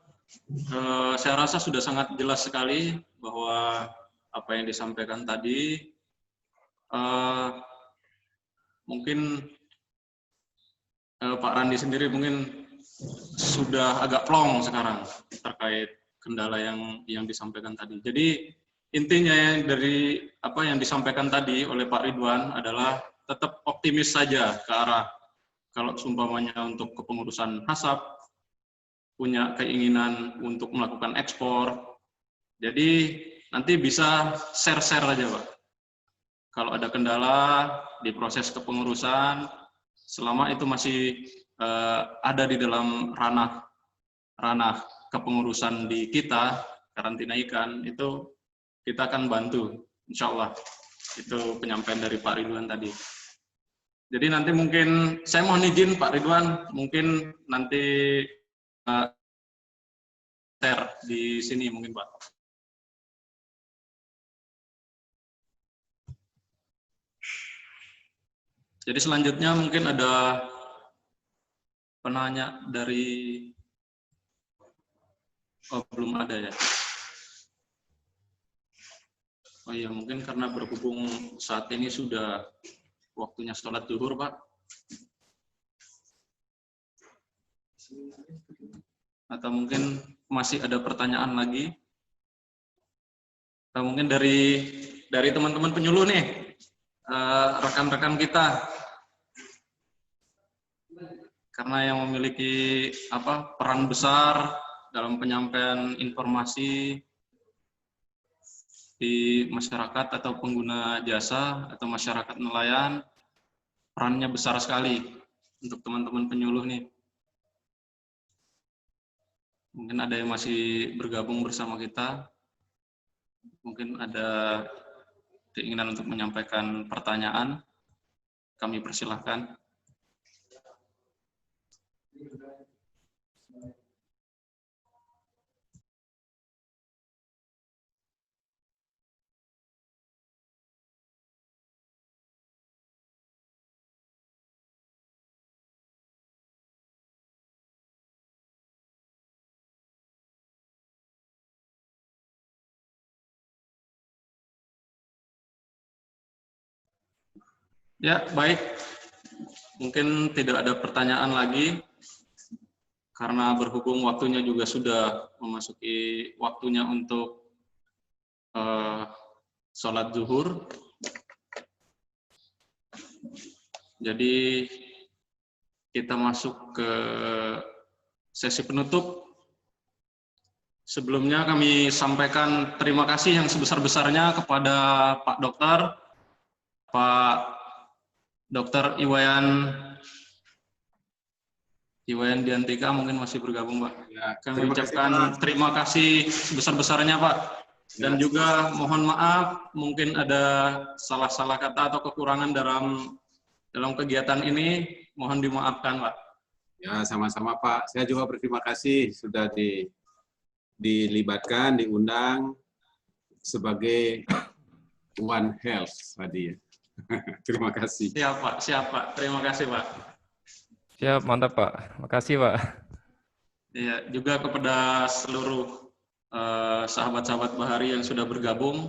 Saya rasa sudah sangat jelas sekali bahwa apa yang disampaikan tadi mungkin Pak Randi sendiri mungkin sudah agak plong sekarang terkait kendala yang disampaikan tadi. Jadi intinya yang dari apa yang disampaikan tadi oleh Pak Ridwan adalah tetap optimis saja ke arah kalau seumpamanya untuk kepengurusan HASAP punya keinginan untuk melakukan ekspor. Jadi nanti bisa share-share aja, Pak. Kalau ada kendala di proses kepengurusan, selama itu masih ada di dalam ranah kepengurusan di kita, karantina ikan, itu kita akan bantu, insya Allah. Itu penyampaian dari Pak Ridwan tadi. Jadi nanti mungkin, saya mohon izin Pak Ridwan, mungkin nanti share di sini mungkin Pak. Jadi selanjutnya mungkin ada penanya dari, oh belum ada ya. Oh iya, mungkin karena berhubung saat ini sudah waktunya sholat zuhur, Pak. Atau mungkin masih ada pertanyaan lagi. Atau mungkin dari teman-teman penyuluh nih, rekan-rekan kita. Karena yang memiliki peran besar dalam penyampaian informasi di masyarakat atau pengguna jasa atau masyarakat nelayan, perannya besar sekali untuk teman-teman penyuluh nih. Mungkin ada yang masih bergabung bersama kita, mungkin ada keinginan untuk menyampaikan pertanyaan, kami persilahkan. Ya, baik. Mungkin tidak ada pertanyaan lagi, karena berhubung waktunya juga sudah memasuki waktunya untuk sholat zuhur. Jadi kita masuk ke sesi penutup. Sebelumnya kami sampaikan terima kasih yang sebesar-besarnya kepada Pak Dokter, Pak Dr. Iwayan Diantika mungkin masih bergabung, Pak. Ya, Kami ucapkan terima kasih sebesar-besarnya, Pak. Dan juga mohon maaf mungkin ada salah-salah kata atau kekurangan dalam kegiatan ini, mohon dimaafkan, Pak. Ya, sama-sama Pak. Saya juga berterima kasih sudah dilibatkan, diundang sebagai One Health tadi ya. Terima kasih. Siap, Pak. Siap, Pak. Terima kasih, Pak. Siap, mantap Pak. Makasih Pak. Ya, juga kepada seluruh sahabat-sahabat Bahari yang sudah bergabung,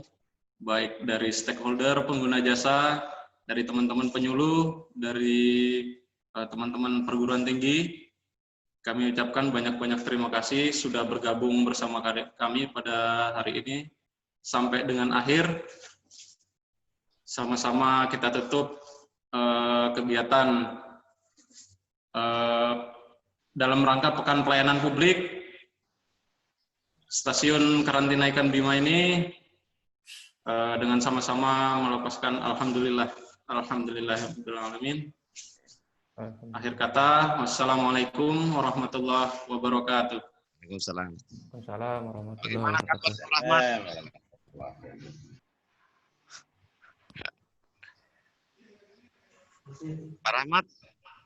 baik dari stakeholder, pengguna jasa, dari teman-teman penyuluh, dari teman-teman perguruan tinggi. Kami ucapkan banyak-banyak terima kasih sudah bergabung bersama kami pada hari ini. Sampai dengan akhir, sama-sama kita tutup kegiatan dalam rangka Pekan Pelayanan Publik Stasiun Karantina Ikan Bima ini dengan sama-sama melepaskan alhamdulillahirrahmanirrahim. Akhir kata, wassalamualaikum warahmatullahi wabarakatuh. Waalaikumsalam. Waalaikumsalam warahmatullahi Bagaimana kabar wabarakatuh. Rahmat? Pak Rahmat,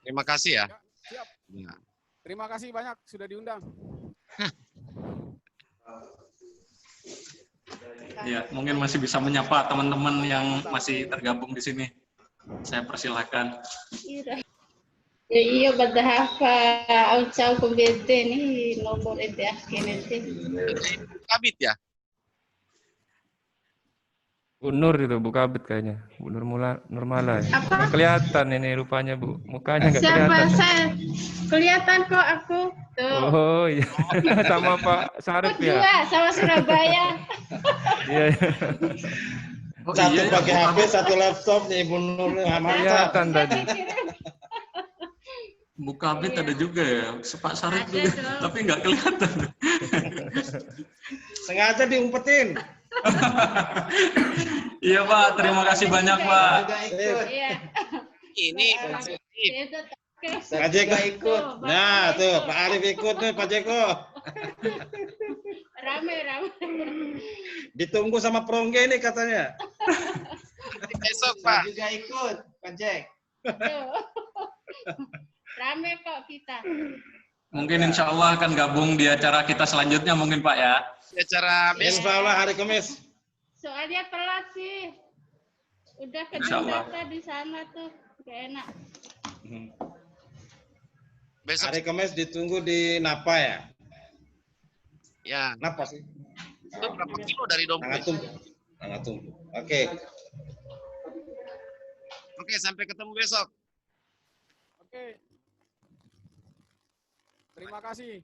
terima kasih ya. Siap. Ya. Terima kasih banyak sudah diundang. Ya, mungkin masih bisa menyapa teman-teman yang masih tergabung di sini. Saya persilahkan. Iya, badahafa aucau kubete nih nomor itu akhirnya. Kabit ya? Bu Nur itu, Bu Kabit kayaknya. Bu Nur Nurmala. Ya. Apa? Kelihatan ini rupanya, Bu. Mukanya nggak Siapa? kelihatan. Saya kelihatan kok aku. Tuh. Oh iya, sama Pak Sarip Aku ya. juga sama Surabaya. Iya, iya. Oh, Satu iya, pakai Bu HP, Kabit. satu laptop nih Ibu Nur. Mantap. Kelihatan tadi. Bu Kabit ada juga ya, Pak Sarip Ada juga, dong. tapi nggak kelihatan. Sengaja diumpetin. Iya Pak, terima kasih banyak Pak. Iya. Ini Itu Pak Jeko ikut. Nah tuh Pak Arif ikut nih Pak Jeko. rame. Ditunggu sama Prongge nih katanya. besok Pak. Juga ikut Pak Jek. Tuh. Rame kok kita. Mungkin insya Allah akan gabung di acara kita selanjutnya mungkin Pak ya. Acara besok. Insya Allah hari Kamis. Soalnya telat sih. Udah Insya Allah. kedata di sana tuh. Gak enak. Besok Hari Kamis ditunggu di Napa ya? ya. Napa sih? Itu berapa kilo dari Dompu? Nangatum. Oke. Oke, sampai ketemu besok. Oke. Terima kasih.